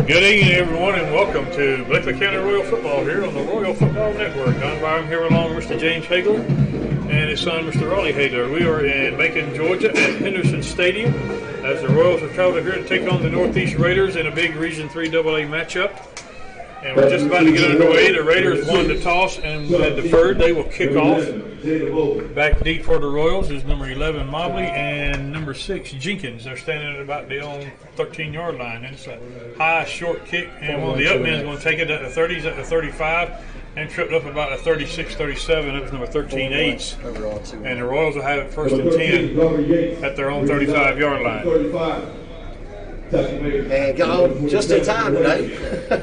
Good evening, everyone, and welcome to Bleckley County Royal Football here on the Royal Football Network. I'm here along with Mr. James Hagler and his son, Mr. Raleigh Hagler. We are in Macon, Georgia at Henderson Stadium as the Royals have traveled here to take on the Northeast Raiders in a big Region 3 AA matchup. And we're just about to get underway. The Raiders won the toss and had deferred. They will kick off. Back deep for the Royals is number 11, Mobley, and number 6, Jenkins. They're standing at about the own 13-yard line. And it's a high, short kick, and one of the up men is going to take it at the 30s, at the 35, and tripped up about a 36-37. It was number 13, Aids. And the Royals will have it first and 10 at their own 35-yard line. And got on just in time tonight.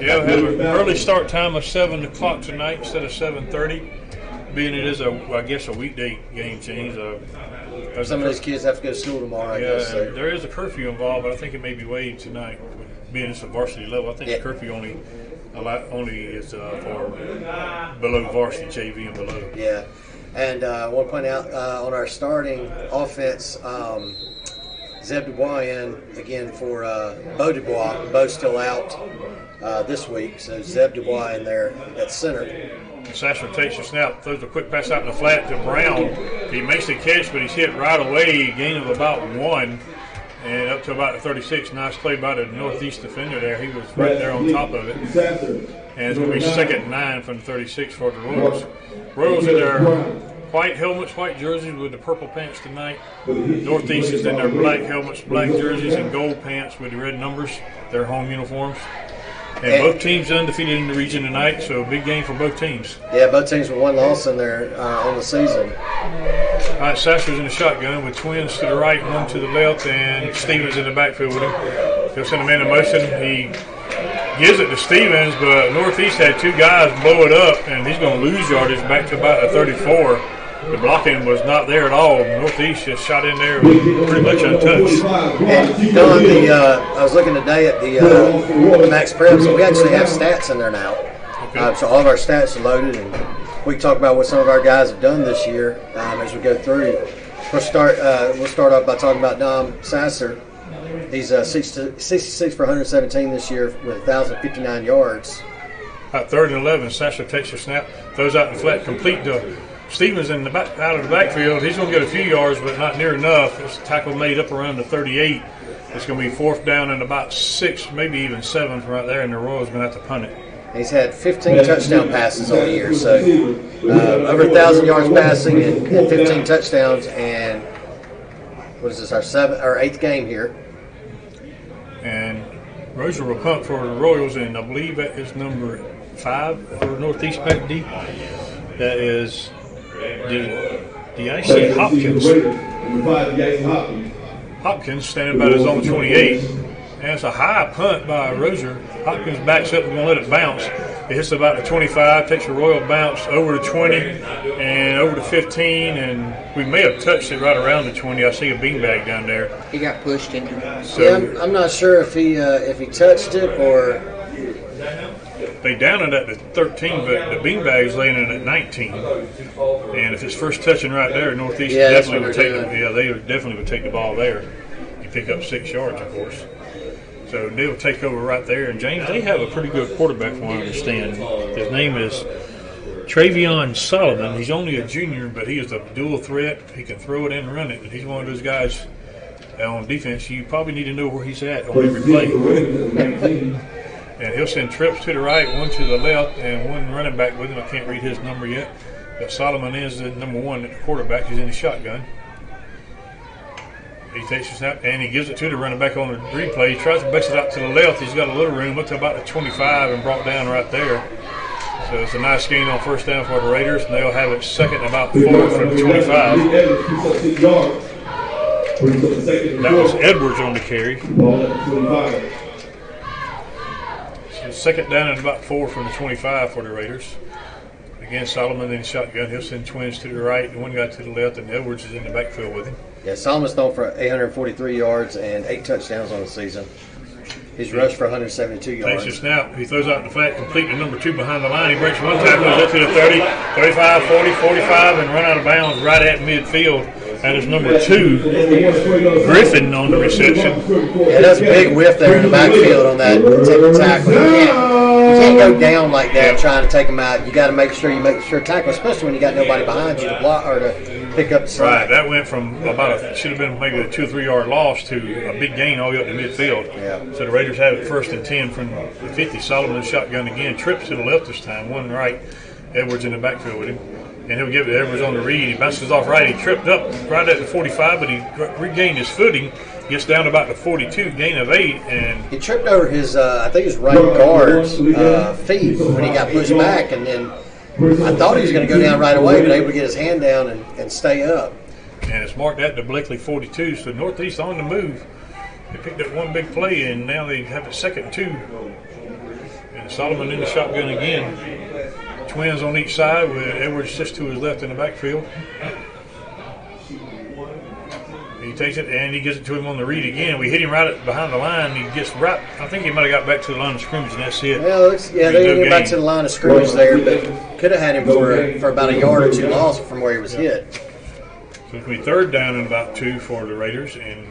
Yeah, we have an early start time of 7 o'clock tonight instead of 7:30. Being it is, I guess, a weekday game change. Some of these kids have to go to school tomorrow, I guess. So. There is a curfew involved, but I think it may be waived tonight. Being it's a varsity level, I think the curfew only is for below varsity, JV and below. Yeah, and I want to point out on our starting offense, Zeb Dubois in again for Beau Dubois. Beau's still out this week, so Zeb Dubois in there at center. Sasser takes a snap, throws a quick pass out in the flat to Brown. He makes the catch, but he's hit right away, gain of about 1, and up to about the 36. Nice play by the Northeast defender there. He was right there on top of it. And it's going to be second and 9 from the 36 for the Royals. Royals in their white helmets, white jerseys with the purple pants tonight. Northeast is in their black helmets, black jerseys, and gold pants with the red numbers, their home uniforms. And both teams undefeated in the region tonight, so big game for both teams. Yeah, both teams with one loss in there on the season. All right, Sasser's in the shotgun with twins to the right, one to the left, and Stevens in the backfield with him. He'll send a man in motion. He gives it to Stevens, but Northeast had two guys blow it up, and he's going to lose yardage back to about the 34. The blocking was not there at all. Northeast just shot in there pretty much untouched. And Don, I was looking today at the Max Preps, and we actually have stats in there now. Okay. So all of our stats are loaded, and we can talk about what some of our guys have done this year as we go through. We'll start off by talking about Dom Sasser. He's 66 for 117 this year with 1,059 yards. Third and 11, Sasser takes a snap, throws out in the flat, complete to Stevens in the back, out of the backfield. He's going to get a few yards, but not near enough. This tackle made up around the 38. It's going to be fourth down and about 6, maybe even 7 from right there, and the Royals going to have to punt it. He's had 15 touchdown passes on the year, so over 1,000 yards passing and 15 touchdowns. And what is this, our eighth game here? And Rozier will punt for the Royals, and I believe that is number 5 for Northeast back deep. That is. Did I see Hopkins? Hopkins standing by his own 28. And it's a high punt by Rozier. Hopkins backs up and going to let it bounce. It hits about the 25, takes a Royal bounce over the 20 and over the 15, and we may have touched it right around the 20. I see a beanbag down there. He got pushed into it. So, yeah, I'm not sure if he touched it or. They down it at the 13, but the beanbag's laying in at 19. And if it's first touching right there, Northeast definitely would take definitely would take the ball there. You pick up 6 yards, of course. So they'll take over right there. And James, they have a pretty good quarterback from what I understand. His name is Travion Solomon. He's only a junior, but he is a dual threat. He can throw it and run it. And he's one of those guys on defense. You probably need to know where he's at on every play. And he'll send trips to the right, one to the left, and one running back with him. I can't read his number yet. But Solomon is the number 1 at the quarterback. He's in the shotgun. He takes a snap, and he gives it to the running back on the replay. He tries to base it out to the left. He's got a little room up to about the 25 and brought down right there. So it's a nice gain on first down for the Raiders, and they'll have it second and about 4 from the 25. That was Edwards on the carry. Second down and about 4 from the 25 for the Raiders. Again, Solomon in the shotgun. He'll send twins to the right, and one guy to the left, and Edwards is in the backfield with him. Yeah, Solomon's thrown for 843 yards and 8 touchdowns on the season. He's rushed for 172 yards. Takes a snap. He throws out the flat, complete to number 2 behind the line. He breaks one tackle, goes up to the 30, 35, 40, 45, and run out of bounds right at midfield. That is number 2, Griffin on the reception. Yeah, that's a big whiff there in the backfield on that tippy tackle. You can't go down like that trying to take them out. You got to make sure you make sure tackle, especially when you got nobody behind you to block or to pick up the slack. Right, that went from should have been maybe a 2 or 3 yard loss to a big gain all the way up to midfield. Yeah. So the Raiders have it 1st and 10 from the 50. Solomon shotgun again, trips to the left this time, one right. Edwards in the backfield with him. And he'll give it to Edwards on the read. He bounces off right. He tripped up right at the 45, but he regained his footing. Gets down to about the 42, gain of 8, and he tripped over his, I think his right guard's feet when he got pushed back, and then I thought he was going to go down right away, but able to get his hand down and stay up. And it's marked at the Bleckley 42, so Northeast on the move. They picked up one big play, and now they have it 2nd and 2. And Solomon in the shotgun again. Twins on each side with Edwards just to his left in the backfield. He takes it and he gives it to him on the read again. We hit him right behind the line. He gets right. I think he might have got back to the line of scrimmage, and that's it. Well, they didn't get back to the line of scrimmage there, but could have had him for about a yard or 2 loss from where he was hit. So it's going to be 3rd down and about 2 for the Raiders, and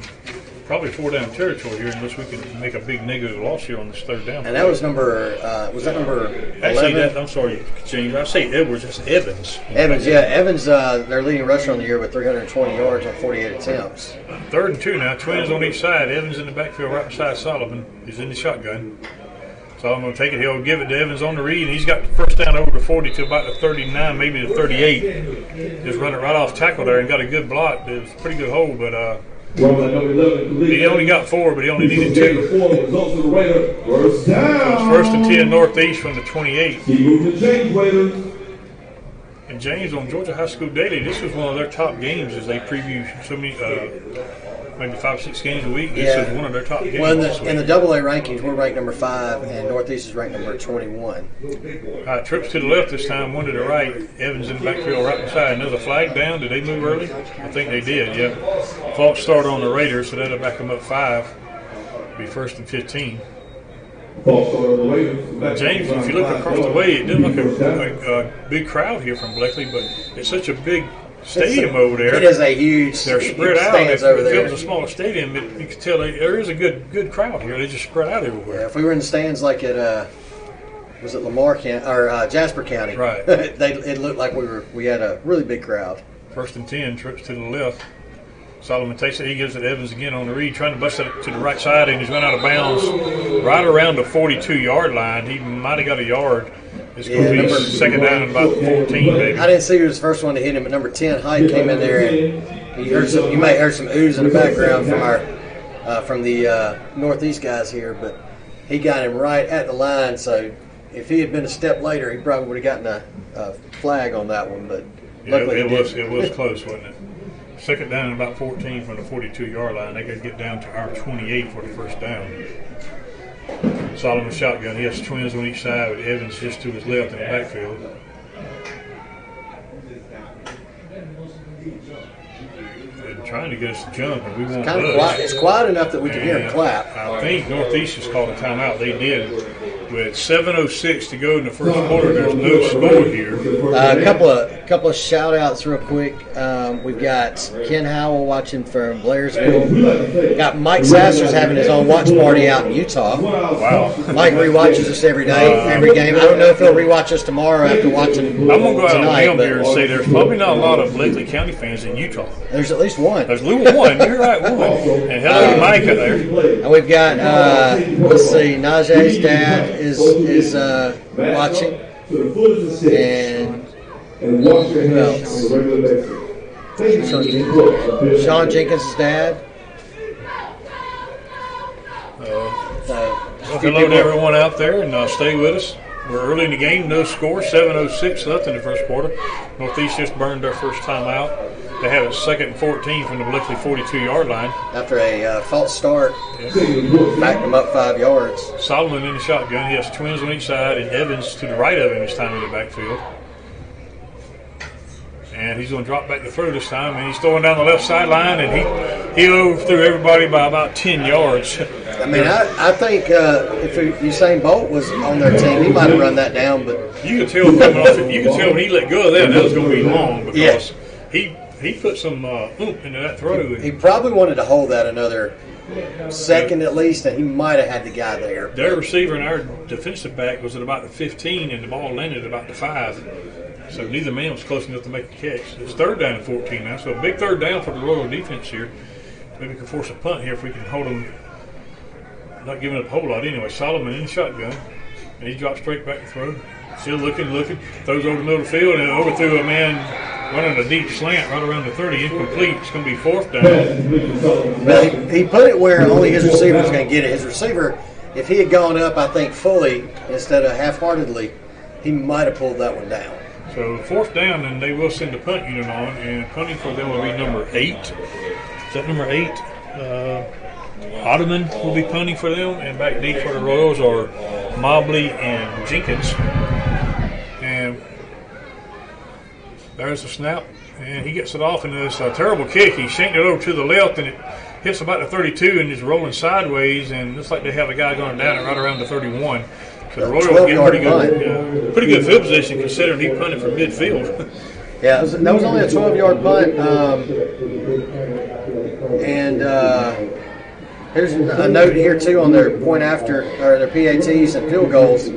probably 4 down territory here unless we can make a big negative loss here on this 3rd down. And that was number, was that number 11? Actually, I'm sorry, James. I say Edwards, that's Evans. Evans, yeah. Evans, their leading rusher on the year with 320 yards on 48 attempts. 3rd and 2 now. Twins on each side. Evans in the backfield right beside Solomon. He's in the shotgun. Solomon will take it. He'll give it to Evans on the read, and he's got the 1st down over the 40 to about the 39, maybe the 38. Just run it right off tackle there and got a good block. It was a pretty good hold, but he only got 4, but he only needed 2. So it's 1st and 10 Northeast from the 28. And James on Georgia High School Daily, this was one of their top games as they preview so many, maybe 5 or 6 games a week. This was one of their top games. Well, in the AA rankings, we're ranked number 5, and Northeast is ranked number 21. Trips to the left this time, one to the right. Evans in the backfield right beside. And there's a flag down. Did they move early? I think they did, yeah. False start on the Raiders, so that'll back them up 5. Be 1st and 15. James, if you look across the way, it didn't look like a big crowd here from Bleckley, but it's such a big stadium over there. It is a huge. They're spread out. If over there. it was a smaller stadium, you can tell there is a good crowd here. They just spread out everywhere. Yeah, if we were in the stands like at was it Lamar County or Jasper County? Right. It looked like we had a really big crowd. 1st and 10, trips to the left. Solomon takes it. He gives it to Evans again on the read, trying to bust it to the right side, and he's run out of bounds right around the 42-yard line. He might have got a yard. It's going to be 2nd down and about 14, maybe. I didn't see who was the first one to hit him, but number 10, Height, came in there, and you may have heard some ooze in the background from the Northeast guys here, but he got him right at the line, so if he had been a step later, he probably would have gotten a flag on that one, but luckily it was close, wasn't it? 2nd down and about 14 from the 42-yard line. They got to get down to our 28 for the 1st down. Solomon shotgun. He has twins on each side with Evans just to his left in the backfield. And trying to get us to jump, and we won't. Kind of quiet. It's quiet enough that we can hear him clap. I think Northeast just called a timeout. They did. With 7:06 to go in the 1st quarter, there's no score here. A couple of shout outs real quick. We've got Ken Howell watching from Blairsville. Got Mike Sasser's having his own watch party out in Utah. Wow. Mike rewatches us every day, every game. I don't know if he'll rewatch us tomorrow after watching I'm going to go out on a tonight, limb here and say there's probably not a lot of Bleckley County fans in Utah. There's at least one. There's one. You're right, one. And hello to Mike out there. And we've got, let's see, Najee's dad is watching. And who else? Sean Jenkins' dad. Hello to everyone out there, and stay with us. We're early in the game, no score, 7:06 left in the 1st quarter. Northeast just burned their first time out. They have it 2nd and 14 from the Bleckley 42-yard line. After a false start, backed them up 5 yards. Solomon in the shotgun. He has twins on each side, and Evans to the right of him this time in the backfield. And he's going to drop back to throw this time, and he's throwing down the left sideline, and he overthrew everybody by about 10 yards. I mean, I think if Usain Bolt was on their team, he might have run that down. But you could tell coming off. You could tell when he let go of that was going to be long because he he put some oomph into that throw. He probably wanted to hold that another second at least, and he might have had the guy there. Their receiver and our defensive back was at about the 15, and the ball landed at about the 5. So neither man was close enough to make a catch. It's 3rd down and 14 now, so a big 3rd down for the Royal defense here. Maybe we can force a punt here if we can hold them, not giving up a whole lot anyway. Solomon in the shotgun, and he drops straight back to throw. Still looking, throws over the middle of the field and overthrew a man running a deep slant right around the 30, incomplete. It's going to be 4th down. Well, he put it where only his receiver was going to get it. His receiver, if he had gone up, I think, fully instead of half-heartedly, he might have pulled that one down. So 4th down, and they will send the punt unit on, and punting for them will be number 8. Is that number 8? Ottoman will be punting for them, and back deep for the Royals are Mobley and Jenkins. And there's the snap, and he gets it off, and it's a terrible kick. He shanked it over to the left, and it hits about the 32 and is rolling sideways, and looks like they have a guy going down it right around the 31. So the Royals get pretty good field position considering he punted from midfield. Yeah, that was only a 12-yard punt. Here's a note here too on their point after, or their PATs and field goals.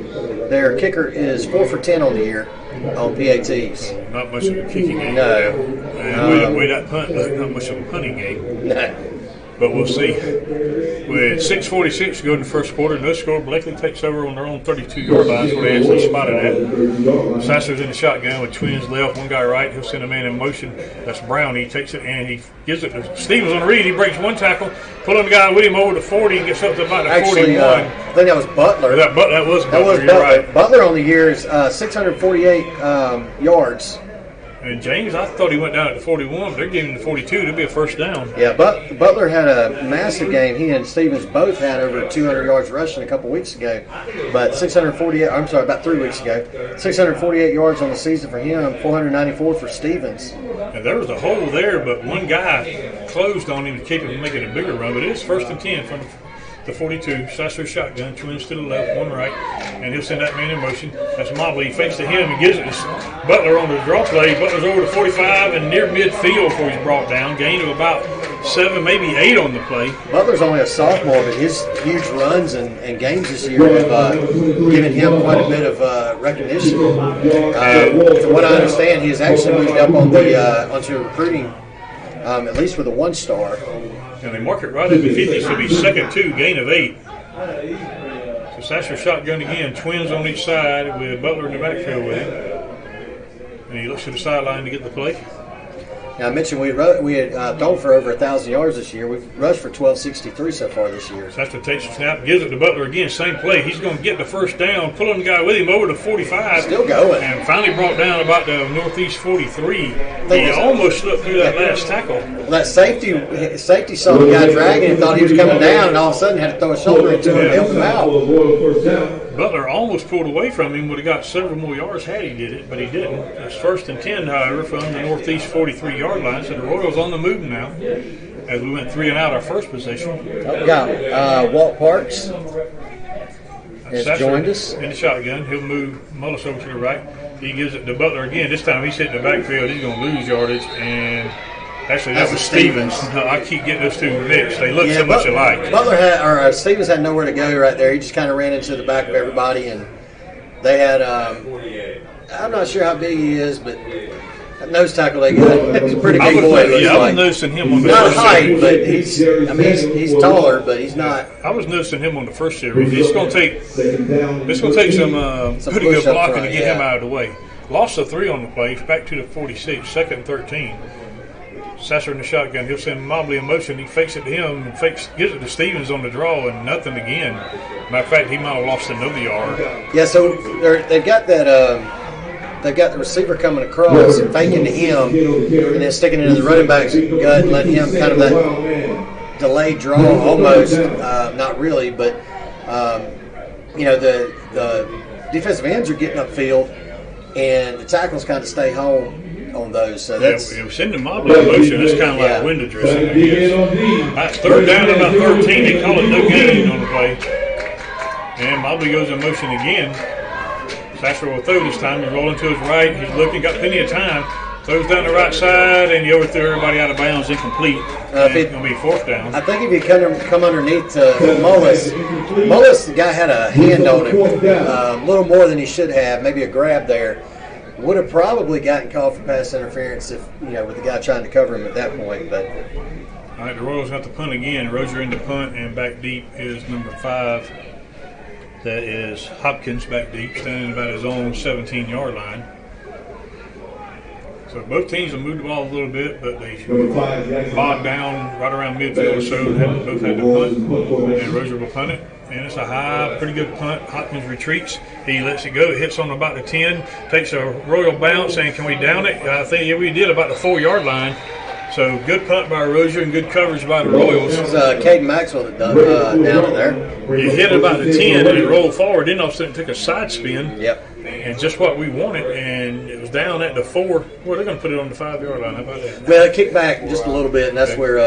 Their kicker is 4 for 10 on the year on PATs. Not much of a kicking game. No. And we that punt, not much of a punting game. No. But we'll see. With 6:46 to go in the first quarter, no score. Bleckley takes over on their own 32-yard line. That's where they actually spotted at. Sasser's in the shotgun with twins left, one guy right. He'll send a man in motion. That's Brown. He takes it and he gives it to Stevens on the read. He breaks one tackle, pulling the guy with him over to 40 and gets up to about the 41. I think that was Butler. That was Butler. You're right. Butler on the year is 648 yards. And James, I thought he went down at the 41, but they're giving him the 42. It'll be a first down. Yeah, Butler had a massive game. He and Stevens both had over 200 yards rushing a couple weeks ago. But about 3 weeks ago. 648 yards on the season for him, 494 for Stevens. And there was a hole there, but one guy closed on him to keep him from making a bigger run. But it is 1st and 10 from the 42. Sasser shotgun, twins to the left, one right, and he'll send that man in motion. That's Mobley. He fakes to him and gives it to Butler on the draw play. Butler's over to 45 and near midfield before he's brought down. Gain of about 7, maybe 8 on the play. Butler's only a sophomore, but his huge runs and games this year have given him quite a bit of recognition. From what I understand, he has actually moved up on the onto recruiting, at least with a 1-star. And they mark it right at the 50, so it'll be 2nd 2, gain of 8. So Sasser shotgun again, twins on each side with Butler in the backfield with him. And he looks to the sideline to get the play. Now, I mentioned we had thrown for over 1,000 yards this year. We've rushed for 1,263 so far this year. Sasser takes the snap, gives it to Butler again, same play. He's going to get the first down, pulling the guy with him over to 45. Still going. And finally brought down about the northeast 43. He almost slipped through that last tackle. Well, that safety saw the guy dragging and thought he was coming down, and all of a sudden had to throw a shoulder into him and help him out. Butler almost pulled away from him, would have got several more yards had he did it, but he didn't. It's 1st and 10, however, from the northeast 43-yard line. So the Royals on the move now as we went 3 and out our first possession. We got Walt Parks has joined us. In the shotgun. He'll move Mullis over to the right. He gives it to Butler again. This time he's hitting the backfield. He's going to lose yardage. And actually, that was Stevens. I keep getting those two mixed. They look so much alike. Stevens had nowhere to go right there. He just kind of ran into the back of everybody, and they had. I'm not sure how big he is, but that nose tackle they got. He's a pretty big boy. I was noticing him on the not first height, series. but he's taller, but he's not. I was noticing him on the first series. It's going to take some pretty good blocking to get him out of the way. Loss of 3 on the play. Back to the 46, 2nd and 13. Sasser in the shotgun. He'll send Mobley in motion. He fakes it to him and gives it to Stevens on the draw and nothing again. Matter of fact, he might have lost another yard. Yeah, so they've got that. They've got the receiver coming across and faking to him, and then sticking it in the running back's gut and letting him kind of that delayed draw almost. Not really, but the defensive ends are getting upfield, and the tackles kind of stay home on those. So that's sending Mobley in motion. That's kind of like window dressing, I guess. That's 3rd down and about 13. They call it no gain on the play. And Mobley goes in motion again. Sasser will throw this time. He's rolling to his right. He's looking, got plenty of time. Throws down the right side, and you overthrew everybody out of bounds, incomplete. It's going to be fourth down. I think if you come underneath Mullis, the guy had a hand on him, a little more than he should have, maybe a grab there. Would have probably gotten called for pass interference if with the guy trying to cover him at that point. But all right, the Royals got the punt again. Rozier in the punt, and back deep is number 5. That is Hopkins back deep, standing about his own 17-yard line. So both teams have moved the ball a little bit, but they bogged down right around midfield or so. Both had to punt, and Rozier will punt it. And it's a high, pretty good punt. Hopkins retreats. He lets it go. It hits on about the 10, takes a royal bounce, and can we down it? I think we did about the 4-yard line. So good punt by Rozier and good coverage by the Royals. It was Caden Maxwell that down it there. He hit about the 10 and it rolled forward. Then all of a sudden took a side spin. Yep. And just what we wanted, and it was down at the 4. Well, they're going to put it on the 5-yard line. How about that? Well, it kicked back just a little bit, and that's where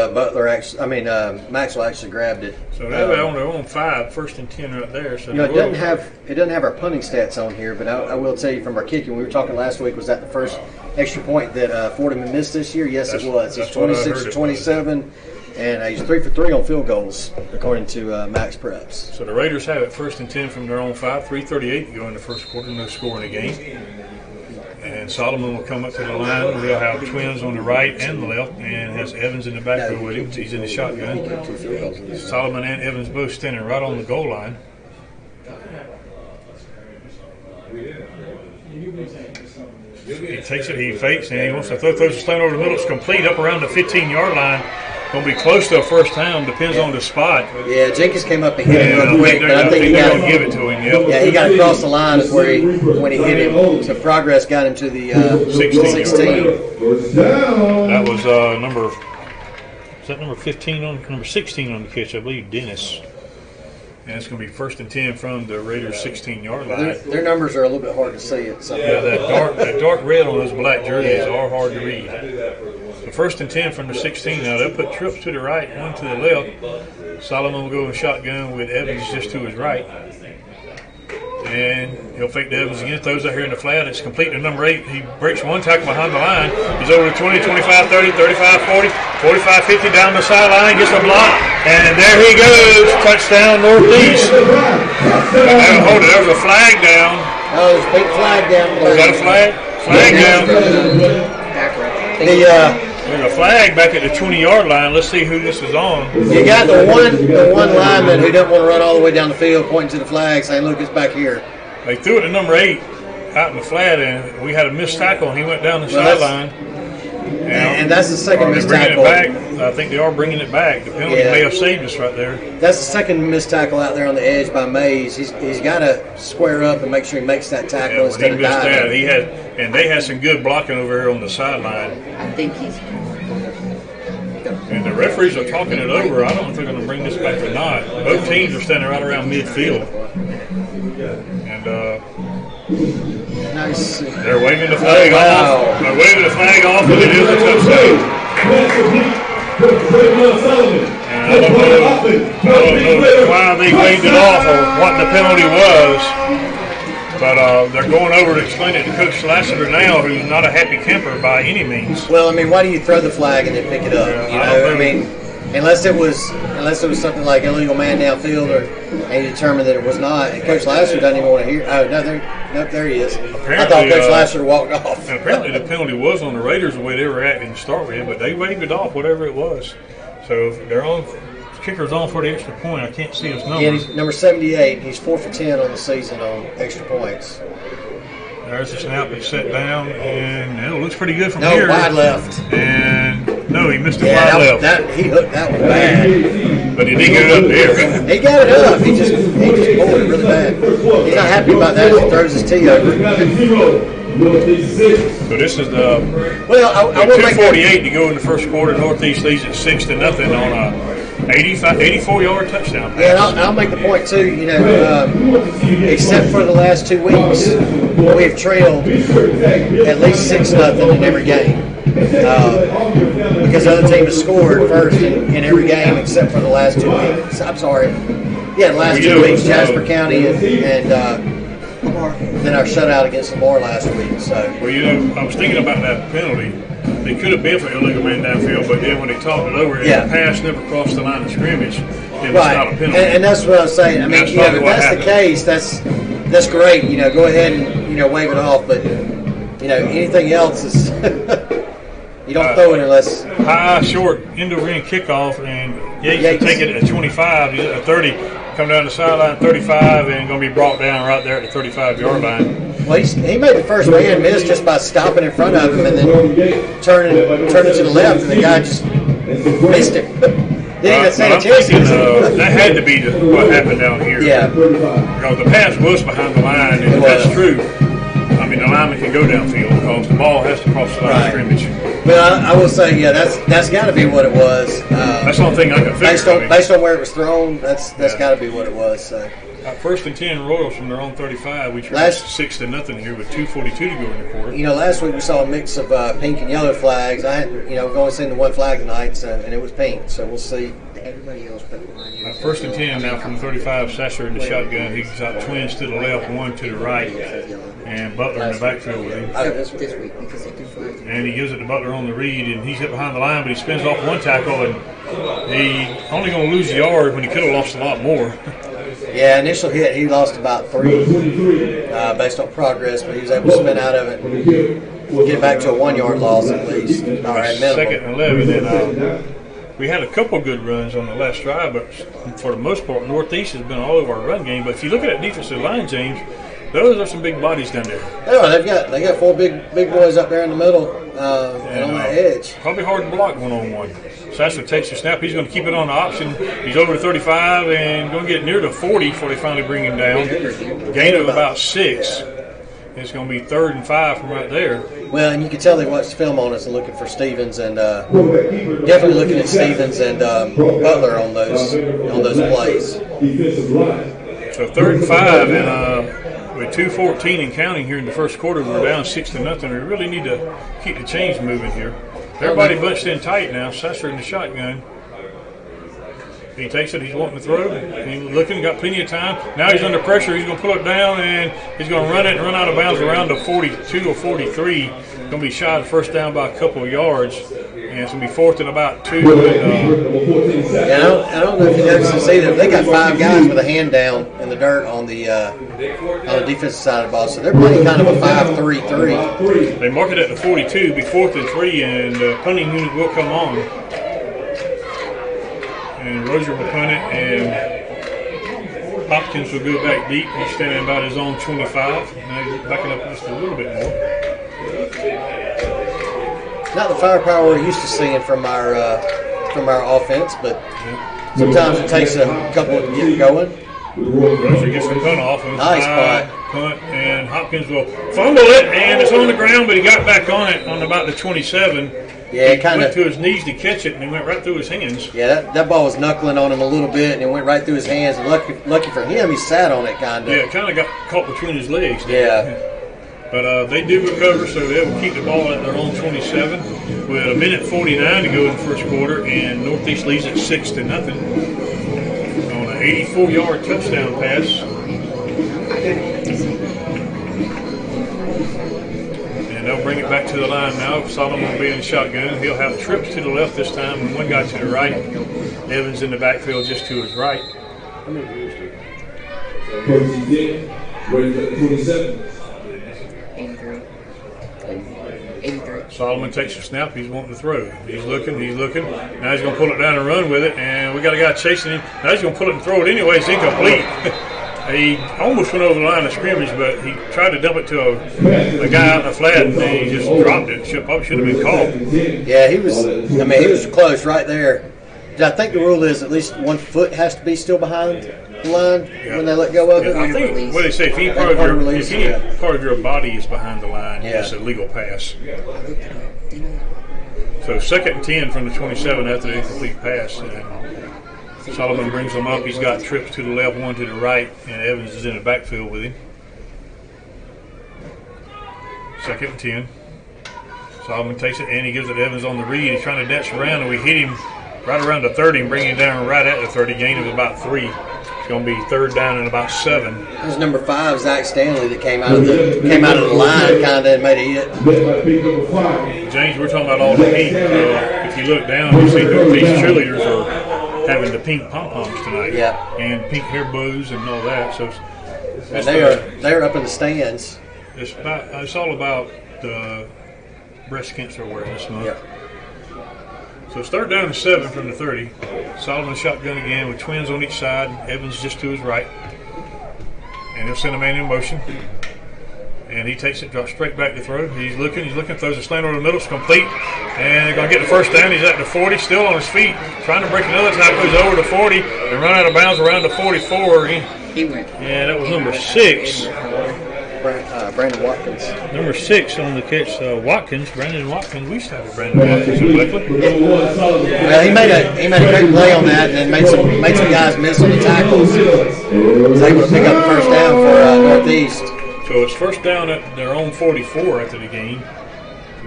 Maxwell actually grabbed it. So they're on their own 5, 1st and 10 right there. So it doesn't have our punting stats on here, but I will tell you from our kicking, we were talking last week, was that the first extra point that Fordham missed this year? Yes, it was. He's 26-27. And he's 3 for 3 on field goals, according to Max Preps. So the Raiders have it 1st and 10 from their own 5, 3:38 to go in the first quarter, no score in the game. And Solomon will come up to the line. They'll have twins on the right and the left, and has Evans in the back row with him. He's in the shotgun. Solomon and Evans both standing right on the goal line. He takes it, he fakes, and he wants to throws a stone over the middle. It's complete up around the 15-yard line. Going to be close to a first down, depends on the spot. Yeah, Jenkins came up and hit him real quick, but I think he got to give it to him. Yep. Yeah, he got across the line is where when he hit him. So progress got him to the 16. That was number 15 on number 16 on the catch, I believe, Dennis. And it's going to be 1st and 10 from the Raiders' 16-yard line. Their numbers are a little bit hard to see. Yeah, that dark red on those black jerseys are hard to read. So 1st and 10 from the 16. Now they'll put trips to the right, one to the left. Solomon will go in shotgun with Evans just to his right. And he'll fake the Evans again. Throws out here in the flat. It's complete to number 8. He breaks one tackle behind the line. He's over to 20, 25, 30, 35, 40, 45, 50 down the sideline. Gets a block. And there he goes. Touchdown Northeast. Hold it. There's a flag down. Oh, there's a big flag down. Is that a flag? Flag down. There's a flag back at the 20-yard line. Let's see who this is on. You got the one lineman who doesn't want to run all the way down the field, pointing to the flag, saying, "Look, it's back here." They threw it to number 8 out in the flat, and we had a missed tackle, and he went down the sideline. And that's the second missed tackle. I think they are bringing it back. The penalty may have saved us right there. That's the second missed tackle out there on the edge by Mays. He's got to square up and make sure he makes that tackle instead of diving. And they had some good blocking over here on the sideline. I think he's. And the referees are talking it over. I don't know if they're going to bring this back or not. Both teams are standing right around midfield. And nice. They're waving the flag off. They're waving the flag off, and it is a touchdown. And I don't know why they waved it off or what the penalty was. But they're going over to explain it to Coach Sasser now, who's not a happy camper by any means. Well, I mean, why do you throw the flag and then pick it up? I mean, unless it was something like illegal man downfield, and you determined that it was not, and Coach Sasser doesn't even want to hear. Oh no, there he is. Apparently, I thought Coach Sasser walked off. And apparently, the penalty was on the Raiders the way they were acting to start with, but they waved it off, whatever it was. So they're on. Kicker's on for the extra point. I can't see his number. Yeah, he's number 78. He's 4 for 10 on the season on extra points. There's the snap. It's set down, and it looks pretty good from here. No, wide left. And no, he missed the wide left. He hooked that one bad. But he did get it up there. He got it up. He just pulled it really bad. He's not happy about that as he throws his tee over. So this is the I will 2:48 to go in the first quarter. Northeast leads at 6-0 on a 84-yard touchdown pass. Yeah, and I'll make the point too. Except for the last 2 weeks, we have trailed at least 6-0 in every game. Because the other team has scored first in every game except for the last 2 weeks. I'm sorry. Yeah, the last 2 weeks, Jasper County and than our shutout against Lamar last week. So, well, you know, I was thinking about that penalty. They could have been for illegal man downfield, but then when they talked it over, the pass never crossed the line of scrimmage. Then it's not a penalty. And that's what I was saying. I mean, if that's the case, that's great. You know, go ahead and wave it off. But anything else is you don't throw it unless high, short, end over end kickoff, and Yates will take it at 25, he's at 30, come down the sideline 35, and going to be brought down right there at the 35-yard line. Well, he made the first man miss just by stopping in front of him and then turning to the left, and the guy just missed him. Didn't even stand a chance. That had to be what happened down here. Yeah. Because the pass was behind the line, and that's true. I mean, the lineman can go downfield because the ball has to cross the line of scrimmage. But I will say, that's got to be what it was. That's the only thing I can figure. Based on where it was thrown, that's got to be what it was. So. First and 10 Royals from their own 35. We trailed 6-0 here with 2:42 to go in the quarter. Last week we saw a mix of pink and yellow flags. We've only seen the one flag tonight, and it was pink. So we'll see. First and 10 now from the 35. Sasser in the shotgun. He's got twins to the left, one to the right, and Butler in the backfield with him. And he gives it to Butler on the read, and he's hit behind the line, but he spins off one tackle, and he only going to lose a yard when he could have lost a lot more. Yeah, initial hit, he lost about 3 based on progress, but he was able to spin out of it and get back to a 1-yard loss at least. All right, second and 11, and we had a couple good runs on the last drive, but for the most part, Northeast has been all over our run game. But if you look at that defensive line, James, those are some big bodies down there. Yeah, they got 4 big boys up there in the middle and on the edge. Probably hard to block one-on-one. Sasser takes the snap. He's going to keep it on the option. He's over to 35 and going to get near to 40 before they finally bring him down. Gain of about 6. It's going to be 3rd and 5 from right there. Well, and you can tell they watched film on us and looking for Stevens, and definitely looking at Stevens and Butler on those plays. So 3rd and 5, and with 2:14 and counting here in the first quarter, we're down 6-0. We really need to keep the chains moving here. Everybody bunched in tight now. Sasser in the shotgun. He takes it. He's wanting to throw. He's looking. Got plenty of time. Now he's under pressure. He's going to pull it down, and he's going to run it and run out of bounds around the 42 or 43. Going to be shot first down by a couple of yards, and it's going to be 4th and about 2. I don't know if you noticed this either. They got 5 guys with a hand down in the dirt on the defensive side of the ball, so they're playing kind of a 5-3-3. They mark it at the 42. Be 4th and 3, and the punting unit will come on. And Rozier will punt it, and Hopkins will go back deep. He's standing about his own 25. Now he's backing up just a little bit more. Not the firepower we're used to seeing from our offense, but sometimes it takes a couple to get going. Rozier gets the punt off. Nice punt, and Hopkins will fumble it, and it's on the ground, but he got back on it on about the 27. Yeah, he went to his knees to catch it, and he went right through his hands. Yeah, that ball was knuckling on him a little bit, and it went right through his hands. And lucky for him, he sat on it kind of. Yeah, it kind of got caught between his legs. Yeah. But they do recover, so they will keep the ball at their own 27 with 1:49 to go in the first quarter, and Northeast leads at 6-0 on an 84-yard touchdown pass. They'll bring it back to the line now. Solomon will be in the shotgun. He'll have trips to the left this time and one guy to the right. Evans in the backfield just to his right. Solomon takes a snap. He's wanting to throw. He's looking. Now he's going to pull it down and run with it. And we got a guy chasing him. Now he's going to pull it and throw it anyway. It's incomplete. He almost went over the line of scrimmage, but he tried to dump it to a guy out in the flat, and he just dropped it. Probably should have been called. Yeah, he was close right there. I think the rule is at least 1 foot has to be still behind the line when they let go of it. I think what they say, if any part of your body is behind the line, it's a legal pass. So 2nd and 10 from the 27 after the incomplete pass. Solomon brings them up. He's got trips to the left, one to the right, and Evans is in the backfield with him. 2nd and 10. Solomon takes it, and he gives it to Evans on the read. He's trying to dash around, and we hit him right around the 30 and bring him down right at the 30, gain of about 3. It's going to be third down and about 7. It was number 5, Zach Stanley, that came out of the line kind of and made a hit. James, we're talking about all the pink. If you look down, you see Northeast cheerleaders are having the pink pom-poms tonight. Yeah. And pink hair bows and all that. So they are up in the stands. It's all about breast cancer awareness month. Yep. So it's third down and 7 from the 30. Solomon shotgun again with twins on each side. Evans just to his right. And he'll send a man in motion. And he takes it, drops straight back to throw. He's looking, throws a slant over the middle, it's complete. And they're going to get the first down. He's at the 40, still on his feet, trying to break another tackle. He's over the 40 and run out of bounds around the 44. He went. Yeah, that was number 6. Brandon Watkins. Number 6 on the catch, Watkins, Brandon Watkins. We started Brandon Watkins in Bleckley. Well, he made a great play on that, and then made some guys miss on the tackles. Was able to pick up the first down for Northeast. So it's first down at their own 44 after the game.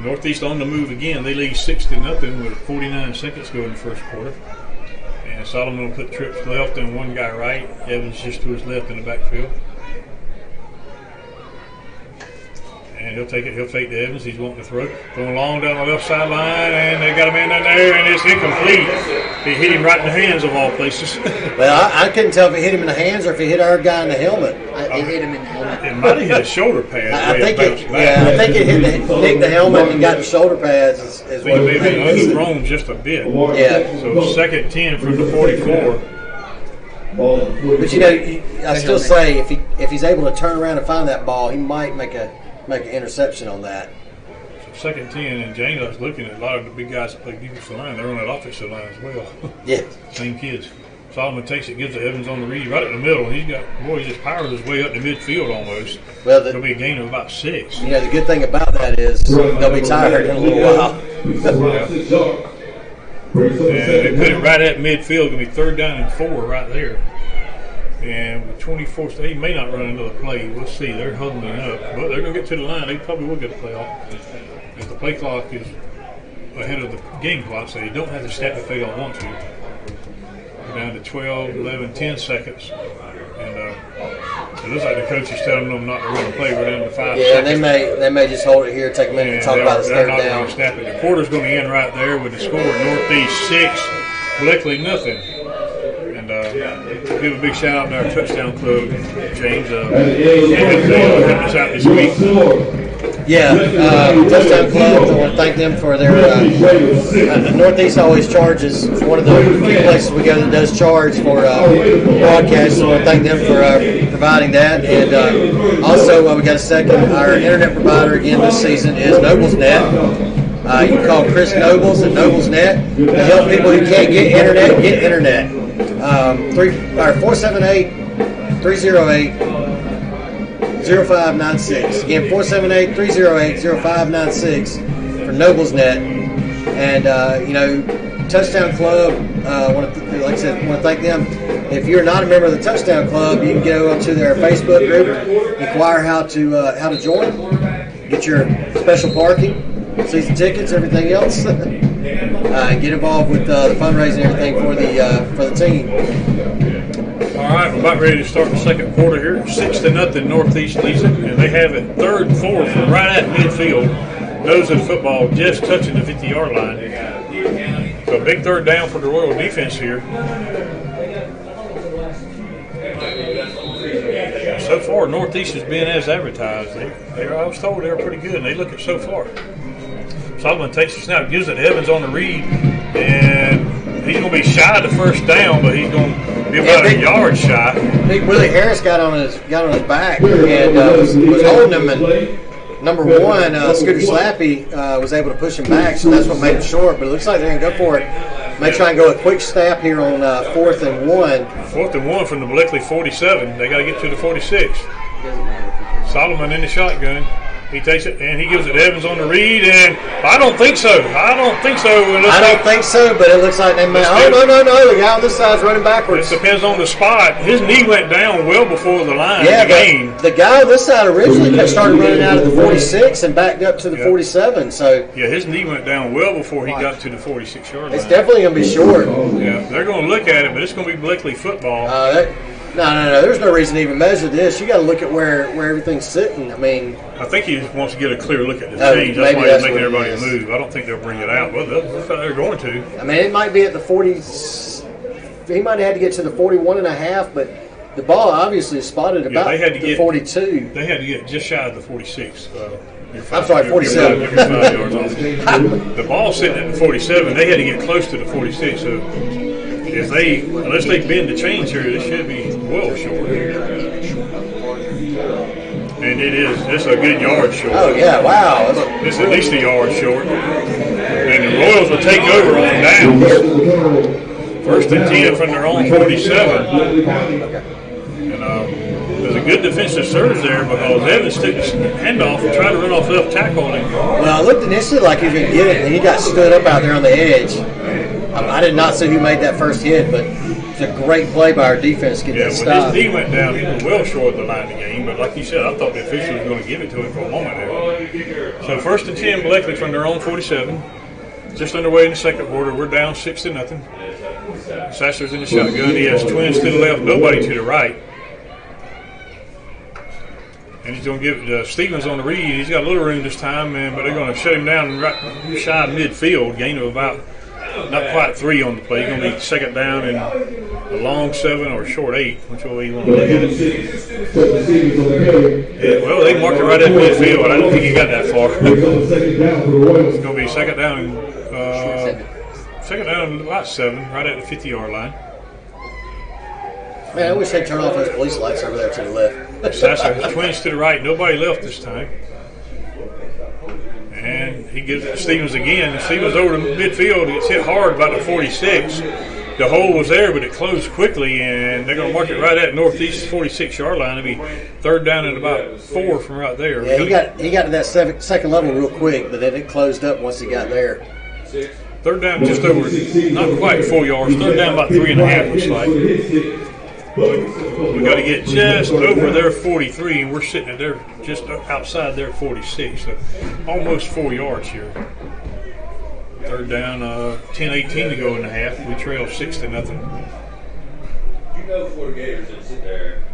Northeast on the move again. They lead 6-0 with 49 seconds to go in the first quarter. And Solomon will put trips left and one guy right. Evans just to his left in the backfield. And he'll take it. He'll fake to Evans. He's wanting to throw. Going long down the left sideline, and they got a man down there, and it's incomplete. He hit him right in the hands of all places. Well, I couldn't tell if it hit him in the hands or if it hit our guy in the helmet. It hit him in the helmet. It might have hit a shoulder pad. I think it nicked the helmet and got the shoulder pads. Is what it maybe overthrown just a bit. Yeah. So second 10 from the 44. But I still say if he's able to turn around and find that ball, he might make an interception on that. So second 10, and Jane, I was looking at a lot of the big guys that play defensive line. They're on that offensive line as well. Yeah. Same kids. Solomon takes it, gives it Evans on the read right in the middle. He just powers his way up to midfield almost. Well, it'll be a gain of about 6. The good thing about that is they'll be tired in a little while. And they put it right at midfield. It'll be third down and 4 right there. And with 24, he may not run another play. We'll see. They're huddling up. But they're going to get to the line. They probably will get a play off. If the play clock is ahead of the game clock, so you don't have to snap if they don't want to. We're down to 12, 11, 10 seconds. And it looks like the coach is telling them not to run a play. We're down to 5 seconds. Yeah, they may just hold it here, take a minute to talk about this third down. They're not going to snap it. The quarter's going to end right there with the score. Northeast 6, Bleckley nothing. Give a big shout out to our touchdown club, James. Helping us out this week. Yeah, touchdown club. I want to thank them for their. Northeast always charges. It's one of the few places we go that does charge for broadcasts. So I want to thank them for providing that. And also, we got a second. Our internet provider again this season is NoblesNet. You can call Chris Nobles at NoblesNet to help people who can't get internet. 478-308-0596. Again, 478-308-0596 for NoblesNet. And, Touchdown Club, like I said, I want to thank them. If you're not a member of the Touchdown Club, you can go to their Facebook group, inquire how to join, get your special parking, season tickets, everything else. And get involved with the fundraising and everything for the team. All right, we're about ready to start the second quarter here. 6-0 Northeast leads it, and they have it 3rd and 4 from right at midfield. Nose of the football just touching the 50-yard line. So a big third down for the Royal defense here. So far, Northeast has been as advertised. I was told they were pretty good, and they look it so far. Solomon takes the snap, gives it to Evans on the read, and he's going to be shy of the first down, but he's going to be about a yard shy. Big Willie Harris got on his back and was holding him, and number 1, Scooter Slappy, was able to push him back, so that's what made it short. But it looks like they're going to go for it. May try and go a quick snap here on 4th and 1. 4th and 1 from the Bleckley 47. They got to get to the 46. Solomon in the shotgun. He takes it, and he gives it to Evans on the read, and I don't think so. I don't think so, but it looks like they may. Oh, no. The guy on this side's running backwards. It depends on the spot. His knee went down well before the line of the game. The guy on this side originally started running out of the 46 and backed up to the 47. So his knee went down well before he got to the 46-yard line. It's definitely going to be short. Yeah, they're going to look at it, but it's going to be Bleckley football. No. There's no reason to even measure this. You got to look at where everything's sitting. I mean, I think he just wants to get a clear look at the change. That's why he's making everybody move. I don't think they'll bring it out. Well, they're going to. I mean, it might be at the 40s. He might have had to get to the 41.5, but the ball obviously is spotted about the 42. They had to get just shy of the 46. I'm sorry, 47. You're 5 yards off. The ball sitting at the 47. They had to get close to the 46. So unless they bend the change here, this should be well short. And it's a good yard short. Oh yeah, wow. It's at least a yard short. And the Royals will take over on downs. First and 10 from their own 47. And there's a good defensive surge there because Evans took the handoff and tried to run off left tackle. Well, it looked initially like he was going to get it, and he got stood up out there on the edge. I did not see who made that first hit, but it's a great play by our defense to get that stop. His knee went down. He was well short of the line of the game, but like you said, I thought the official was going to give it to him for a moment there. So first and 10, Bleckley from their own 47. Just underway in the second quarter. We're down 6-0. Sasser's in the shotgun. He has twins to the left, nobody to the right. And he's going to give Stevens on the read. He's got a little room this time, but they're going to shut him down right shy of midfield. Gain of about not quite 3 on the play. He's going to be second down and a long 7 or a short 8, which way you want to look at it. Yeah, well, they marked it right at midfield, but I don't think he got that far. It's going to be second down and about 7, right at the 50-yard line. Man, I wish they'd turn off those police lights over there to the left. Sasser, twins to the right, nobody left this time. And he gives it to Stevens again. And Stevens over to midfield. He gets hit hard about the 46. The hole was there, but it closed quickly, and they're going to mark it right at northeast 46-yard line. It'll be third down and about 4 from right there. Yeah, he got to that second level real quick, but then it closed up once he got there. Third down just over, not quite 4 yards. Third down about 3.5, looks like. We got to get just over their 43, and we're sitting at their just outside their 46, so almost 4 yards here. Third down, 10-18 to go in the half. We trail 6-0. You know before the Gators that sit there.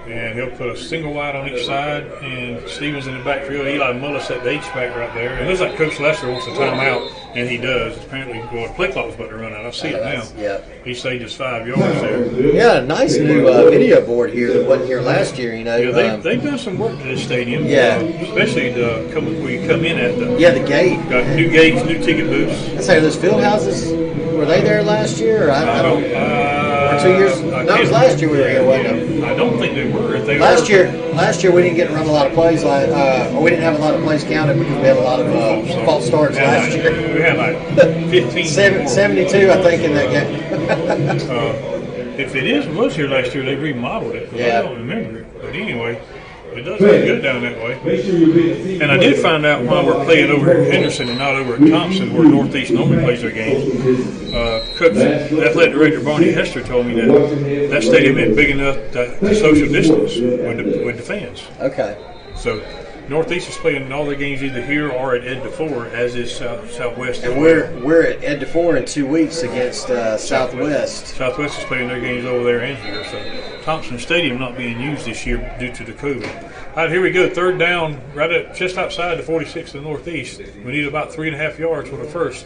And he'll put a single wide on each side, and Stevens in the backfield. Eli Mullis at the H-back right there. It looks like Coach Lester wants a timeout, and he does. Apparently, the play clock's about to run out. I see it now. Yeah. He saved us 5 yards there. Yeah, nice new video board here that wasn't here last year. You know, Yeah, they've done some work to this stadium. Yeah. Especially where you come in at the the gate. Got new gates, new ticket booths. I say those field houses, were they there last year? Or I don't. Or 2 years? No, it was last year we were here, wasn't it? I don't think they were. If they Last were, year we didn't get to run a lot of plays, or we didn't have a lot of plays counted because we had a lot of false starts last year. We had like 15. 72, I think, in that game. If it was here last year, they remodeled it. Yeah. I don't remember it. But anyway, it does look good down that way. And I did find out why we're playing over here at Henderson and not over at Thompson, where Northeast normally plays their games. Coach, athletic director Barney Hester told me that stadium isn't big enough to social distance with the fans. Okay. So Northeast is playing all their games either here or at Ed DeFore, as is Southwest. And we're at Ed DeFore in 2 weeks against Southwest. Southwest is playing their games over there and here. So Thompson Stadium not being used this year due to the COVID. All right, here we go. Third down, just outside the 46 of the Northeast. We need about 3.5 yards for the first.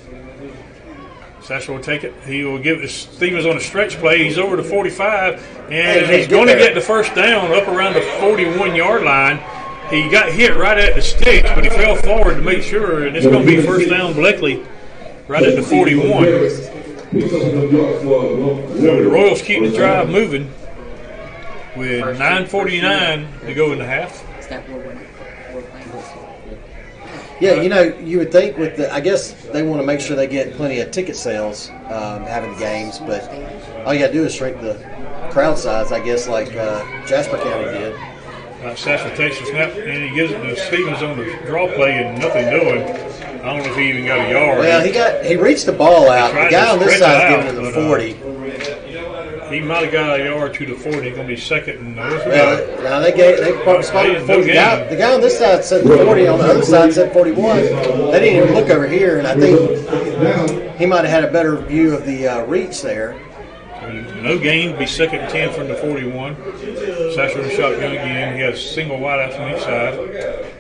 Sasser will take it. He will give it to Stevens on a stretch play. He's over the 45, and he's going to get the first down up around the 41-yard line. He got hit right at the sticks, but he fell forward to make sure, and it's going to be first down Bleckley right at the 41. So the Royals keep the drive moving with 9:49 to go in the half. Is that what we're playing this year? Yeah, you know, you would think with I guess they want to make sure they get plenty of ticket sales having the games, but all you got to do is shrink the crowd size, I guess, like Jasper County did. Sasser takes the snap, and he gives it to Stevens on the draw play and nothing doing. I don't know if he even got a yard. Well, he reached the ball out. The guy on this side is giving him the 40. He might have got a yard to the 40. It's going to be second and well, now they spotted the 40. The guy on this side said 40. On the other side said 41. They didn't even look over here, and I think he might have had a better view of the reach there. No gain, be second and 10 from the 41. Sasser in the shotgun again. He has single wideouts on each side.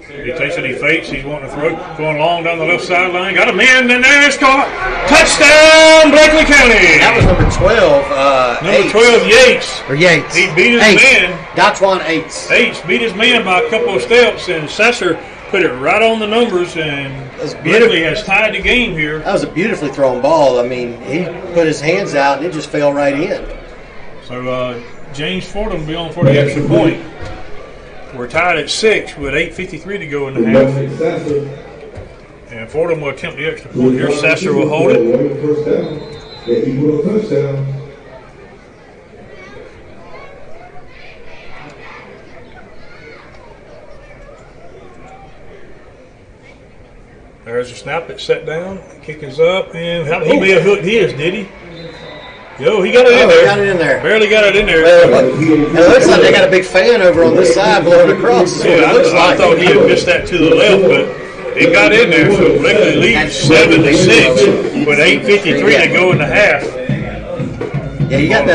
He takes it, he fakes, he's wanting to throw, going long down the left sideline. Got a man, and there it's caught. Touchdown, Bleckley County. That was number 12. Number 12, Yates. Or Yates. He beat his man. Dotwan Yates. Yates beat his man by a couple of steps, and Sasser put it right on the numbers, and Bleckley has tied the game here. That was a beautifully thrown ball. I mean, he put his hands out, and it just fell right in. So James Fordham will be on for the extra point. We're tied at 6 with 8:53 to go in the half. And Fordham will attempt the extra point here. Sasser will hold it. There's a snap that's set down. Kick is up. And he may have hooked his, did he? Yo, he got it in there. He got it in there. Barely got it in there. It looks like they got a big fan over on this side blowing across. Yeah, I thought he had missed that to the left, but it got in there. So Bleckley leads 7-6 with 8:53 to go in the half. Yeah, you got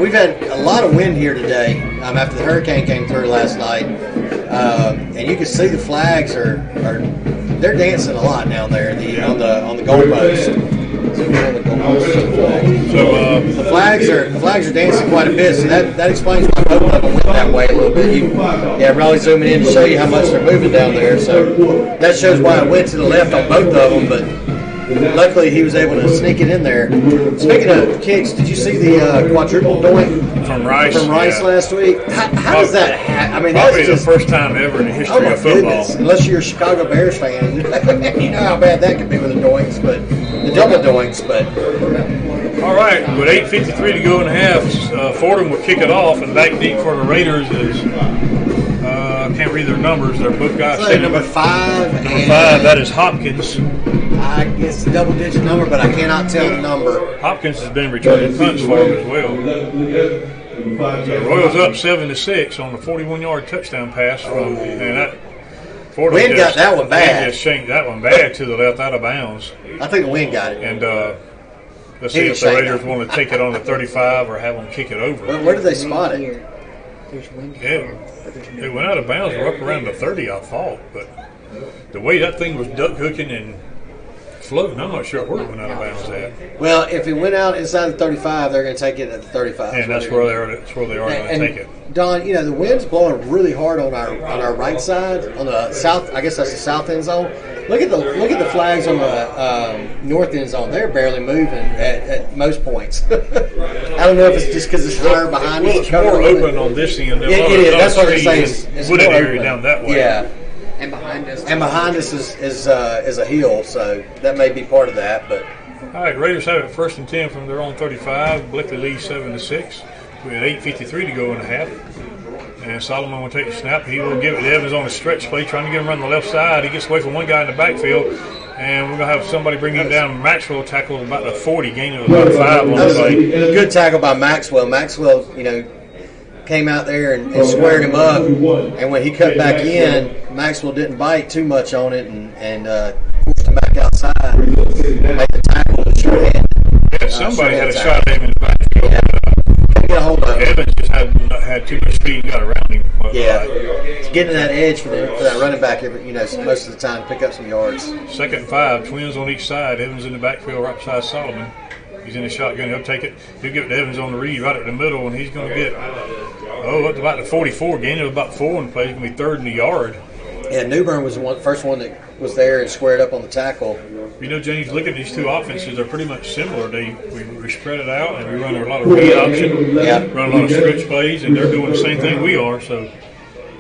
we've had a lot of wind here today after the hurricane came through last night. And you can see the flags they're dancing a lot down there on the goalpost. So the flags are dancing quite a bit. So that explains why both of them went that way a little bit. Really zooming in to show you how much they're moving down there. So that shows why it went to the left on both of them. But luckily he was able to sneak it in there. Speaking of kicks, did you see the quadruple doink from Rice last week? How does that happen? I mean, probably that's just the first time ever in the history of football. Goodness. Unless you're a Chicago Bears fan, you know how bad that could be with the doinks, but the double doinks. But all right, with 8:53 to go in the half, Fordham will kick it off, and back deep for the Raiders is I can't read their numbers. They're both guys. So number 5. Number 5, that is Hopkins. I guess a double-digit number, but I cannot tell the number. Hopkins has been returning punts for him as well. So Royals up 7-6 on the 41-yard touchdown pass from, and that Fordham Wind got that one bad. Just shanked that one bad to the left out of bounds. I think the wind got it. And let's see if the Raiders want to take it on the 35 or have them kick it over. Where did they spot it? There's wind. It went out of bounds. We're up around the 30, I thought, but the way that thing was duck hooking and floating, I'm not sure where it went out of bounds at. Well, if it went out inside the 35, they're going to take it at the 35. And that's where they are. That's where they are going to take it. Don, the wind's blowing really hard on our right side, on the south. I guess that's the south end zone. Look at the flags on the north end zone. They're barely moving at most points. I don't know if it's just because it's higher behind us. Well, it's more open on this end. It is. That's what I'm saying. It's wooded more area open. down that way. Yeah. And behind us. is a hill, so that may be part of that. But all right, Raiders have it 1st and 10 from their own 35. Bleckley leads 7-6. We had 8:53 to go in the half. And Solomon will take the snap. He will give it to Evans on a stretch play, trying to get him run the left side. He gets away from one guy in the backfield, and we're going to have somebody bring him down. Maxwell tackle about the 40, gaining about 5 on the play. Good tackle by Maxwell. Maxwell, came out there and squared him up. And when he cut back in, Maxwell didn't bite too much on it and forced him back outside. Made the tackle with short-handed. Yeah, somebody had a shot at him in the backfield. Get a hold of him. Evans just had too much speed and got around him. It's getting that edge for that running back most of the time to pick up some yards. 2nd and 5, twins on each side. Evans in the backfield right beside Solomon. He's in the shotgun. He'll take it. He'll give it to Evans on the read right at the middle, and he's going to get up to about the 44. Gain of about 4 in play. He's going to be 3rd in the yard. Yeah, Newbern was the first one that was there and squared up on the tackle. James, look at these two offenses. They're pretty much similar. We spread it out, and we run a lot of read option, run a lot of stretch plays, and they're doing the same thing we are. So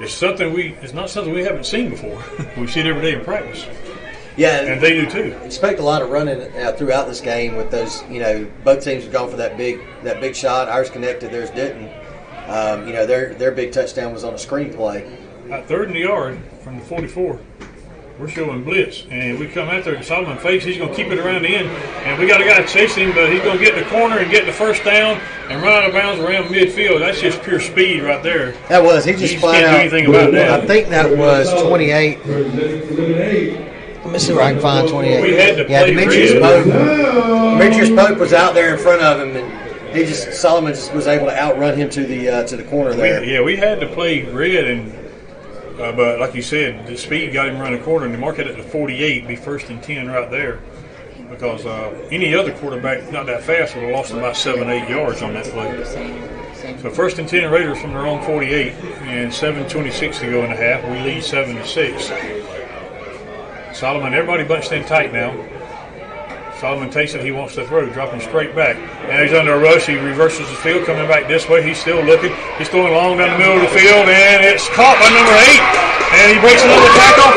it's not something we haven't seen before. We see it every day in practice. Yeah, and they do too. Expect a lot of running throughout this game with those. Both teams have gone for that big shot. Ours connected, theirs didn't. Their big touchdown was on a screen play. At 3rd in the yard from the 44. We're showing blitz, and we come out there and Solomon fakes. He's going to keep it around the end, and we got a guy chasing him, but he's going to get the corner and get the first down and run out of bounds around midfield. That's just pure speed right there. That was. He just flat can't out. do anything about that. I think that was 28. Let me see where I can find 28. We had to play Demetrius Pope was out there in front of him, and Solomon just was able to outrun him to the corner there. We had to play red, and but like you said, the speed got him around the corner, and to mark it at the 48, be 1st and 10 right there. Because any other quarterback not that fast would have lost about 7-8 yards on that play. So 1st and 10 Raiders from their own 48, and 7:26 to go in the half. We lead 7-6. Solomon, everybody bunched in tight now. Solomon takes it. He wants to throw, dropping straight back. And he's under a rush. He reverses the field, coming back this way. He's still looking. He's throwing long down the middle of the field, and it's caught by number 8. And he breaks another tackle.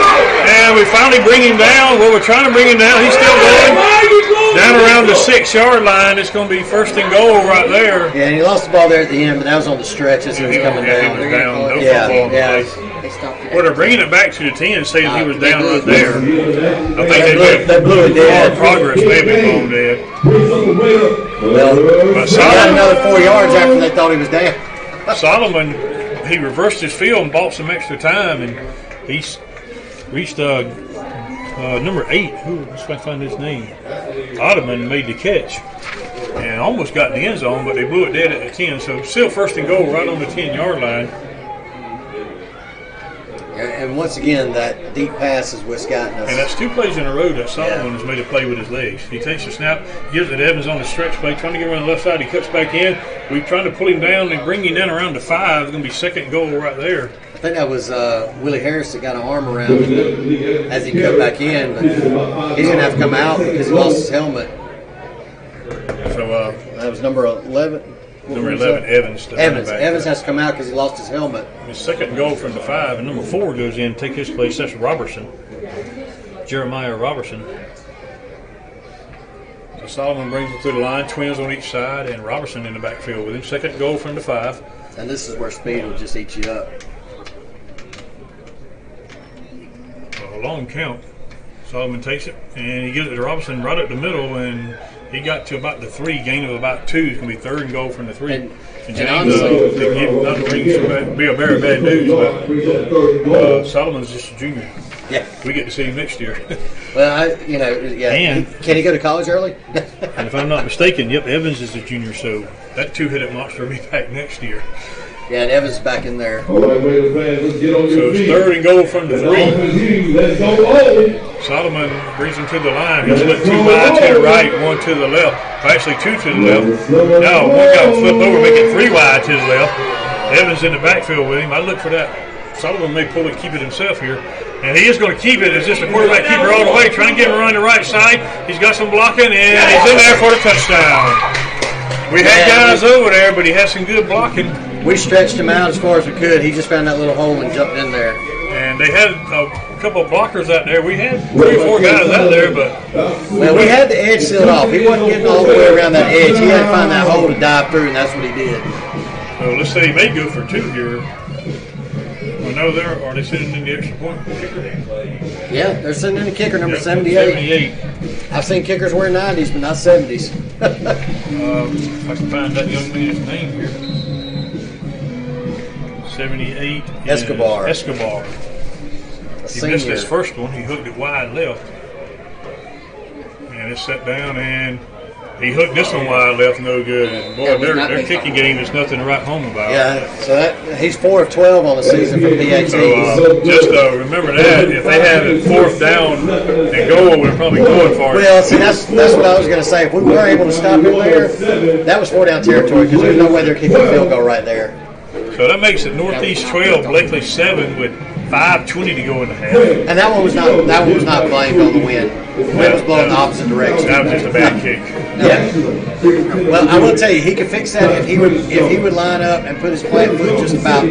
And we finally bring him down. Well, we're trying to bring him down. He's still going. Down around the 6-yard line. It's going to be 1st and goal right there. Yeah, and he lost the ball there at the end, but that was on the stretch as he was coming down. He was down. No football in the place. Well, they're bringing it back to the 10, saying he was down right there. I think they blew it dead. Progress may have been blown dead. Well, he got another 4 yards after they thought he was down. Solomon, he reversed his field and bought some extra time, and he's reached number 8. Let's find his name. Ottoman made the catch and almost got in the end zone, but they blew it dead at the 10. So still 1st and goal right on the 10-yard line. And once again, that deep pass is what's gotten us. And that's 2 plays in a row that Solomon has made a play with his legs. He takes the snap, gives it to Evans on the stretch play, trying to get around the left side. He cuts back in. We're trying to pull him down and bring him down around the 5. It's going to be 2nd goal right there. I think that was Willie Harris that got an arm around him as he cut back in. But he's going to have to come out because he lost his helmet. So that was number 11. Number 11, Evans. Evans has to come out because he lost his helmet. His 2nd goal from the 5, and number 4 goes in, take his place. That's Robertson, Jeremiah Robertson. So Solomon brings him through the line, twins on each side, and Robertson in the backfield with him. 2nd goal from the 5. And this is where speed will just eat you up. A long count. Solomon takes it, and he gives it to Robertson right up the middle, and he got to about the 3, gain of about 2. It's going to be 3rd and goal from the 3. And James, not to be a bearer of bad news, but Solomon's just a junior. Yeah. We get to see him next year. Well, And can he go to college early? And if I'm not mistaken, yep, Evans is a junior, so that 2-headed monster will be back next year. Yeah, and Evans is back in there. So it's 3rd and goal from the 3. Solomon brings him to the line. He'll split 2 wide to the right, 1 to the left. Actually, 2 to the left. Now, 1 guy will flip over, make it 3 wide to the left. Evans in the backfield with him. I look for that. Solomon may pull it, keep it himself here. And he is going to keep it. It's just a quarterback keeper all the way, trying to get him around the right side. He's got some blocking, and he's in there for the touchdown. We had guys over there, but he had some good blocking. We stretched him out as far as we could. He just found that little hole and jumped in there. And they had a couple of blockers out there. We had 3 or 4 guys out there, but well, we had the edge sealed off. He wasn't getting all the way around that edge. He had to find that hole to dive through, and that's what he did. So let's say he may go for 2 here. Well, no, are they sending in the extra point kicker? Yeah, they're sending in the kicker, number 78. I've seen kickers wear 90s, but not 70s. If I can find that young man's name here. 78. Escobar. He missed his first one. He hooked it wide left. And it's set down, and he hooked this one wide left, no good. And boy, their kicking game is nothing to write home about. Yeah, so he's 4 of 12 on the season for PAT. So just remember that. If they had a 4th down and goal, we're probably going for it. Well, see, that's what I was going to say. If we were able to stop him there, that was 4-down territory because there's no way they're kicking a field goal right there. So that makes it Northeast 12, Bleckley 7 with 5:20 to go in the half. And that one was not blamed on the wind. The wind was blowing the opposite direction. That was just a bad kick. Yeah. Well, I will tell you, he could fix that if he would line up and put his plant foot just about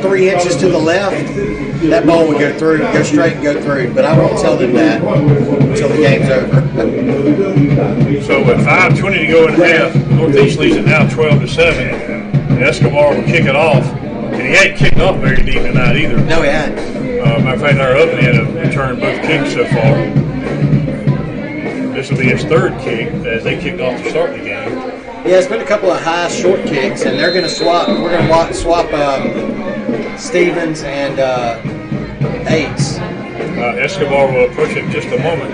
3 inches to the left. That ball would go straight and go through. But I won't tell them that until the game's over. So with 5:20 to go in the half, Northeast leads it now 12-7. And Escobar will kick it off. And he hadn't kicked off very deep tonight either. No, he hadn't. Matter of fact, our open end have returned both kicks so far. This will be his 3rd kick as they kicked off to start the game. Yeah, it's been a couple of high short kicks, and they're going to swap. We're going to swap Stevens and Ates. Escobar will approach it in just a moment.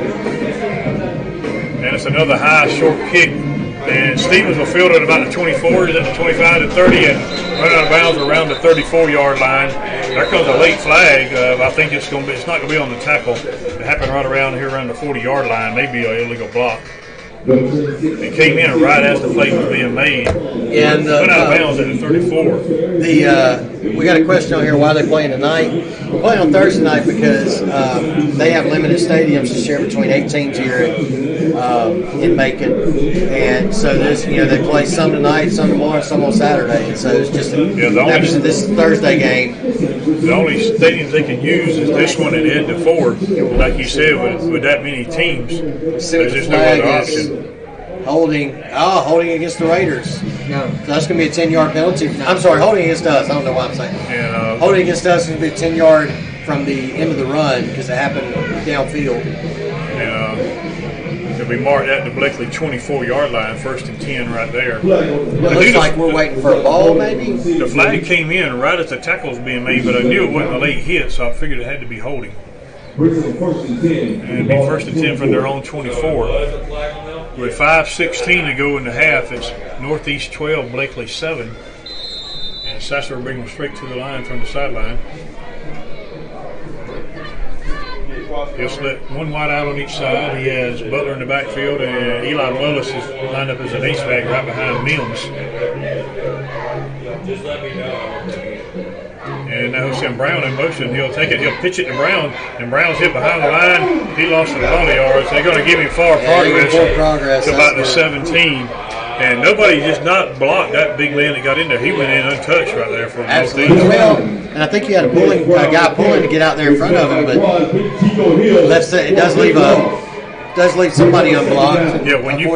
And it's another high short kick. And Stevens will field at about the 24, is at the 25 to 30, and run out of bounds around the 34-yard line. There comes a late flag. I think it's not going to be on the tackle. It happened right around here around the 40-yard line. Maybe an illegal block. It came in right as the play was being made. Yeah, and went out of bounds at the 34. We got a question on here. Why are they playing tonight? We're playing on Thursday night because they have limited stadiums to share between 8 teams here in Macon, and so there's they play some tonight, some tomorrow, some on Saturday. And so it's just this Thursday game. The only stadiums they can use is this one and head to 4. Like you said, with that many teams, there's just no other option. Holding against the Raiders. No. So that's going to be a 10-yard penalty. I'm sorry, holding against us. I don't know why I'm saying that. And, holding against us is going to be a 10-yard from the end of the run because it happened downfield. And it'll be marked at the Bleckley 24-yard line, 1st and 10 right there. It looks like we're waiting for a ball, maybe? The flag came in right as the tackle was being made, but I knew it wasn't a late hit, so I figured it had to be holding. And it'd be 1st and 10 from their own 24. With 5:16 to go in the half, it's Northeast 12, Bleckley 7. And Sasser will bring them straight to the line from the sideline. He'll split one wide out on each side. He has Butler in the backfield, and Eli Willis is lined up as an H-back right behind Mills. Just let me know. And now he'll send Brown in motion. He'll take it. He'll pitch it to Brown, and Brown's hit behind the line. He lost a lot of yards. They're going to give him forward progress to about the 17. And nobody just not blocked that big man that got in there. He went in untouched right there for absolutely. Well, and I think you had a guy pulling to get out there in front of him, but it does leave somebody unblocked. Yeah, when you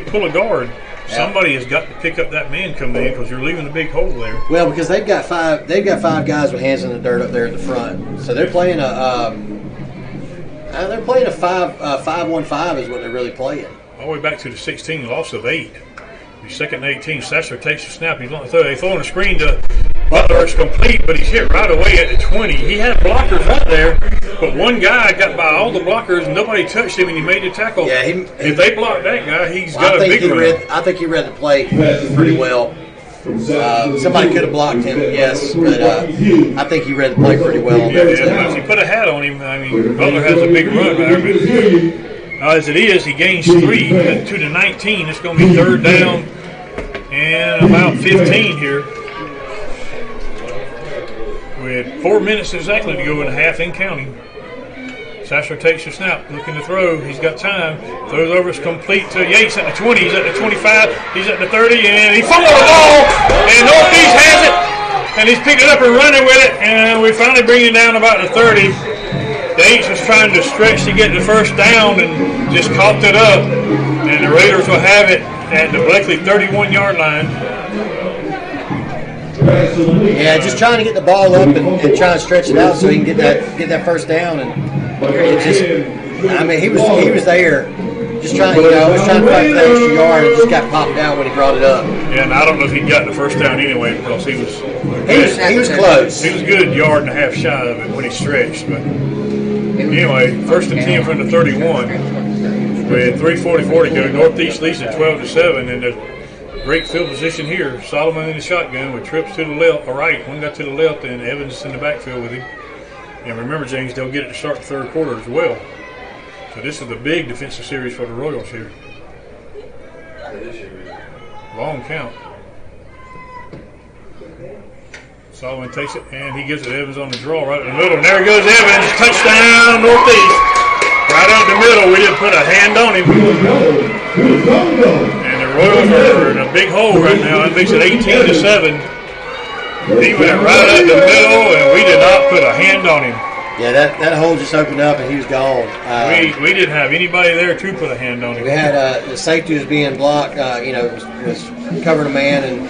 pull a guard, somebody has got to pick up that man coming in because you're leaving a big hole there. Well, because they've got five guys with hands in the dirt up there at the front, so they're playing a 5-1-5 is what they're really playing. All the way back to the 16, loss of 8. The 2nd and 18, Sasser takes the snap. He's on the third. They throw on a screen to Butler. It's complete, but he's hit right away at the 20. He had blockers right there, but one guy got by all the blockers. Nobody touched him, and he made the tackle. Yeah, if they block that guy, he's got a big run. I think he read the play pretty well. Somebody could have blocked him, yes, but I think he read the play pretty well. If you put a hat on him, I mean, Butler has a big run there, but as it is, he gains 3 to the 19. It's going to be 3rd down and about 15 here. With 4 minutes exactly to go in the half and counting. Sasser takes the snap, looking to throw. He's got time. Throws over, it's complete to Yates at the 20. He's at the 25. He's at the 30, and he fumbled the ball. And Northeast has it, and he's picked it up and running with it. And we finally bring it down about the 30. Yates was trying to stretch to get the first down and just coughed it up. And the Raiders will have it at the Bleckley 31-yard line. Yeah, just trying to get the ball up and trying to stretch it out so he can get that first down. And it just, I mean, he was there, just trying, was trying to fight for that extra yard and just got popped out when he brought it up. Yeah, and I don't know if he got the first down anyway because he was close. He was good, yard and a half shy of it when he stretched. But anyway, 1st and 10 from the 31 with 3:44 to go. Northeast leads at 12-7, and there's great field position here. Solomon in the shotgun with trips to the left, or right. One got to the left, and Evans in the backfield with him. And remember, James, they'll get it to start the 3rd quarter as well. So this is the big defensive series for the Royals here. Long count. Solomon takes it, and he gives it to Evans on the draw right in the middle. And there goes Evans. Touchdown, Northeast. Right out the middle. We didn't put a hand on him. And the Royals are in a big hole right now. It makes it 18-7. He went right out the middle, and we did not put a hand on him. Yeah, that hole just opened up, and he was gone. We didn't have anybody there to put a hand on him. We had the safety was being blocked. Was covering a man, and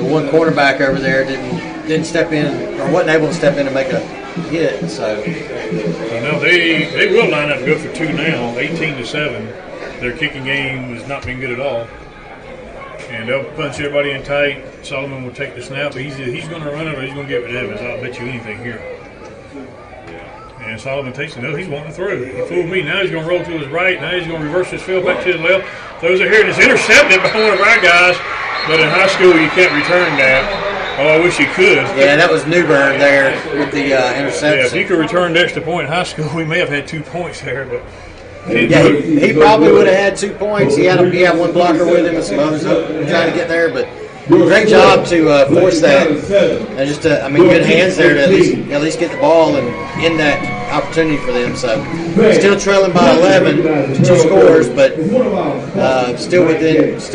the one quarterback over there didn't step in or wasn't able to step in and make a hit. So they will line up to go for 2 now, 18-7. Their kicking game has not been good at all. And they'll punch everybody in tight. Solomon will take the snap. He's going to run it, or he's going to get with Evans. I'll bet you anything here. And Solomon takes it. No, he's wanting to throw. He fooled me. Now he's going to roll to his right. Now he's going to reverse his field back to his left. Throws it here, and it's intercepted by one of our guys. But in high school, you can't return that. Oh, I wish you could. Yeah, that was Newburn there with the interception. Yeah, if you could return the extra point in high school, we may have had 2 points there. But yeah, he probably would have had 2 points. He had one blocker with him and some others trying to get there, but great job to force that. And just, good hands there to at least get the ball and end that opportunity for them. So still trailing by 11, 2 scores, but still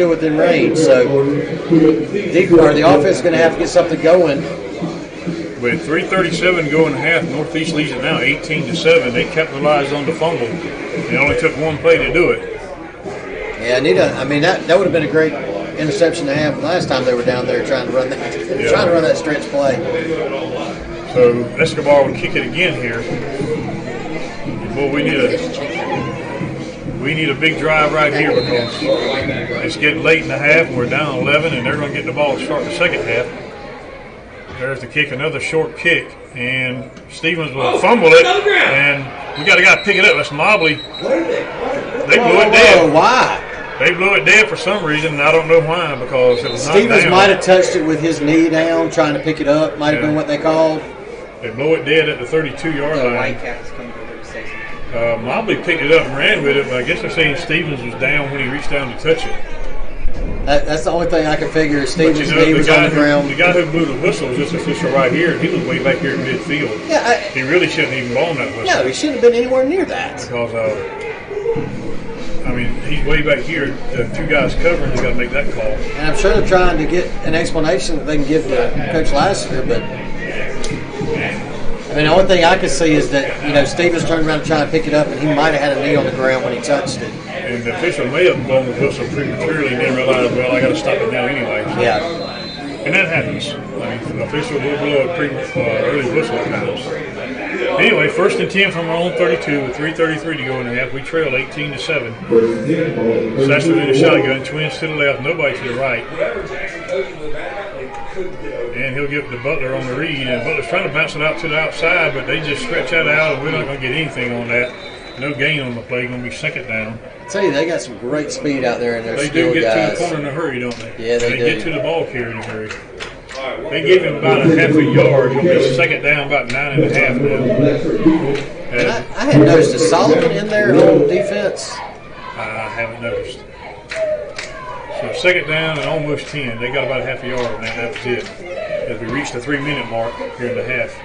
within range. So the offense is going to have to get something going. With 3:37 to go in the half, Northeast leads it now 18-7. They capitalized on the fumble. It only took one play to do it. Yeah, that would have been a great interception to have last time they were down there trying to run that stretch play. So Escobar will kick it again here. Boy, we need a big drive right here because it's getting late in the half and we're down 11 and they're going to get the ball to start the second half. There's the kick, another short kick, and Stevens will fumble it, and we got a guy pick it up. That's Mobley. They blew it dead. Why? They blew it dead for some reason, and I don't know why, because it was not Stevens down. might have touched it with his knee down, trying to pick it up. Might have been what they called. They blew it dead at the 32-yard line. Mobley picked it up and ran with it, but I guess they're saying Stevens was down when he reached down to touch it. That's the only thing I can figure. Stevens' knee was on the ground. The guy who blew the whistle was this official right here. He was way back here in midfield. Yeah, he really shouldn't even blown that whistle. No, he shouldn't have been anywhere near that. Because, he's way back here. The 2 guys covering, they got to make that call. And I'm sure they're trying to get an explanation that they can give to Coach Lassiter, but the only thing I could see is that, Stevens turned around to try to pick it up, and he might have had a knee on the ground when he touched it. And the official may have blown the whistle prematurely and then realized, well, I got to stop it now anyway. So. Yeah. And that happens. The official will blow a early whistle at times. Anyway, 1st and 10 from our own 32 with 3:33 to go in the half. We trail 18-7. Sasser in the shotgun, twins to the left, nobody to the right. And he'll give it to Butler on the read. And Butler's trying to bounce it out to the outside, but they just stretch that out, and we're not going to get anything on that. No gain on the play. Going to be second down. I tell you, they got some great speed out there in their They do get to the corner in a hurry, don't they? Yeah, they do. They get to the ball carrier in a hurry. They gave him about a half a yard. He'll be second down about 9.5 now. And I had noticed, is Solomon in there on defense? I haven't noticed. So second down and almost 10. They got about a half a yard on that. That was it. As we reach the 3-minute mark here in the half.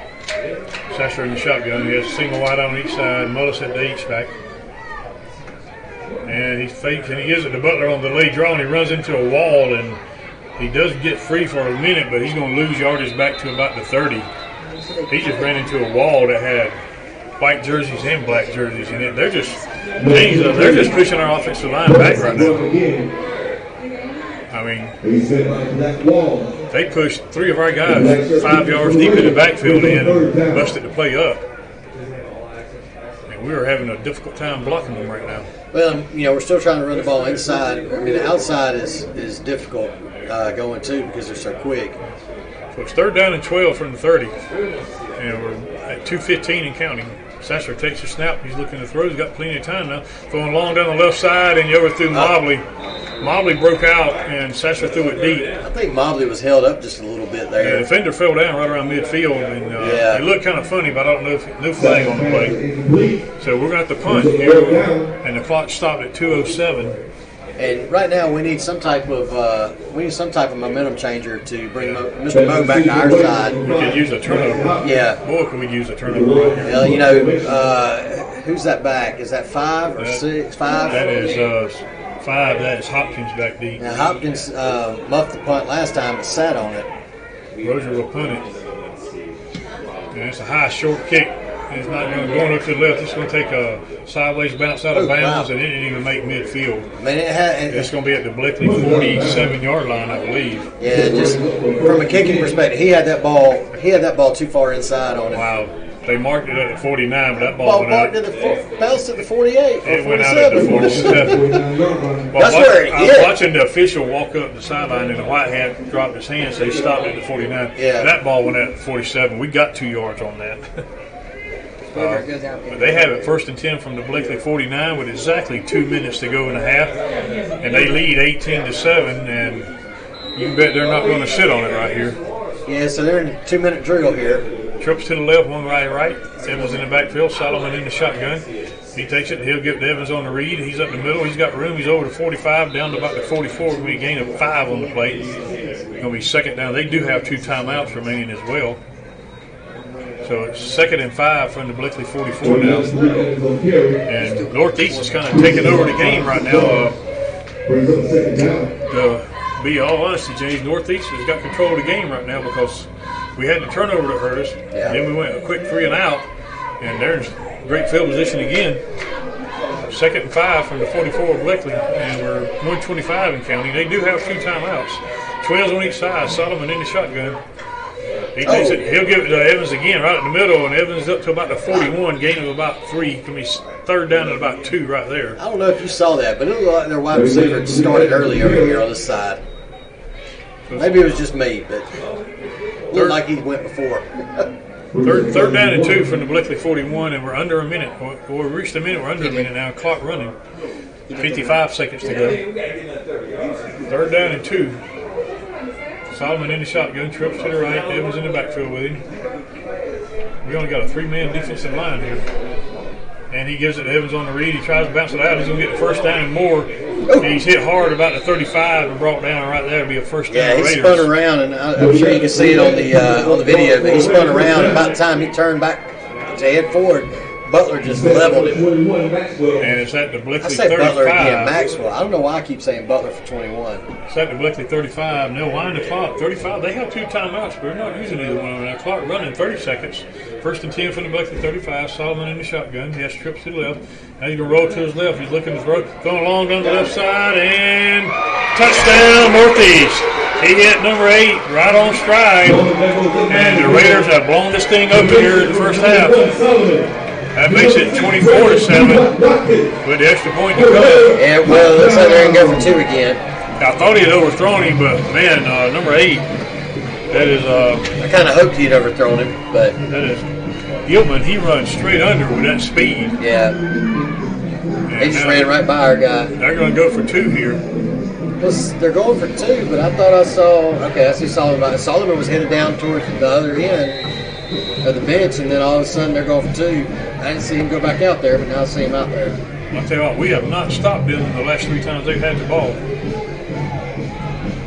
Sasser in the shotgun. He has a single wide on each side. Mullis at the H-back. And he fakes and he gives it to Butler on the late draw, and he runs into a wall, and he does get free for a minute, but he's going to lose yardage back to about the 30. He just ran into a wall that had white jerseys and black jerseys in it. They're just pushing our offensive line back right now. They pushed 3 of our guys 5 yards deep in the backfield and busted the play up. And we are having a difficult time blocking them right now. Well, we're still trying to run the ball inside. The outside is difficult going too because they're so quick. So it's 3rd down and 12 from the 30. And we're at 2:15 and counting. Sasser takes a snap. He's looking to throw. He's got plenty of time now. Throwing long down the left side, and he overthrew Mobley. Mobley broke out, and Sasser threw it deep. I think Mobley was held up just a little bit there. Yeah, the defender fell down right around midfield, and it looked kind of funny, but I don't know if no flag on the play. So we're going to have to punt here, and the clock stopped at 2:07. And right now we need some type of momentum changer to bring Mr. Moe back to our side. We could use a turnover. Yeah. Boy, could we use a turnover right here. Well, who's that back? Is that 5 or 6? 5? That is 5. That is Hopkins back deep. Now Hopkins muffed the punt last time, but sat on it. Rozier will punt it. And it's a high, short kick. It's not going up to the left. It's going to take a sideways bounce out of bounds, and it didn't even make midfield. It's going to be at the Bleckley 47-yard line, I believe. Yeah, just from a kicking perspective, he had that ball too far inside on it. Wow. They marked it at the 49, but that ball went out. Bounced at the 48 or 47. It went out at the 47. That's where it hit. I was watching the official walk up the sideline, and the white hat dropped his hand, so he stopped at the 49. Yeah. That ball went out at the 47. We got 2 yards on that. Whoever goes out. But they have it 1st and 10 from the Bleckley 49 with exactly 2 minutes to go in the half, and they lead 18-7. And you can bet they're not going to sit on it right here. Yeah, so they're in a 2-minute drill here. Trips to the left, one right. Evans in the backfield, Solomon in the shotgun. He takes it. He'll give it to Evans on the read. He's up the middle. He's got room. He's over to 45, down to about the 44. Going to be a gain of 5 on the plate. Going to be 2nd down. They do have 2 timeouts remaining as well. So it's 2nd and 5 from the Bleckley 44 now. And Northeast is kind of taking over the game right now. To be all honesty, James, Northeast has got control of the game right now because we had the turnover that hurt us. Yeah. Then we went a quick 3 and out, and there's great field position again. 2nd and 5 from the 44 of Bleckley, and we're 125 in counting. They do have 2 timeouts. 12s on each side. Solomon in the shotgun. He takes it. He'll give it to Evans again right in the middle, and Evans up to about the 41, gain of about 3. Can be 3rd down and about 2 right there. I don't know if you saw that, but it looked like their wide receiver started early over here on this side. Maybe it was just me, but it looked like he went before. Third down and 2 from the Bleckley 41, and we're under a minute. We reached a minute. We're under a minute now. Clock running. 55 seconds to go. 3rd down and 2. Solomon in the shotgun, trips to the right. Evans in the backfield with him. We only got a 3-man defensive line here. And he gives it to Evans on the read. He tries to bounce it out. He's going to get the 1st down and more. He's hit hard about the 35 and brought down right there to be a 1st down. Yeah, he Raiders. spun around, and I'm sure you can see it on the video, but he spun around. About the time he turned back to head forward, Butler just leveled him. And it's at the I Bleckley say 35. Butler again, Maxwell. I don't know why I keep saying Butler for 21. It's at the Bleckley 35. They'll wind the clock. 35. They have 2 timeouts, but they're not using either one of them. Now, clock running 30 seconds. 1st and 10 from the Bleckley 35. Solomon in the shotgun. He has trips to the left. Now he's going to roll to his left. He's looking to throw. Going along down the left side. And touchdown, Northeast. He hit number 8 right on stride. And the Raiders have blown this thing open here in the first half. That makes it 24-7 with the extra point to come. Yeah, well, it looks like they're going to go for 2 again. I thought he had overthrown him, but man, number 8, that is I kind of hoped he'd overthrown him, but that is Gilman. He runs straight under with that speed. yeah, And he just now ran right by our guy. They're going to go for 2 here. They're going for 2, but I thought I saw. Okay, I see Solomon. Solomon was headed down towards the other end of the bench, and then all of a sudden they're going for 2. I didn't see him go back out there, but now I see him out there. I'll tell you what, we have not stopped them the last 3 times they've had the ball.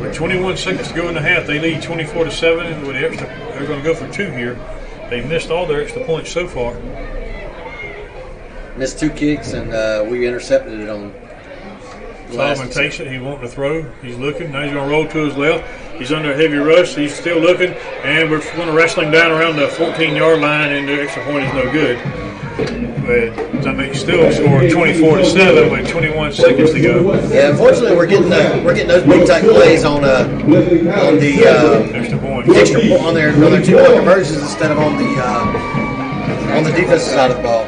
With 21 seconds to go in the half, they lead 24-7, and with the extra, they're going to go for 2 here. They missed all their extra points so far. Missed 2 kicks, and we intercepted it on. Solomon takes it. He wanting to throw. He's looking. Now he's going to roll to his left. He's under a heavy rush. He's still looking, and we're going to wrestle him down around the 14-yard line, and the extra point is no good. But I mean, still score 24-7 with 21 seconds to go. Yeah, unfortunately, we're getting those big time plays on the Extra point. on their 2-point conversions instead of on the defensive side of the ball.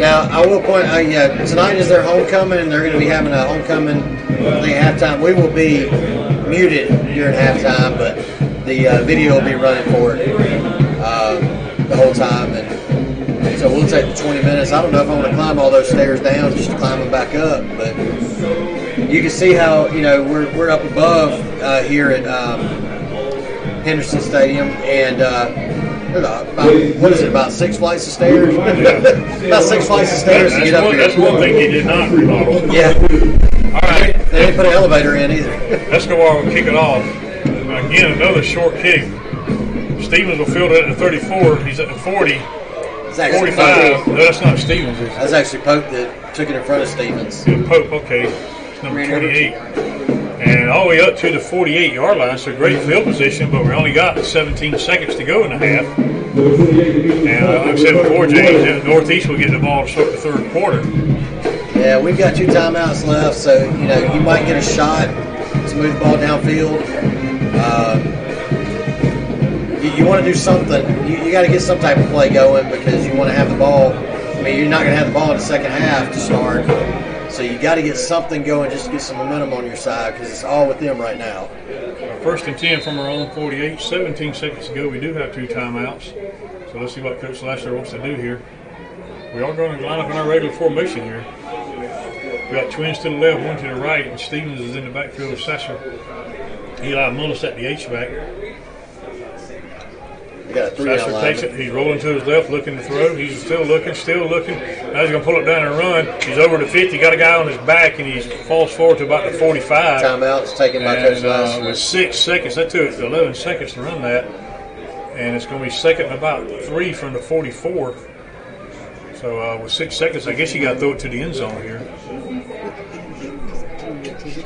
Now, I will point out, tonight is their homecoming, and they're going to be having a homecoming thing at halftime. We will be muted during halftime, but the video will be running for it the whole time. And so we'll take the 20 minutes. I don't know if I want to climb all those stairs down just to climb them back up, but you can see how, we're up above here at Henderson Stadium, and about 6 flights of stairs? About 6 flights of stairs to get up here. That's one thing he did not remodel. Yeah. All right. They didn't put an elevator in either. Let's go while we kick it off. Again, another short kick. Stevens will field it at the 34. He's at the 40. It's actually 45. Pope. No, that's not Stevens. Is it? That's actually Pope that took it in front of Stevens. Yeah, Pope, okay. It's number 28. And all the way up to the 48-yard line. So great field position, but we only got 17 seconds to go in the half. And like I said before, James, Northeast will get the ball to start the 3rd quarter. Yeah, we've got 2 timeouts left, so you might get a shot to move the ball downfield. You want to do something. You got to get some type of play going because you want to have the ball. I mean, you're not going to have the ball in the second half to start. So you got to get something going just to get some momentum on your side because it's all with them right now. First and 10 from our own 48, 17 seconds to go. We do have 2 timeouts. So let's see what Coach Sasser wants to do here. We are going to line up in our regular formation here. We got twins to the left, one to the right, and Stevens is in the backfield with Sasser. Eli Mullis at the H-back. We got a 3 Sasser takes it. He's rolling to his left, looking to throw. He's still looking. Now he's going to pull it down and run. He's over the 50. Got a guy on his back, and he falls forward to about the 45. Timeout's taken by Coach Sasser. With 6 seconds, that took 11 seconds to run that. And it's going to be second and about 3 from the 44. So with 6 seconds, I guess you got to throw it to the end zone here.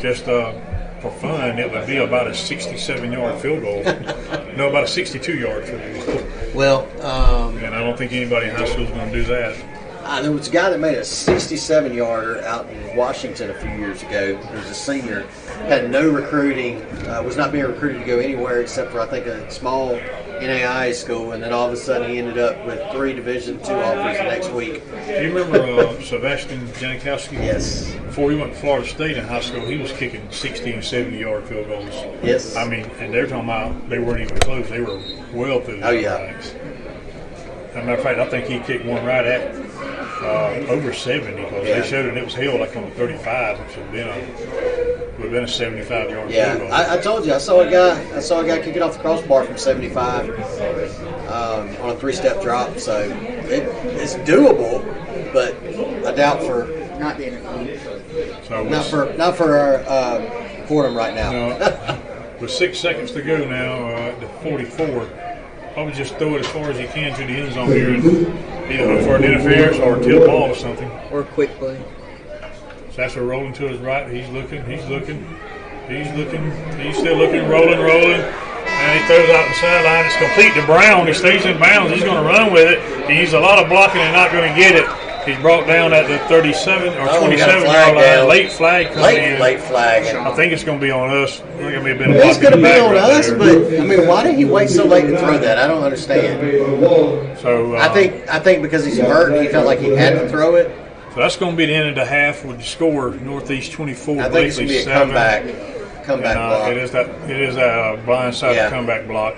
Just for fun, it would be about a 67-yard field goal. No, about a 62-yard field goal. Well, and I don't think anybody in high school is going to do that. There was a guy that made a 67-yarder out in Washington a few years ago. He was a senior, had no recruiting, was not being recruited to go anywhere except for, I think, a small NAIA school, and then all of a sudden he ended up with 3 Division II offers the next week. Do you remember Sebastian Janikowski? Yes. Before he went to Florida State in high school, he was kicking 60 and 70-yard field goals. Yes. I mean, and they're talking about they weren't even close. They were well through the ranks. As a matter of fact, I think he kicked one right at over 70 because they showed it was held like on the 35, which would have been a 75-yard field goal. I told you I saw a guy kick it off the crossbar from 75 on a 3-step drop. So it's doable, but I doubt for Not the NFL. So not for our Fordham right now. With 6 seconds to go now at the 44, probably just throw it as far as you can to the end zone here and either hope for an interference or a tip ball or something. Or a quick play. Sasser rolling to his right. He's looking. He's still looking, rolling. And he throws out the sideline. It's complete to Brown. He stays in bounds. He's going to run with it. He needs a lot of blocking and not going to get it. He's brought down at the 37 or 27-yard line. Late flag coming in. Late flag. I think it's going to be on us. I think it may have been It's going to be on us, but I mean, why did he wait so late to throw that? I don't understand. So I think because he's hurt, he felt like he had to throw it. So that's going to be the end of the half with the score Northeast 24. I think it's going to be a comeback block. It is that blindside comeback block.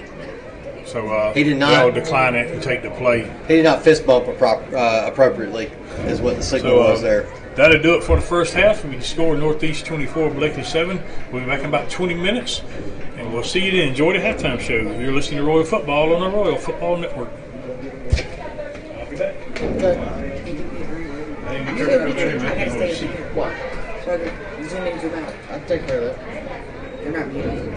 So he did not decline it and take the play. He did not fist bump appropriately, is what the signal was there. That'll do it for the first half. We score Northeast 24, Bleckley 7. We'll be back in about 20 minutes, and we'll see you then. Enjoy the halftime show. You're listening to Royal Football on the Royal Football Network. I'll be back. Okay. What? So the Zoom meetings are back. I'll take care of that. They're not muted.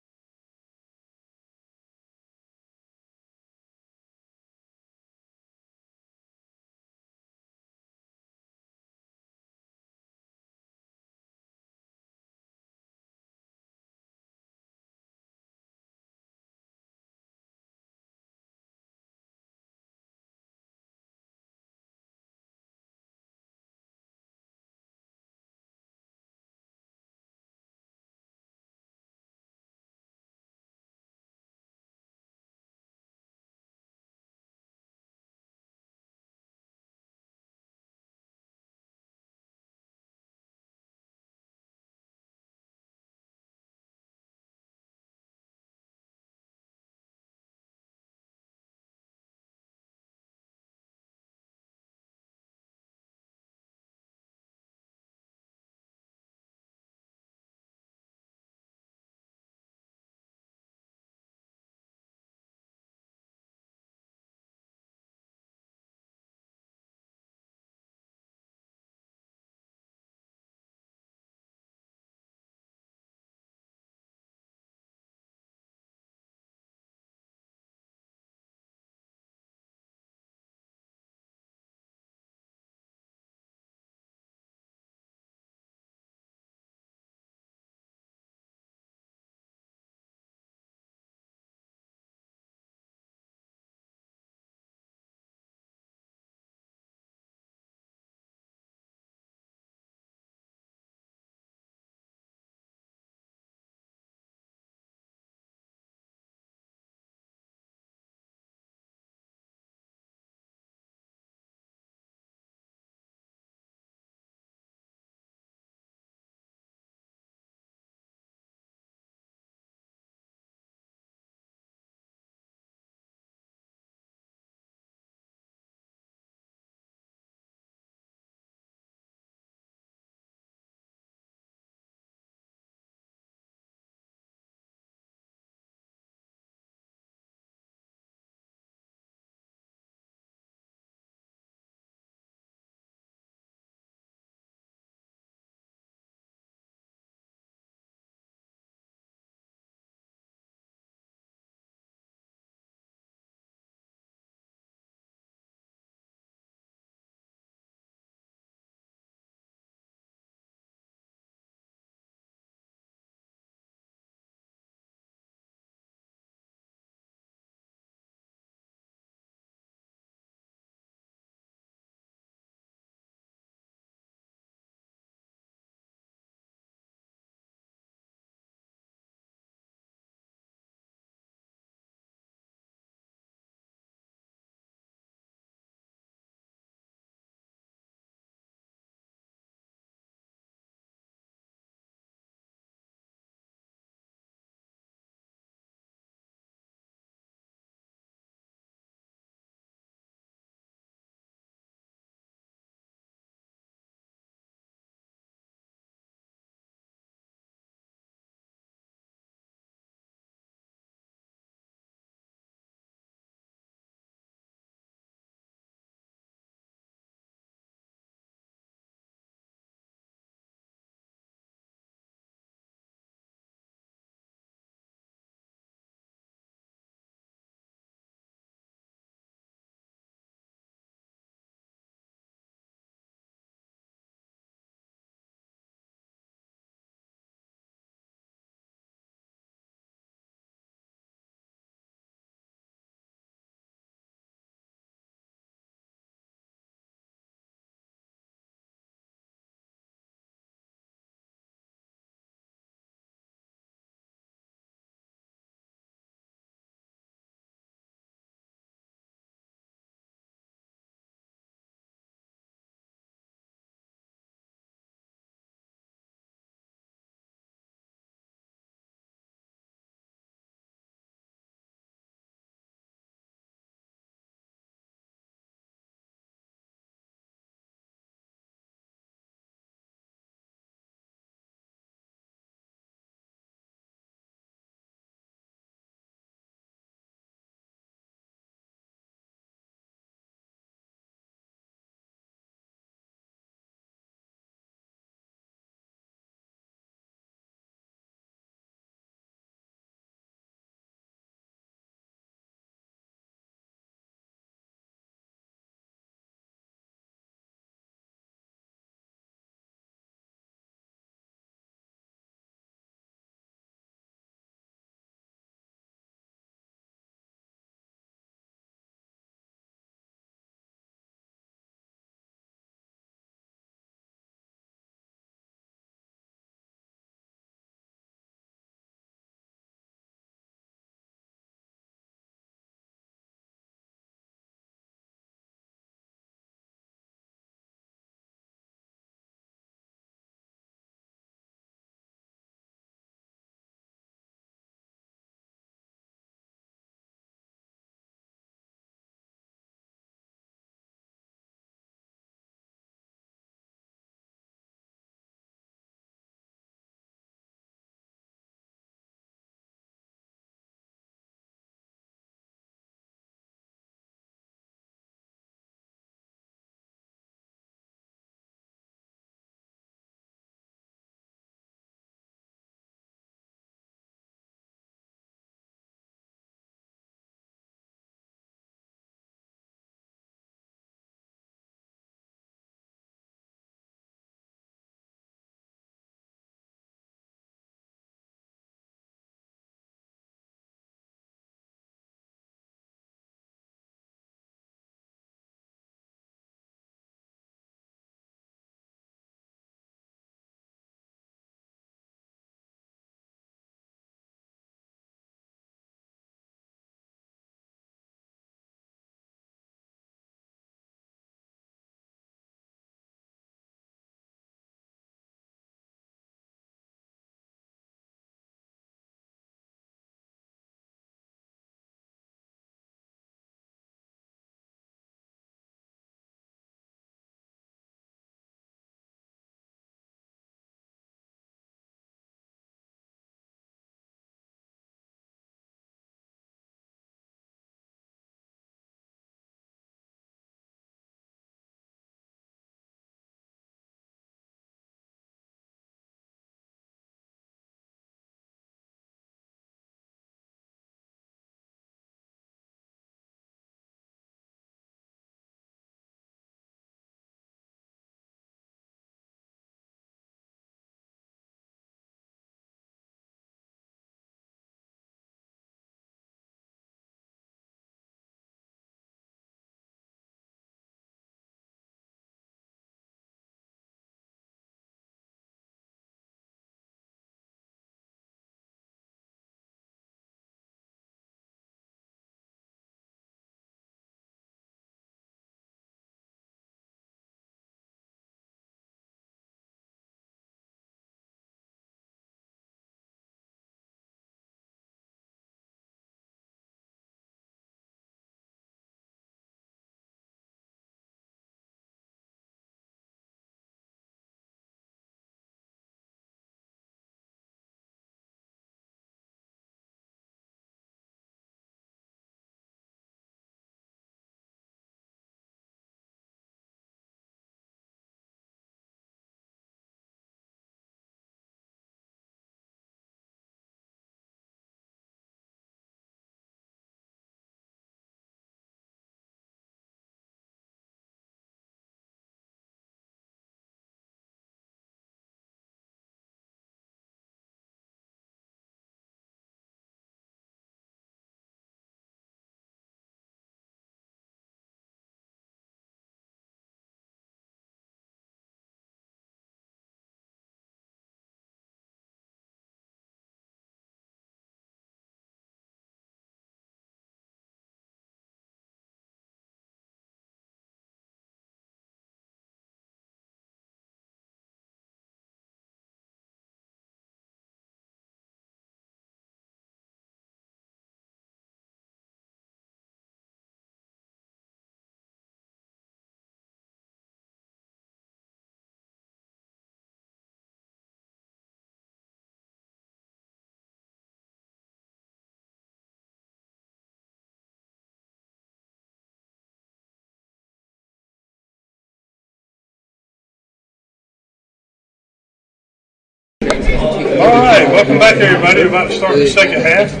All right, welcome back, everybody. We're about to start the second half.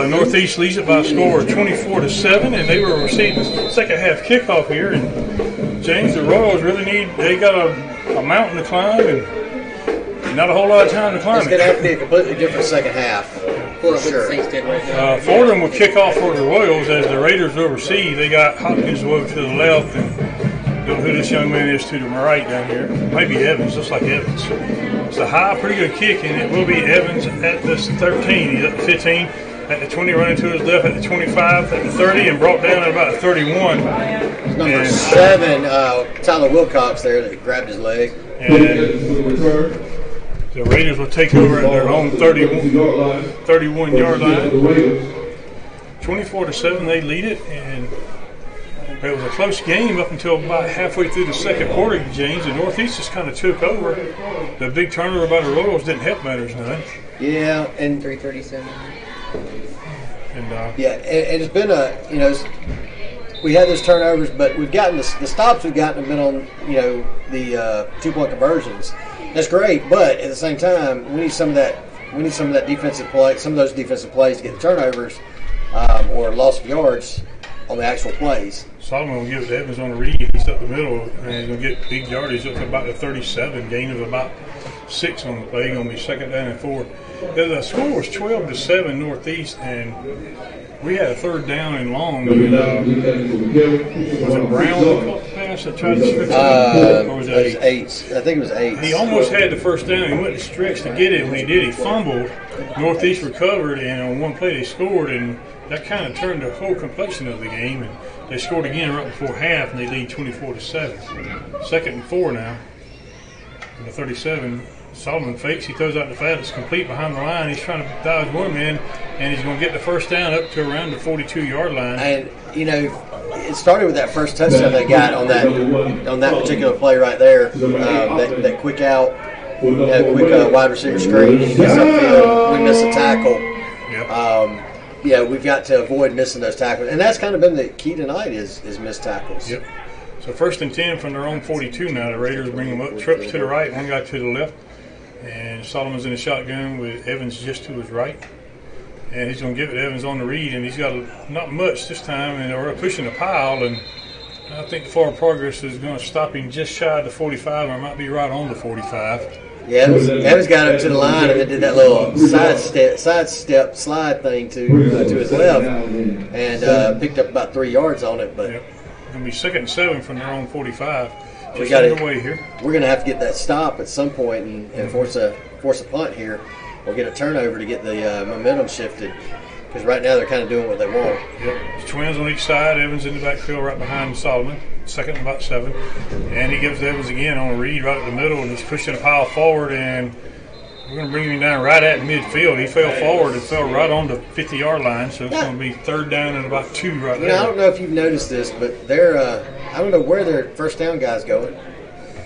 Northeast leads it by a score of 24-7, and they will receive the second half kickoff here. And James, the Royals really they got a mountain to climb and not a whole lot of time to climb. It's going to have to be a completely different second half. For sure. Fordham will kick off for the Royals as the Raiders oversee. They got Hopkins over to the left, and don't know who this young man is to the right down here. Maybe Evans, looks like Evans. It's a high, pretty good kick, and it will be Evans at the 13. He's at the 15, at the 20, running to his left, at the 25, at the 30, and brought down at about 31. Number 7, Tyler Wilcox there that grabbed his leg. And the Raiders will take over at their own 31-yard line. 24-7, they lead it, and it was a close game up until about halfway through the second quarter, James. The Northeast just kind of took over. The big turnover by the Royals didn't help matters none. Yeah, and 3:37. And it's been we had those turnovers, but we've gotten the stops we've gotten have been on the 2-point conversions. That's great, but at the same time, we need some of that. We need some of that defensive play, some of those defensive plays to get the turnovers or loss of yards on the actual plays. Solomon will give it to Evans on the read. He's up the middle, and he's going to get big yardage up to about the 37. Gain of about 6 on the play. Going to be second down and 4. The score was 12-7 Northeast, and we had a third down and long. Was it Brown that caught the pass that tried to stretch it? Or was it 8? I think it was 8. He almost had the first down. He went to stretch to get it. When he did, he fumbled. Northeast recovered, and on one play they scored, and that kind of turned the whole complexion of the game. And they scored again right before half, and they lead 24-7. Second and 4 now. And the 37. Solomon fakes. He throws out the flat. It's complete behind the line. He's trying to dodge one man, and he's going to get the first down up to around the 42-yard line. And it started with that first touchdown they got on that particular play right there. That quick out, quick wide receiver screen. He gets upfield. We miss a tackle. Yep. We've got to avoid missing those tackles, and that's kind of been the key tonight is missed tackles. Yep. So first and 10 from their own 42 now. The Raiders bring them up, trips to the right, one guy to the left. And Solomon's in the shotgun with Evans just to his right. And he's going to give it to Evans on the read, and he's got not much this time, and they're pushing a pile, and I think forward progress is going to stop him just shy of the 45, or might be right on the 45. Yeah, Evans got up to the line and then did that little sidestep slide thing to his left, and picked up about 3 yards on it. But yep. Going to be second and 7 from their own 45. We got it. Here. We're going to have to get that stop at some point and force a punt here, or get a turnover to get the momentum shifted. Because right now they're kind of doing what they want. Yep. It's twins on each side. Evans in the backfield right behind Solomon. Second and about 7. And he gives Evans again on a read right at the middle, and he's pushing a pile forward, and we're going to bring him down right at midfield. He fell forward and fell right on the 50-yard line, so it's going to be third down and about 2 right there. I don't know if you've noticed this, but they're I don't know where their first down guys going.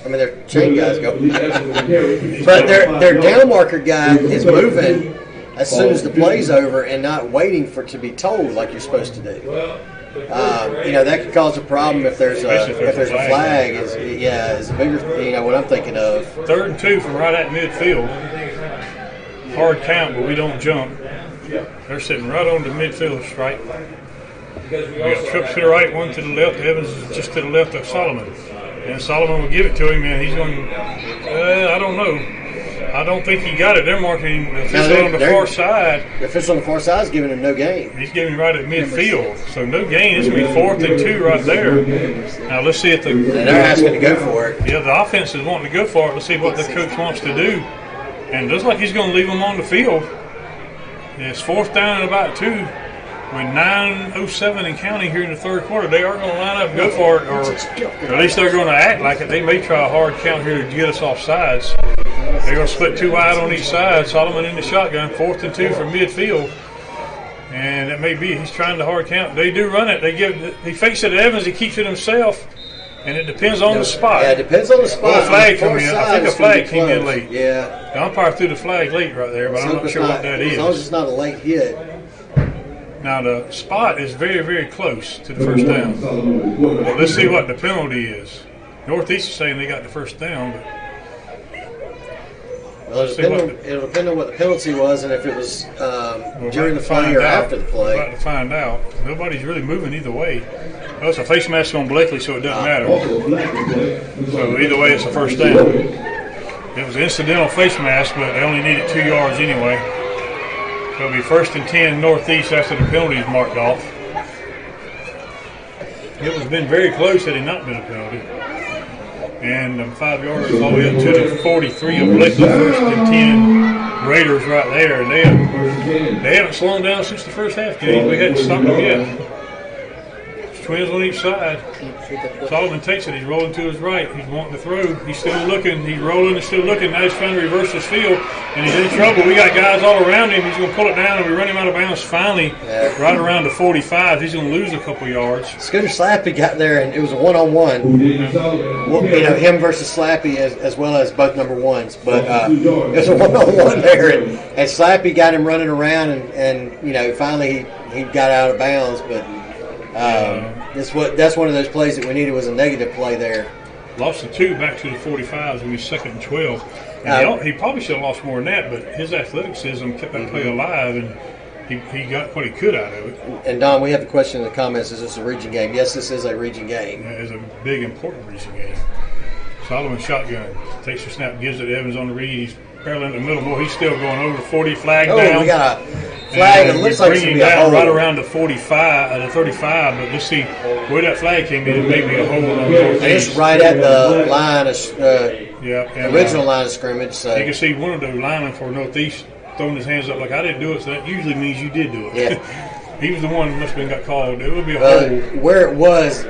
I mean, their chain guys go. But their down marker guy is moving as soon as the play's over and not waiting for it to be told like you're supposed to do. That could cause a problem if there's a flag. Is a bigger what I'm thinking of. Third and 2 from right at midfield. Hard count, but we don't jump. They're sitting right on the midfield stripe. We got trips to the right, one to the left. Evans is just to the left of Solomon. And Solomon will give it to him, and he's going, I don't know. I don't think he got it. They're marking the official on the far side. The official on the far side is giving him no gain. He's giving him right at midfield. So no gain. It's going to be 4th and 2 right there. Now let's see if and they're asking to go for it. Yeah, the offense is wanting to go for it. Let's see what the coach wants to do. And it looks like he's going to leave them on the field. It's 4th down and about 2. With 9:07 and counting here in the third quarter, they are going to line up and go for it, or at least they're going to act like it. They may try a hard count here to get us off sides. They're going to split 2 wide on each side. Solomon in the shotgun, 4th and 2 from midfield. And it may be he's trying to hard count. They do run it. He fakes it to Evans. He keeps it himself. And it depends on the spot. Yeah, it depends on the spot. Well, the flag came in. I think a flag came in late. Yeah. The umpire threw the flag late right there, but I'm not sure what that is. As long as it's not a late hit. Now, the spot is very, very close to the first down. Well, let's see what the penalty is. Northeast is saying they got the first down, but Well, it'll depend on what the penalty was and if it was during the play or after the play. We're about to find out. Nobody's really moving either way. Well, it's a face mask on Bleckley, so it doesn't matter. So either way, it's a first down. It was an incidental face mask, but they only needed 2 yards anyway. So it'll be 1st and 10 northeast after the penalty is marked off. It was been very close had it not been a penalty. And 5 yards all the way up to the 43 of Bleckley, 1st and 10 Raiders right there. And they haven't slowed down since the first half game. We hadn't stopped them yet. Twins on each side. Solomon takes it. He's rolling to his right. He's wanting to throw. He's still looking. He's rolling and still looking. Now he's trying to reverse his field, and he's in trouble. We got guys all around him. He's going to pull it down, and we run him out of bounds finally right around the 45. He's going to lose a couple yards. Scooter Slappy got there, and it was a one-on-one. Well, him versus Slappy as well as both number ones. But it was a one-on-one there, and Slappy got him running around, and finally he got out of bounds, but that's one of those plays that we needed was a negative play there. Lost the 2 back to the 45s. We 2nd and 12. And he probably should have lost more than that, but his athleticism kept that play alive, and he got what he could out of it. And Don, we have a question in the comments: is this a region game? Yes, this is a region game. Yeah, it's a big, important region game. Solomon shotgun takes the snap, gives it to Evans on the read. He's parallel in the middle. Boy, he's still going over 40. Flag down. We got a flag. It looks like it's going to be a hold. Right around the 45, the 35. But let's see where that flag came in. It may be a hold on the It's right at the line of original line of scrimmage. So you can see one of the linemen for Northeast throwing his hands up like I didn't do it. So that usually means you did do it. Yeah. He was the one who must have been got called. It would be a hold. Where it was,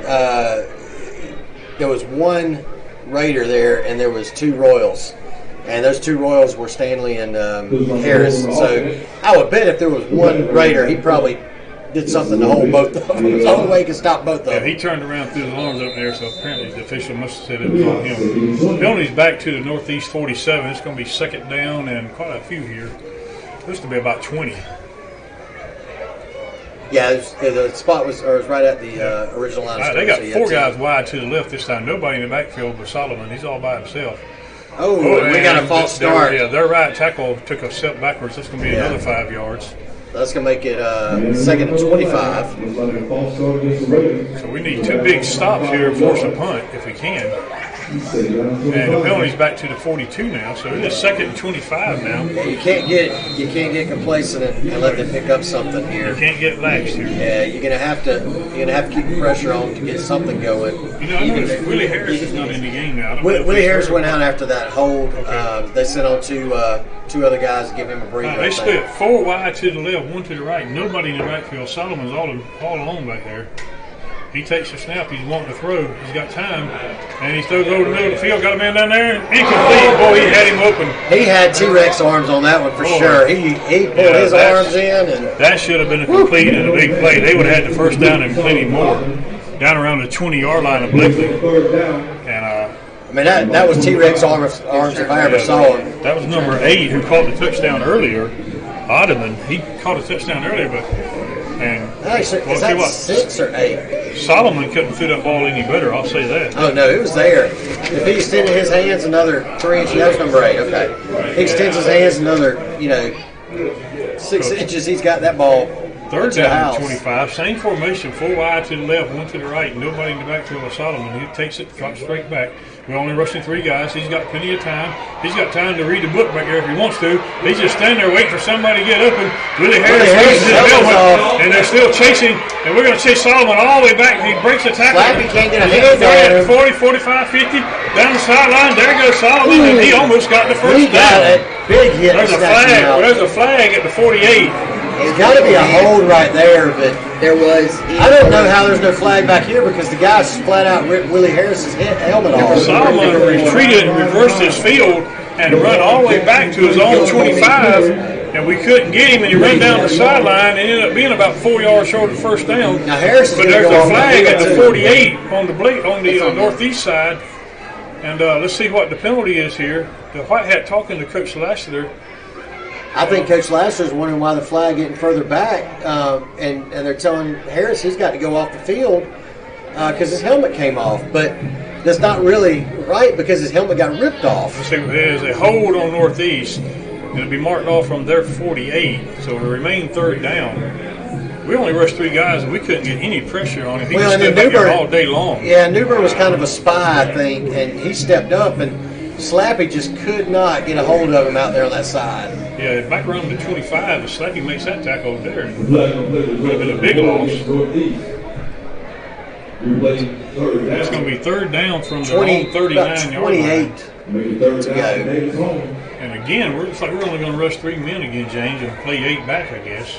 there was one Raider there, and there was 2 Royals. And those 2 Royals were Stanley and Harris. So I would bet if there was one Raider, he probably did something to hold both of them. It's the only way he could stop both of them. Yeah, he turned around, threw his arms up there, so apparently the official must have said it was on him. Penalty's back to the Northeast 47. It's going to be 2nd down and quite a few here. Supposed to be about 20. Yeah, the spot was right at the original line. They got 4 guys wide to the left this time. Nobody in the backfield but Solomon. He's all by himself. Oh, we got a false start. Their right tackle took a step backwards. That's going to be another 5 yards. That's going to make it 2nd and 25. So we need 2 big stops here and force a punt if we can. And the penalty's back to the 42 now, so it is 2nd and 25 now. Yeah, you can't get complacent and let them pick up something here. You can't get lax here. Yeah, you're gonna have to keep the pressure on to get something going. I noticed Willie Harris is not in the game now. Willie Harris went out after that hold. Okay. They sent on 2 other guys to give him a breather. They split 4 wide to the left, 1 to the right. Nobody in the right field. Solomon's all alone back there. He takes the snap. He's wanting to throw. He's got time. And he throws over the middle of the field. Got a man down there. Incomplete. Boy, he had him open. He had T-Rex arms on that one for sure. He pulled his arms in. And that should have been a complete and a big play. They would have had the first down and plenty more. Down around the 20-yard line of Bleckley. And that was T-Rex arms if I ever saw him. That was number 8 who caught the touchdown earlier. Ottoman. He caught a touchdown earlier, but actually, is that 6 or 8? Solomon couldn't fit that ball any better, I'll say that. Oh, no, it was there. If he extended his hands another 3 inches, that was number 8, okay. He extends his hands another, 6 inches, he's got that ball. 3rd down and 25. Same formation, 4 wide to the left, 1 to the right. Nobody in the backfield of Solomon. He takes it, drops straight back. We're only rushing 3 guys. He's got plenty of time. He's got time to read the book back there if he wants to. He's just standing there waiting for somebody to get open. Willie Harris loses his helmet, and they're still chasing. And we're going to chase Solomon all the way back. He breaks the tackle. Slappy can't get a hand on him. 40, 45, 50. Down the sideline. There goes Solomon, and he almost got the first down. Got it. Big hit. There's a flag at the 48. There's got to be a hold right there, but there was. I don't know how there's no flag back here because the guy flat out ripped Willie Harris's helmet off. Solomon retreated and reversed his field and run all the way back to his own 25, and we couldn't get him, and he ran down the sideline and ended up being about 4 yards short of the first down. Now Harris is but there's a flag at the 48 on the northeast side, and let's see what the penalty is here. The white hat talking to Coach Sasser. I think Coach Lasser's wondering why the flag getting further back, and they're telling Harris he's got to go off the field. because his helmet came off, but that's not really right because his helmet got ripped off. There's a hold on Northeast. It'll be marked off from their 48, so it'll remain third down. We only rushed 3 guys, and we couldn't get any pressure on him. He was stood back there all day long. Yeah, Newburn was kind of a spy, I think, and he stepped up, and Slappy just could not get a hold of him out there on that side. Yeah, back around the 25, if Slappy makes that tackle there, it would have been a big loss. It's going to be third down from their own 39-yard line. 28 to go. And again, we're only going to rush 3 men again, James, and play 8 back, I guess.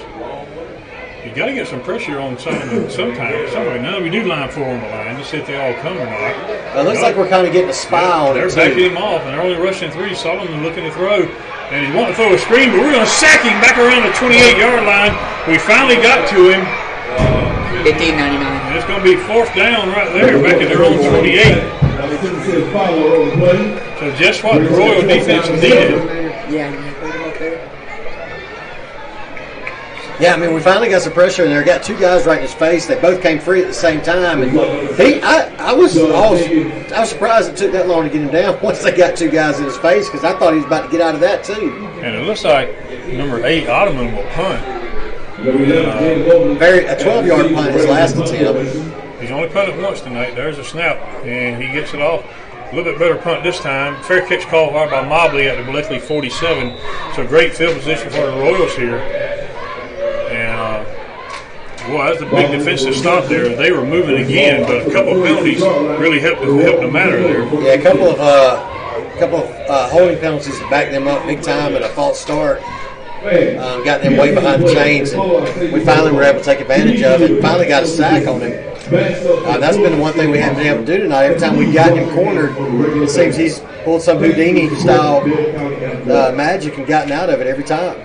You got to get some pressure on sometimes. Now we do line 4 on the line. Just see if they all come or not. It looks like we're kind of getting a spy on it. They're backing him off, and they're only rushing 3. Solomon looking to throw, and he's wanting to throw a screen, but we're going to sack him back around the 28-yard line. We finally got to him. 15.99. And it's going to be 4th down right there, back at their own 28. So just what the Royal defense needed. Yeah, I mean, we finally got some pressure in there. Got 2 guys right in his face. They both came free at the same time. And I was surprised it took that long to get him down once they got 2 guys in his face because I thought he was about to get out of that too. And it looks like number 8, Ottoman, will punt. A 12-yard punt his last attempt. He's only punted once tonight. There's a snap, and he gets it off. A little bit better punt this time. Fair catch call by Mobley at the Bleckley 47. So great field position for the Royals here. And, boy, that's a big defensive stop there. They were moving again, but a couple of penalties really helped the matter there. Yeah, a couple of holding penalties to back them up big time and a false start. Got them way behind the chains, and we finally were able to take advantage of it and finally got a sack on him. That's been the one thing we haven't been able to do tonight. Every time we've gotten him cornered, it seems he's pulled some Houdini-style magic and gotten out of it every time.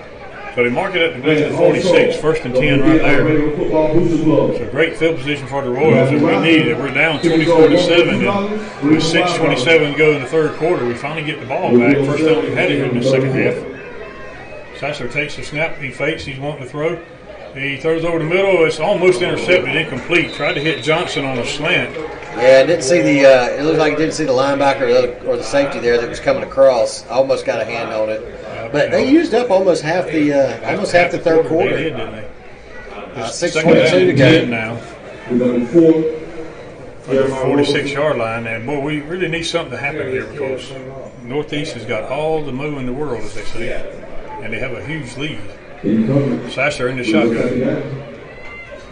So they mark it at the 46, 1st and 10 right there. So great field position for the Royals that we needed. We're down 24-7, and with 6:27 to go in the third quarter, we finally get the ball back. First time we've had it here in the second half. Sasser takes the snap. He fakes. He's wanting to throw. He throws over the middle. It's almost intercepted, incomplete. Tried to hit Johnson on a slant. Yeah, I didn't see it looked like I didn't see the linebacker or the safety there that was coming across. Almost got a hand on it. But they used up almost half the third quarter. They did, didn't they? 6:22 to go now. For the 46-yard line, and boy, we really need something to happen here because Northeast has got all the mo in the world, as they say, and they have a huge lead. Sasser in the shotgun.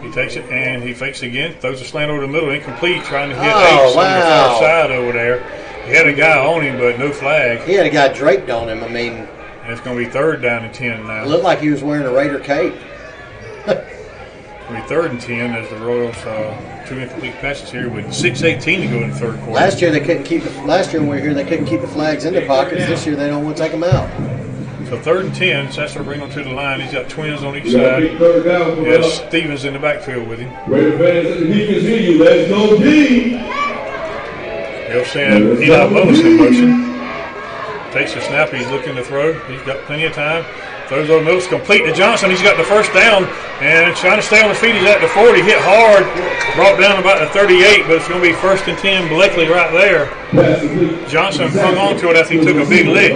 He takes it and he fakes again, throws a slant over the middle, incomplete, trying to hit Ace on the far side over there. He had a guy on him, but no flag. He had a guy draped on him. I mean, and it's going to be 3rd down and 10 now. It looked like he was wearing a Raider cape. It's going to be 3rd and 10 as the Royals 2 incomplete passes here with 6:18 to go in the third quarter. Last year when we were here, they couldn't keep the flags in their pockets. This year they don't want to take them out. So 3rd and 10, Sasser bring them to the line. He's got twins on each side. He has Stevens in the backfield with him. He can see you. Let's go, D. He'll send Eli Bonus in motion. Takes the snap. He's looking to throw. He's got plenty of time. Throws over the middle. It's complete to Johnson. He's got the first down. And trying to stay on his feet. He's at the 40. Hit hard. Brought down about the 38. But it's going to be 1st and 10. Bleckley right there. Johnson hung on to it after he took a big lick.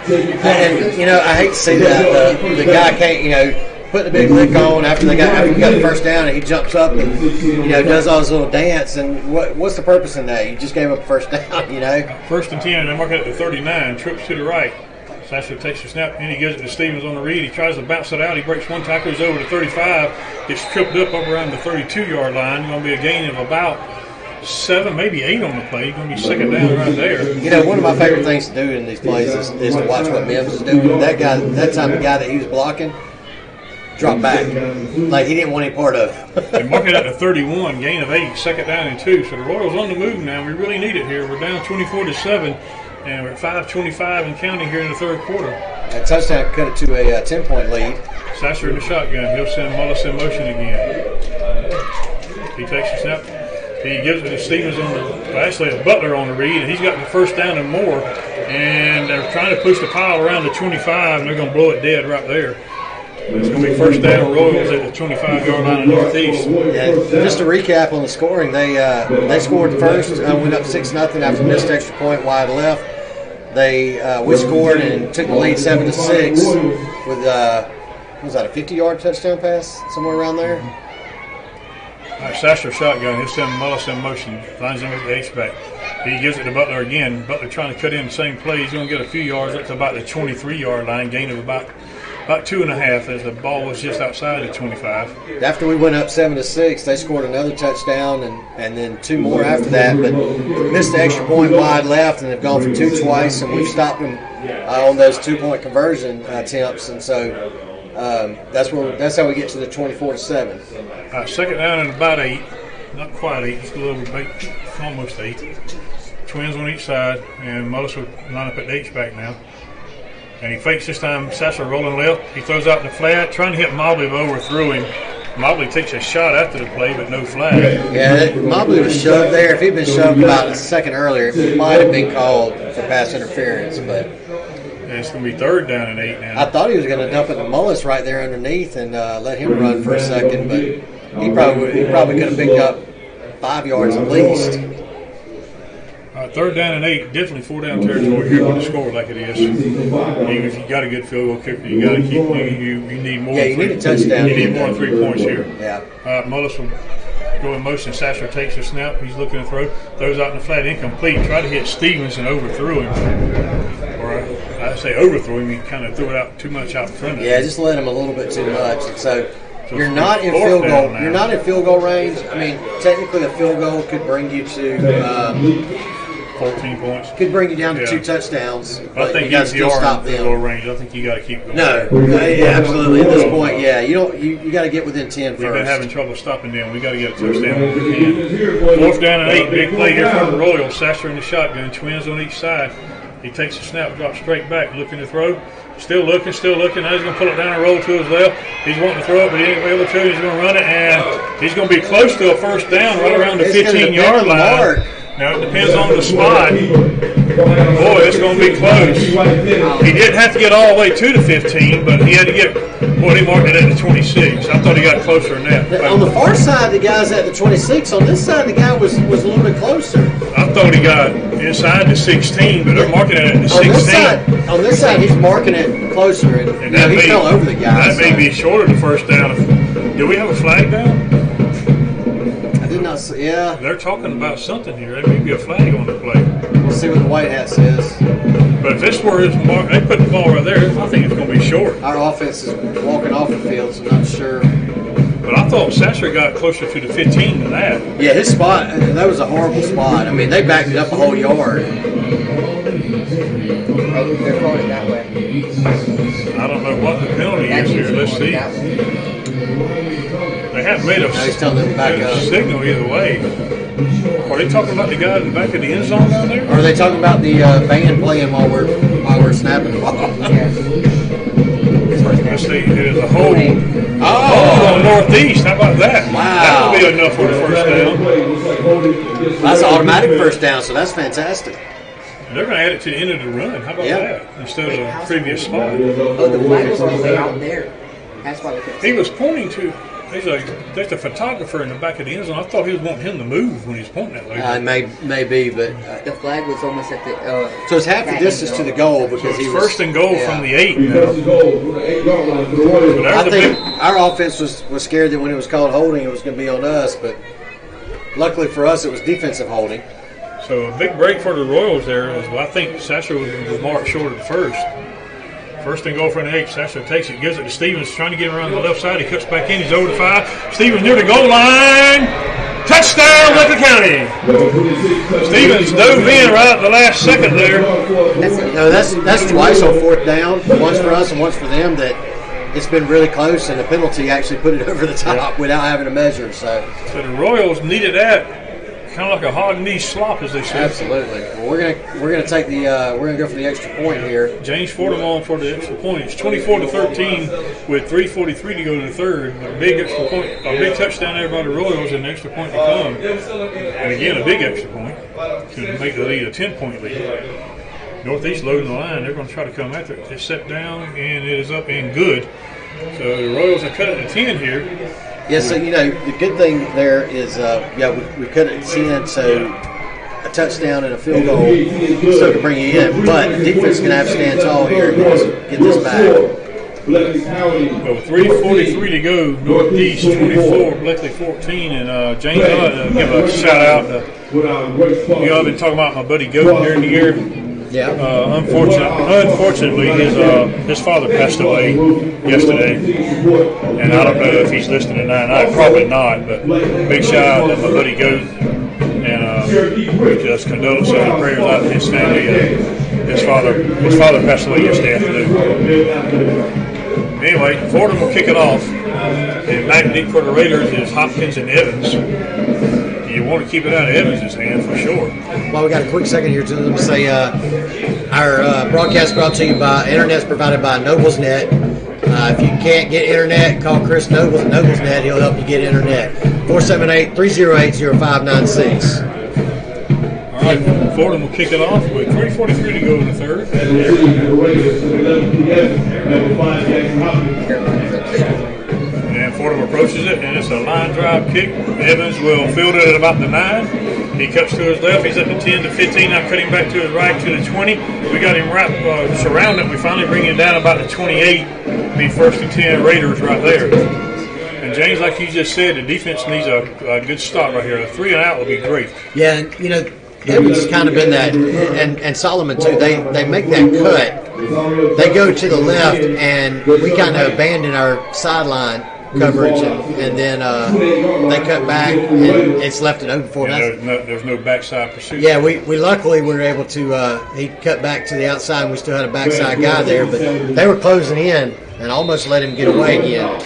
And, I hate to see that. The guy can't, put the big lick on after he got the first down, and he jumps up and, does all his little dance. And what's the purpose in that? You just gave up a first down, 1st and 10, they mark it at the 39. Trips to the right. Sasser takes the snap, and he gives it to Stevens on the read. He tries to bounce it out. He breaks one tackle. He's over to 35. Gets tripped up over around the 32-yard line. Going to be a gain of about 7, maybe 8 on the play. Going to be 2nd down right there. One of my favorite things to do in these plays is to watch what Mims is doing. That time the guy that he was blocking dropped back. Like he didn't want any part of it. They mark it at the 31, gain of 8, 2nd down and 2. So the Royals on the move now. We really need it here. We're down 24-7, and we're at 5:25 and counting here in the third quarter. That touchdown cut it to a 10-point lead. Sasser in the shotgun. He'll send Mullis in motion again. He takes the snap. He gives it to Stevens actually a Butler on the read, and he's got the first down and more. And they're trying to push the pile around the 25, and they're going to blow it dead right there. It's going to be first down Royals at the 25-yard line of Northeast. Yeah, just to recap on the scoring, they scored first, went up 6-0 after missed extra point wide left. We scored and took the lead 7-6 with what was that, a 50-yard touchdown pass somewhere around there? Sasser shotgun. He'll send Mullis in motion. Lines him at the H-back. He gives it to Butler again. Butler trying to cut in the same play. He's going to get a few yards up to about the 23-yard line, gain of about 2.5 as the ball was just outside the 25. After we went up 7-6, they scored another touchdown and then 2 more after that, but missed the extra point wide left and have gone for 2 twice, and we've stopped them on those 2-point conversion attempts, and so that's how we get to the 24-7. Second down and about 8, not quite 8, just a little bit, almost 8. Twins on each side, and Mullis will line up at the H-back now. And he fakes this time. Sasser rolling left. He throws out in the flat, trying to hit Mobley, but overthrew him. Mobley takes a shot after the play, but no flag. Yeah, Mobley was shoved there. If he'd been shoved about a second earlier, it might have been called for pass interference. But it's going to be third down and 8 now. I thought he was going to dump it to Mullis right there underneath and let him run for a second, but he probably could have picked up 5 yards at least. Third down and 8, definitely 4-down territory here with the score like it is. If you got a good field goal kicker, you got to keep. You need more. Yeah, you need a touchdown. You need more than 3 points here. Yeah. Mullis will go in motion. Sasser takes the snap. He's looking to throw. Throws out in the flat, incomplete. Tried to hit Stevens and overthrew him. Or I say overthrew him. He kind of threw it out too much out in front of him. Yeah, just let him a little bit too much. And so you're not in field goal. You're not in field goal range. I mean, technically, a field goal could bring you to 14 points. Could bring you down to 2 touchdowns. I think you got to still stop them. Range. I think you got to keep going. No, yeah, absolutely. At this point, yeah, you got to get within 10 first. We've been having trouble stopping them. We got to get a touchdown. 4th down and 8. Big play here for the Royals. Sasser in the shotgun. Twins on each side. He takes the snap, drops straight back, looking to throw. Still looking. Now he's going to pull it down and roll to his left. He's wanting to throw it, but he ain't able to. He's going to run it, and he's going to be close to a first down right around the 15-yard line. Now, it depends on the spot. Boy, it's going to be close. He didn't have to get all the way to the 15, but he had to get, he marked it at the 26. I thought he got closer than that. On the far side, the guy's at the 26. On this side, the guy was a little bit closer. I thought he got inside the 16, but they're marking it at the 16. On this side, he's marking it closer, and he fell over the guy. That may be short of the first down. Do we have a flag down? Yeah. They're talking about something here. There may be a flag on the play. We'll see what the white hat says. But if this were his mark, they put the ball right there, I think it's going to be short. Our offense is walking off the field, so I'm not sure. But I thought Sasser got closer to the 15 than that. Yeah, his spot, that was a horrible spot. I mean, they backed it up a whole yard. They're calling it that way. I don't know what the penalty is here. Let's see. They haven't made a signal either way. Are they talking about the guy in the back of the end zone down there? Or are they talking about the band playing while we're snapping the ball? Let's see. It is a hold. On Northeast. How about that? Wow. That will be enough for the first down. That's an automatic first down, so that's fantastic. They're going to add it to the end of the run. How about that? Instead of the previous spot. Oh, the flag was all the way out there. That's why he was pointing to. There's a photographer in the back of the end zone. I thought he was wanting him to move when he was pointing that way. Maybe, but the flag was almost at the. So it's half the distance to the goal because he was first and goal from the 8. I think our offense was scared that when it was called holding, it was going to be on us. But luckily for us, it was defensive holding. So a big break for the Royals there. I think Sasser was marked short at the first. First and goal for an 8. Sasser takes it, gives it to Stevens, trying to get around the left side. He cuts back in. He's over the 5. Stevens near the goal line. Touchdown, Bleckley County. Stevens dove in right at the last second there. That's twice on 4th down. Once for us and once for them. That it's been really close, and the penalty actually put it over the top without having to measure. So the Royals needed that. Kind of like a hog knee slop, as they say. Absolutely. Well, we're gonna take the we're gonna go for the extra point here. James Fordham on for the extra point. It's 24-13 with 3:43 to go to the third. But a big extra point, a big touchdown there by the Royals, and an extra point to come. And again, a big extra point to make the lead a 10-point lead. Northeast loading the line. They're going to try to come after it. It's set down, and it is up and good. So the Royals are cut it to 10 here. Yeah, so, the good thing there is, we cut it to 10, so a touchdown and a field goal still to bring you in. But the defense is going to have to stand tall here and get this back. So 3:43 to go. Northeast 24, Bleckley 14, and James, I'd like to give a shout out to I've been talking about my buddy Goat here in the year. Yeah. Unfortunately, his father passed away yesterday, and I don't know if he's listening tonight. Probably not. But big shout out to my buddy Goat, and just condolences and prayers out to his family. His father passed away yesterday afternoon. Anyway, Fordham will kick it off. And back deep for the Raiders is Hopkins and Evans. You want to keep it out of Evans' hand for sure. Well, we got a quick second here to let me say our broadcast brought to you by internet's provided by Noblesnet. If you can't get internet, call Chris Nobles at Noblesnet. He'll help you get internet. 478-308-0596. All right, Fordham will kick it off with 3:43 to go in the third. And Fordham approaches it, and it's a line drive kick. Evans will field it at about the 9. He cuts to his left. He's at the 10 to 15. Now cutting back to his right to the 20. We got him surrounded. We finally bring him down about the 28. Be 1st and 10 Raiders right there. And James, like you just said, the defense needs a good stop right here. A 3 and out would be great. Yeah, and Evans has kind of been that, and Solomon too. They make that cut. They go to the left, and we kind of abandon our sideline coverage, and then they cut back, and it's left it open for us. There's no backside pursuit. Yeah, we luckily were able to. He cut back to the outside, and we still had a backside guy there, but they were closing in and almost let him get away again.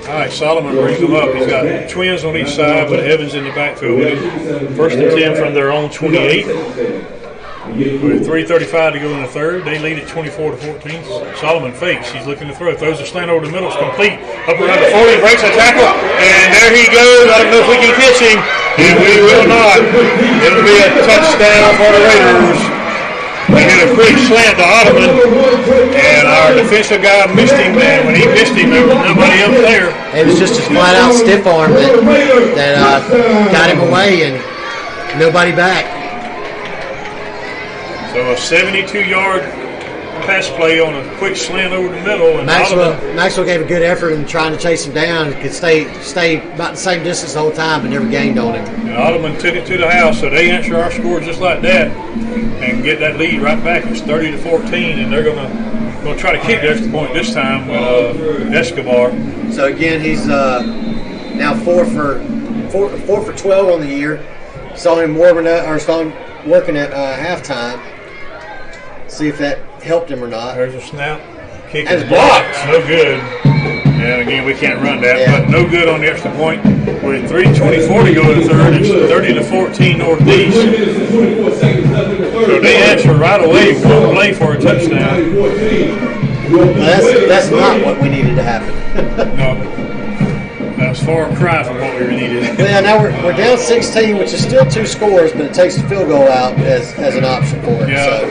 All right, Solomon brings them up. He's got twins on each side, but Evans in the backfield with him. 1st and 10 from their own 28. With 3:35 to go in the third, they lead at 24 to 14. Solomon fakes. He's looking to throw. Throws a slant over the middle. It's complete. Up around the 40, breaks a tackle, and there he goes. I don't know if we can catch him, and we will not. It'll be a touchdown for the Raiders. We hit a quick slant to Ottoman, and our defensive guy missed him, and when he missed him, there was nobody up there. It was just a flat-out stiff arm that got him away, and nobody back. So a 72-yard pass play on a quick slant over the middle. And Maxwell gave a good effort in trying to chase him down. Could stay about the same distance the whole time, but never gained on him. And Ottoman took it to the house, so they answer our score just like that and get that lead right back. It's 30 to 14, and they're gonna try to kick the extra point this time with Escobar. So again, he's now 4 for 12 on the year. Saw him working at halftime. See if that helped him or not. There's a snap. Kick is blocked. No good. And again, we can't run that, but no good on the extra point. With 3:24 to go in the third, it's 30 to 14 Northeast. So they answer right away. One play for a touchdown. That's not what we needed to happen. No. That's far cry from what we needed. Yeah, now we're down 16, which is still 2 scores, but it takes the field goal out as an option for it. Yeah. So.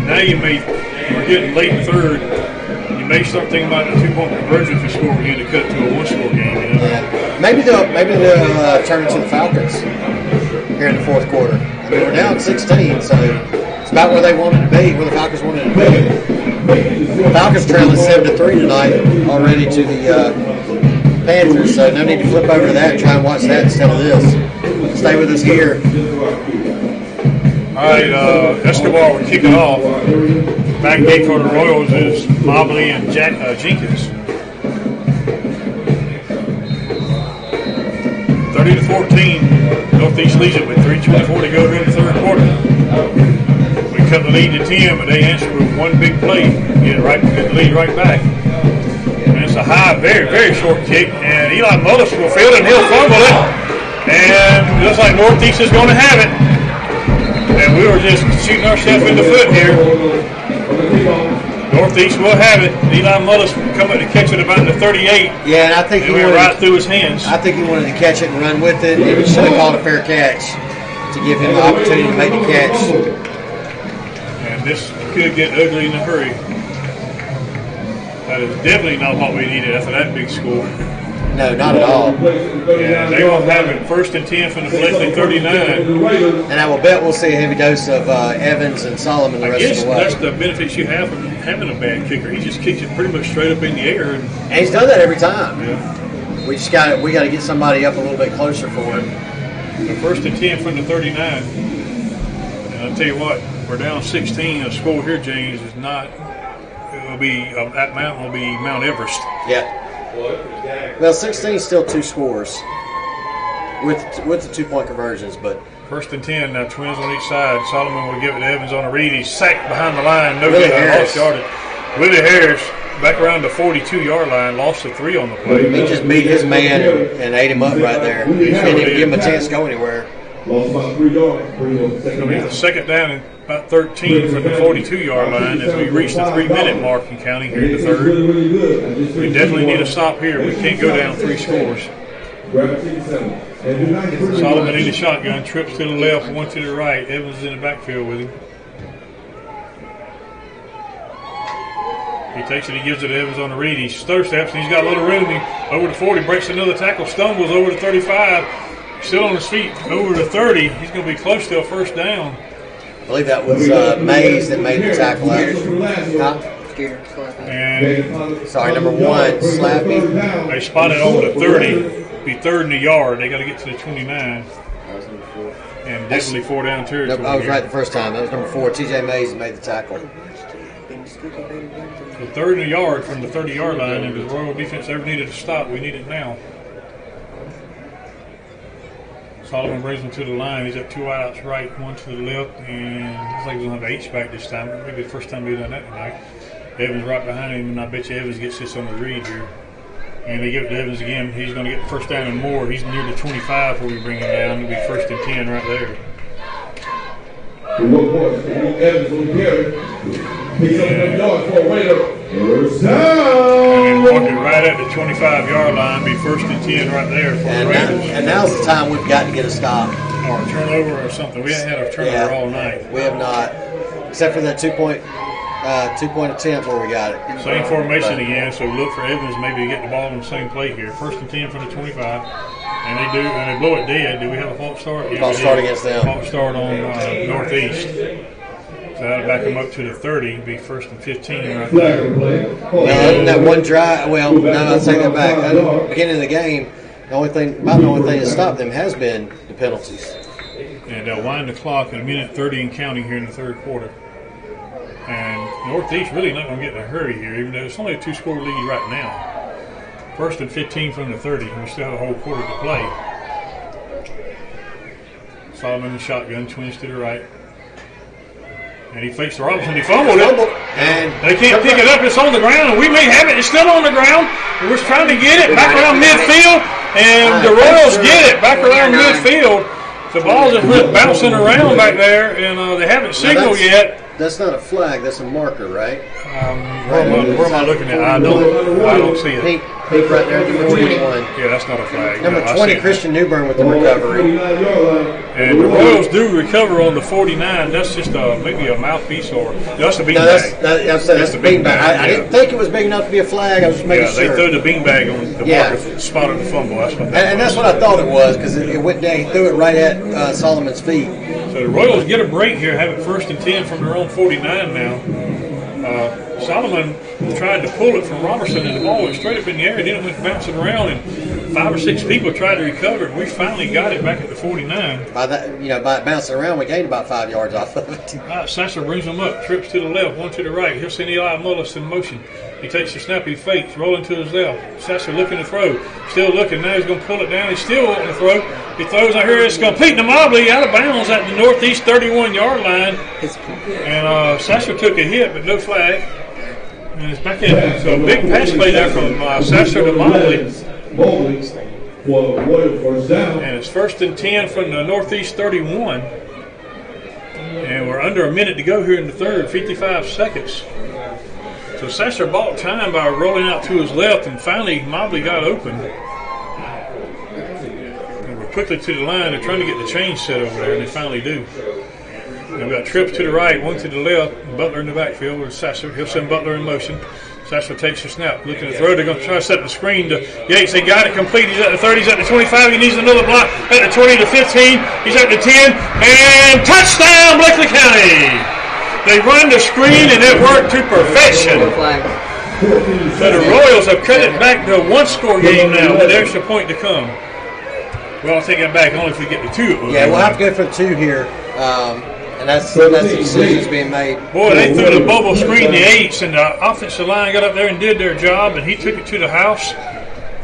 Now we're getting late in the third. You may start thinking about the 2-point conversion if you score again to cut it to a 1-score game. Yeah. Maybe they'll turn it to the Falcons here in the fourth quarter. I mean, we're down 16, so it's about where they wanted to be, where the Falcons wanted to be. The Falcons trailing 7-3 tonight already to the Panthers, so no need to flip over to that and try and watch that instead of this. Stay with us here. All right, Escobar will kick it off. Back deep for the Royals is Mobley and Jenkins. 30 to 14. Northeast leads it with 3:24 to go in the third quarter. We cut the lead to 10, but they answer with one big play. Get the lead right back. And it's a high, very, very short kick, and Eli Mullis will field it, and he'll fumble it. And looks like Northeast is going to have it. And we were just shooting ourselves in the foot here. Northeast will have it. Eli Mullis coming to catch it about the 38. Yeah, and I think he went right through his hands. I think he wanted to catch it and run with it. He should have called a fair catch to give him the opportunity to make the catch. And this could get ugly in a hurry. That is definitely not what we needed after that big score. No, not at all. Yeah, they will have it 1st and 10 from the Bleckley 39. And I will bet we'll see a heavy dose of Evans and Solomon the rest of the way. That's the benefits you have from having a bad kicker. He just kicks it pretty much straight up in the air. And he's done that every time. Yeah. We got to get somebody up a little bit closer for him. The 1st and 10 from the 39. And I'll tell you what, we're down 16. The score here, James, is not. It will be that mountain will be Mount Everest. Yeah. Well, 16 is still 2 scores with the 2-point conversions, but 1st and 10. Now Twins on each side. Solomon will give it to Evans on a read. He's sacked behind the line. No Willie good. Harris. Lost yardage. Willie Harris back around the 42-yard line. Lost the 3 on the play. he just beat his man and ate him up right there. Didn't even give him a chance to go anywhere. Lost about 3 yards. It'll be the second down and about 13 from the 42-yard line as we reach the 3-minute mark in counting here in the third. We definitely need to stop here. We can't go down 3 scores. Solomon in the shotgun, trips to the left, 1 to the right. Evans is in the backfield with him. He takes it, he gives it to Evans on the read. He stutter steps, and he's got a little room. He over the 40, breaks another tackle, stumbles over the 35. Still on his feet, over the 30. He's going to be close to a first down. I believe that was Mays that made the tackle out. And Sorry, number 1, Slappy. they spotted on the 30. Be 3rd in the yard. They got to get to the 29. And definitely 4 down territory. Nope, I was right the first time. That was number 4, TJ Mays that made the tackle. So 3rd in the yard from the 30-yard line, and if the Royal defense ever needed to stop, we need it now. Solomon brings him to the line. He's got 2 wideouts right, 1 to the left, and looks like he's going to have the H-back this time. Maybe the first time we've done that tonight. Evans right behind him, and I bet you Evans gets this on the read here. And they give it to Evans again. He's going to get the first down and more. He's near the 25 before we bring him down. It'll be 1st and 10 right there. Evans will carry. Picks up them yards for a waiter. First down. And then walk it right at the 25-yard line. Be 1st and 10 right there for the Raiders. And now's the time we've got to get a stop. Or a turnover or something. We haven't had a turnover all night. We have not, except for that 2-point attempt where we got it. Same formation again, so look for Evans maybe to get the ball in the same play here. 1st and 10 from the 25. And they do, and they blow it dead. Do we have a false start? Yeah, False start against them. False start on Northeast. So that'll back them up to the 30. Be 1st and 15 right there. Well, that one drive, well, no, I'll take that back. At the beginning of the game, the only thing that stopped them has been the penalties. And they'll wind the clock at 1:30 and counting here in the third quarter. And Northeast really not going to get in a hurry here, even though it's only a 2-score lead right now. 1st and 15 from the 30. We still have a whole quarter to play. Solomon in the shotgun, Twins to the right. And he fakes the Robinson. He fumbled it. And They can't pick it up. It's on the ground, and we may have it. It's still on the ground. And we're trying to get it back around midfield, and the Royals get it back around midfield. The ball's just bouncing around back there, and they haven't signaled yet. That's not a flag. That's a marker, right? Where am I looking at? I don't see it. Pink right there, number 21. Yeah, that's not a flag. Number No, I 20, see it. Christian Newburn with the recovery. And the Royals do recover on the 49. That's just maybe a mouthpiece or that's a beanbag. No, that's the beanbag. I didn't think it was big enough to be a flag. I was just making Yeah, sure. they threw the beanbag on the marker, spotted the fumble. That's what And that's what I thought it was, because it went down. He threw it right at Solomon's feet. So the Royals get a break here, have it 1st and 10 from their own 49 now. Solomon tried to pull it from Robertson, and the ball went straight up in the air, and then it went bouncing around, and 5 or 6 people tried to recover it. We finally got it back at the 49. By it bouncing around, we gained about 5 yards off of it. Sasser brings him up, trips to the left, 1 to the right. He'll send Eli Mullis in motion. He takes the snap, he fakes, rolling to his left. Sasser looking to throw, still looking. Now he's going to pull it down. He's still wanting to throw. He throws out here. It's going to Pete Mobley out of bounds at the Northeast 31-yard line. And Sasser took a hit, but no flag. And it's back in. So a big pass play there from Sasser to Mobley. And it's 1st and 10 from the Northeast 31. And we're under a minute to go here in the third, 55 seconds. So Sasser bought time by rolling out to his left, and finally Mobley got open. And we're quickly to the line. They're trying to get the chain set over there, and they finally do. And we've got trips to the right, 1 to the left. Butler in the backfield with Sasser. He'll send Butler in motion. Sasser takes the snap, looking to throw. They're going to try to set the screen to Yates. They got it complete. He's at the 30. He's at the 25. He needs another block at the 20 to 15. He's at the 10. And touchdown, Bleckley County. They run the screen, and it worked to perfection. So the Royals have cut it back to a one-score game now with an extra point to come. Well, I'll take that back only if we get to 2. Yeah, we'll have to go for 2 here. And that's the decisions being made. Boy, they threw the bubble screen to Yates, and the offensive line got up there and did their job, and he took it to the house.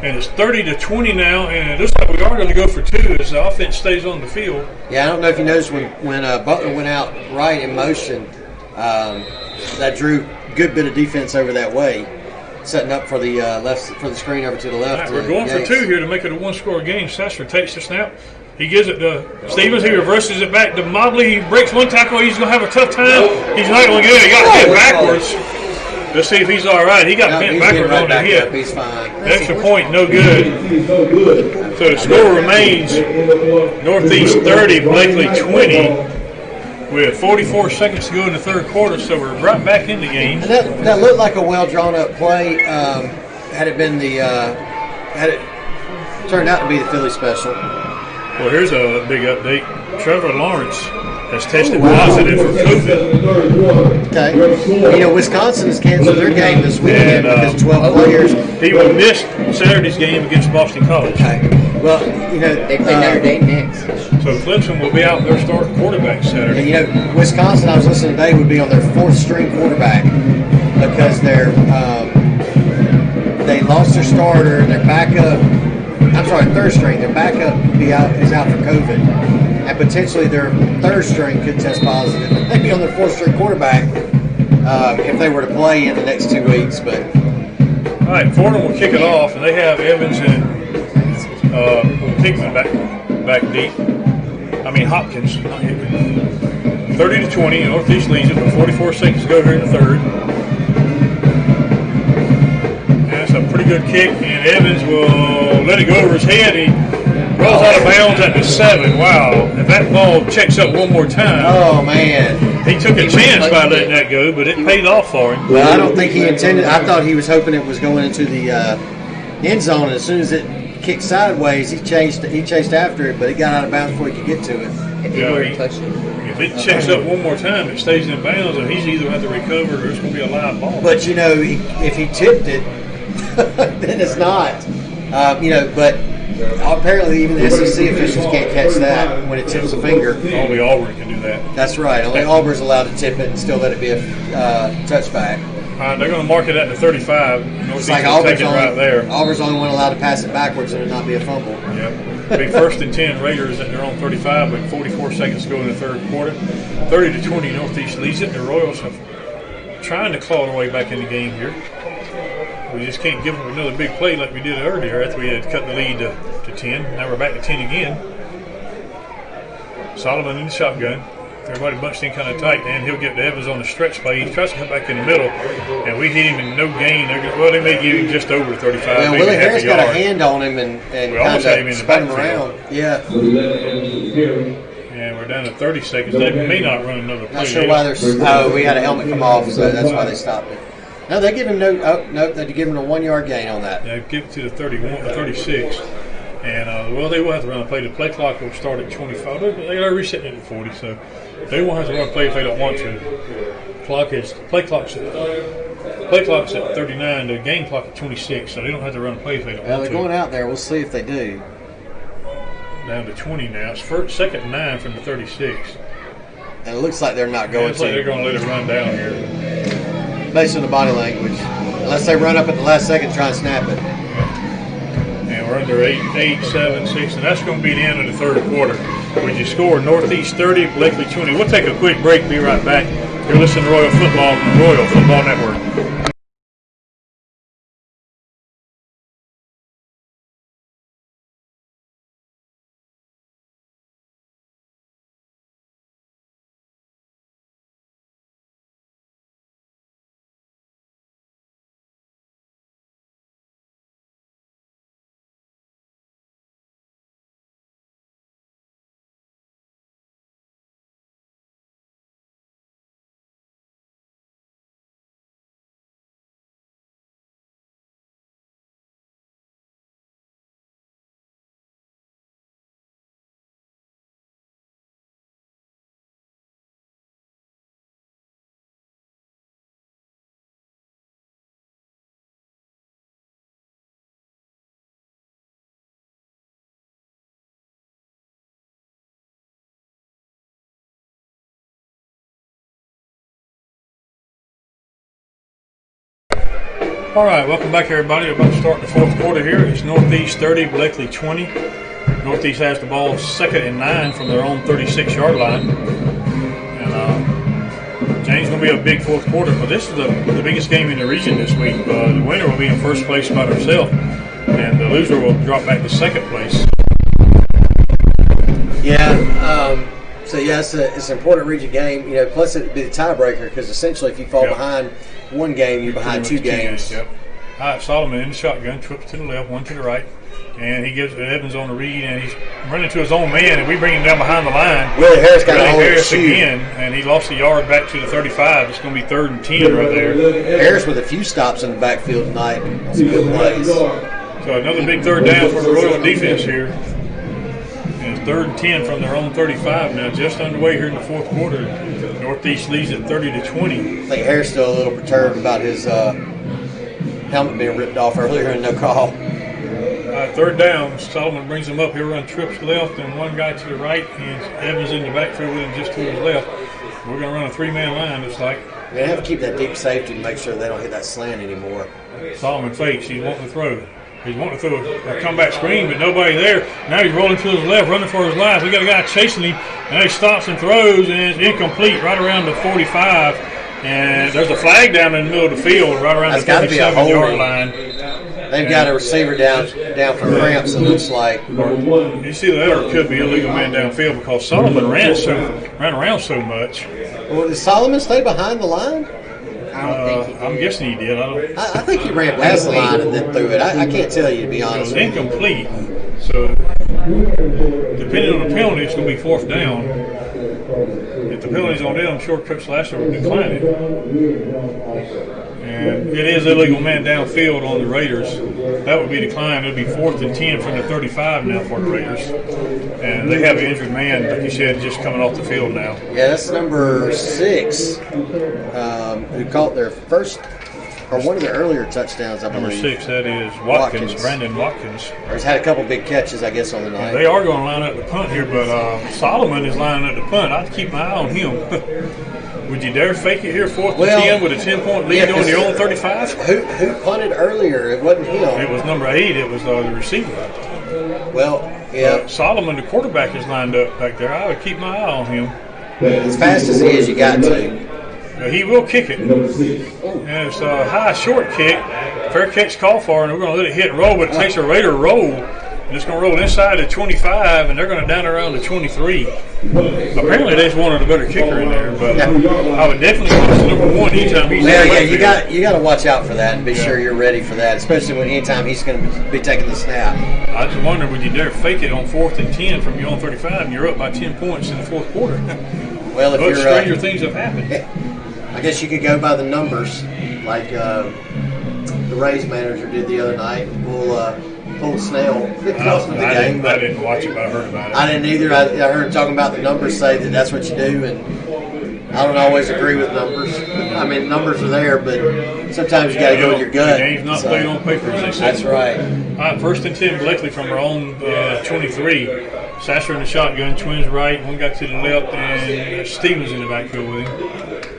And it's 30 to 20 now, and it looks like we are going to go for 2 as the offense stays on the field. Yeah, I don't know if you noticed when Butler went out right in motion, that drew a good bit of defense over that way, setting up for the screen over to the left. Right, we're going for 2 here to make it a one-score game. Sasser takes the snap. He gives it to Stevens. He reverses it back to Mobley. He breaks one tackle. He's going to have a tough time. He's not going to get it. He got hit backwards. Let's see if he's all right. He got bent backwards on the hit. He's fine. Extra point, no good. So the score remains Northeast 30, Bleckley 20. With 44 seconds to go in the third quarter, so we're right back in the game. And that looked like a well drawn up play. Had it turned out to be the Philly special. Well, here's a big update. Trevor Lawrence has tested positive for COVID. Okay. Wisconsin has canceled their game this weekend because 12 players. He will miss Saturday's game against Boston College. Okay. Well, they play Notre Dame next. So Clemson will be out their starting quarterback Saturday. Wisconsin, I was listening today, would be on their 4th string quarterback because they lost their starter, their backup. I'm sorry, 3rd string. Their backup is out for COVID, and potentially their 3rd string could test positive. They'd be on their 4th string quarterback if they were to play in the next 2 weeks. But all right, Fordham will kick it off, and they have Evans and Hickman back deep. Hopkins, not Hickman. 30 to 20, Northeast leads it with 44 seconds to go here in the third. That's a pretty good kick, and Evans will let it go over his head. He rolls out of bounds at the 7. Wow. If that ball checks up one more time. Oh, man. He took a chance by letting that go, but it paid off for him. Well, I don't think he intended. I thought he was hoping it was going into the end zone. As soon as it kicked sideways, he chased after it, but it got out of bounds before he could get to it. If he would have touched it. If it checks up one more time, it stays in bounds, and he's either going to have to recover or it's going to be a live ball. But, if he tipped it, then it's not. But apparently even the SEC officials can't catch that when it tips a finger. Only Auburn can do that. That's right. Only Auburn's allowed to tip it and still let it be a touchback. They're going to mark it at the 35. It's like Auburn's right there. Auburn's only one allowed to pass it backwards and it not be a fumble. Yep. It'll be 1st and 10 Raiders at their own 35 with 44 seconds to go in the third quarter. 30 to 20 Northeast leads it. The Royals are trying to claw their way back in the game here. We just can't give them another big play like we did earlier after we had cut the lead to 10. Now we're back to 10 again. Solomon in the shotgun. Everybody bunched in kind of tight, and he'll get to Evans on the stretch play. He tries to come back in the middle, and we hit him in no gain. They may give him just over 35. Well, Willie Harris got a hand on him and kind of spun him around. Yeah. And we're down to 30 seconds. They may not run another play. Not sure why there's. We had a helmet come off, so that's why they stopped it. No, they give him no. Oh, no, they give him a 1 yard gain on that. Yeah, give it to the 36. And, they will have to run a play. The play clock will start at 25. They are resetting it at 40, so they won't have to run a play if they don't want to. Play clock's at 39. The game clock at 26, so they don't have to run a play if they don't want to. They're going out there. We'll see if they do. Down to 20 now. It's 2nd and 9 from the 36. And it looks like they're not going to. Like they're going to let it run down here. Based on the body language. Unless they run up at the last second and try and snap it. And we're under 8, 7, 6, and that's going to be the end of the third quarter. When you score Northeast 30, Bleckley 20. We'll take a quick break. Be right back. You're listening to Royal Football Network. All right, welcome back, everybody. We're about to start the fourth quarter here. It's Northeast 30, Bleckley 20. Northeast has the ball 2nd and 9 from their own 36-yard line. And James going to be a big fourth quarter, but this is the biggest game in the region this week. The winner will be in first place by themselves, and the loser will drop back to second place. Yeah. So it's an important region game. Plus it'd be the tiebreaker because essentially if you fall behind one game, you're behind two games. Yep. All right, Solomon in the shotgun, trips to the left, one to the right, and he gives Evans on the read, and he's running to his own man, and we bring him down behind the line. Willie Harris got Harris again, and he lost a yard back to the 35. It's going to be 3rd and 10 right there. Harris with a few stops in the backfield tonight. Some good plays. So another big 3rd down for the Royal defense here. And it's 3rd and 10 from their own 35 now, just underway here in the fourth quarter. Northeast leads at 30-20. I think Harris still a little perturbed about his helmet being ripped off earlier in no call. 3rd down, Solomon brings him up. He'll run trips left and one guy to the right, and Evans in the backfield with him just to his left. We're going to run a 3-man line, it's like. We're going to have to keep that deep safety to make sure they don't hit that slant anymore. Solomon fakes. He's wanting to throw. He's wanting to throw a comeback screen, but nobody there. Now he's rolling to his left, running for his life. We got a guy chasing him, and he stops and throws, and it's incomplete right around the 45. And there's a flag down in the middle of the field, right around the 37-yard line. They've got a receiver down for cramps, it looks like. You see that, or it could be illegal man downfield because Solomon ran around so much. Well, did Solomon stay behind the line? I'm guessing he did. I think he ran past the line and then threw it. I can't tell you, to be honest. It was incomplete. So, depending on the penalty, it's going to be 4th down. If the penalty's on them, I'm sure Coach Sasser will decline it. And it is illegal man downfield on the Raiders. That would be declined. It would be 4th and 10 from the 35 now for the Raiders. And they have an injured man, like you said, just coming off the field now. Yeah, that's number 6, who caught their first, or one of their earlier touchdowns, I believe. Number 6, that is Watkins. Brandon Watkins. He's had a couple big catches, I guess, on the night. They are going to line up the punt here, but Solomon is lining up the punt. I'd keep my eye on him. Would you dare fake it here, 4th and 10 with a 10-point lead on your own 35? Who punted earlier? It wasn't him. It was number 8. It was the receiver. Well, yeah. Solomon, the quarterback, is lined up back there. I would keep my eye on him. As fast as he is, you got to. He will kick it. And it's a high, short kick. Fair catch call for, and we're going to let it hit and roll, but it takes a Raider roll. And it's going to roll inside the 25, and they're going to down around the 23. Apparently, they just wanted a better kicker in there, but I would definitely watch number 1 anytime he's you got to watch out for that and be sure you're ready for that, especially when anytime he's going to be taking the snap. I just wonder, would you dare fake it on 4th and 10 from your own 35, and you're up by 10 points in the fourth quarter? Well, if but stranger things have happened. I guess you could go by the numbers, like the Rays manager did the other night. We'll pull Snell. I didn't watch it, but I heard about it. I didn't either. I heard talking about the numbers, say that that's what you do, and I don't always agree with numbers. I mean, numbers are there, but sometimes you got to go with your gut. The game's not played on paper, as they say. That's right. All right, 1st and 10, Bleckley from our own 23. Sasser in the shotgun, twins right, one got to the left, and Stevens in the backfield with him.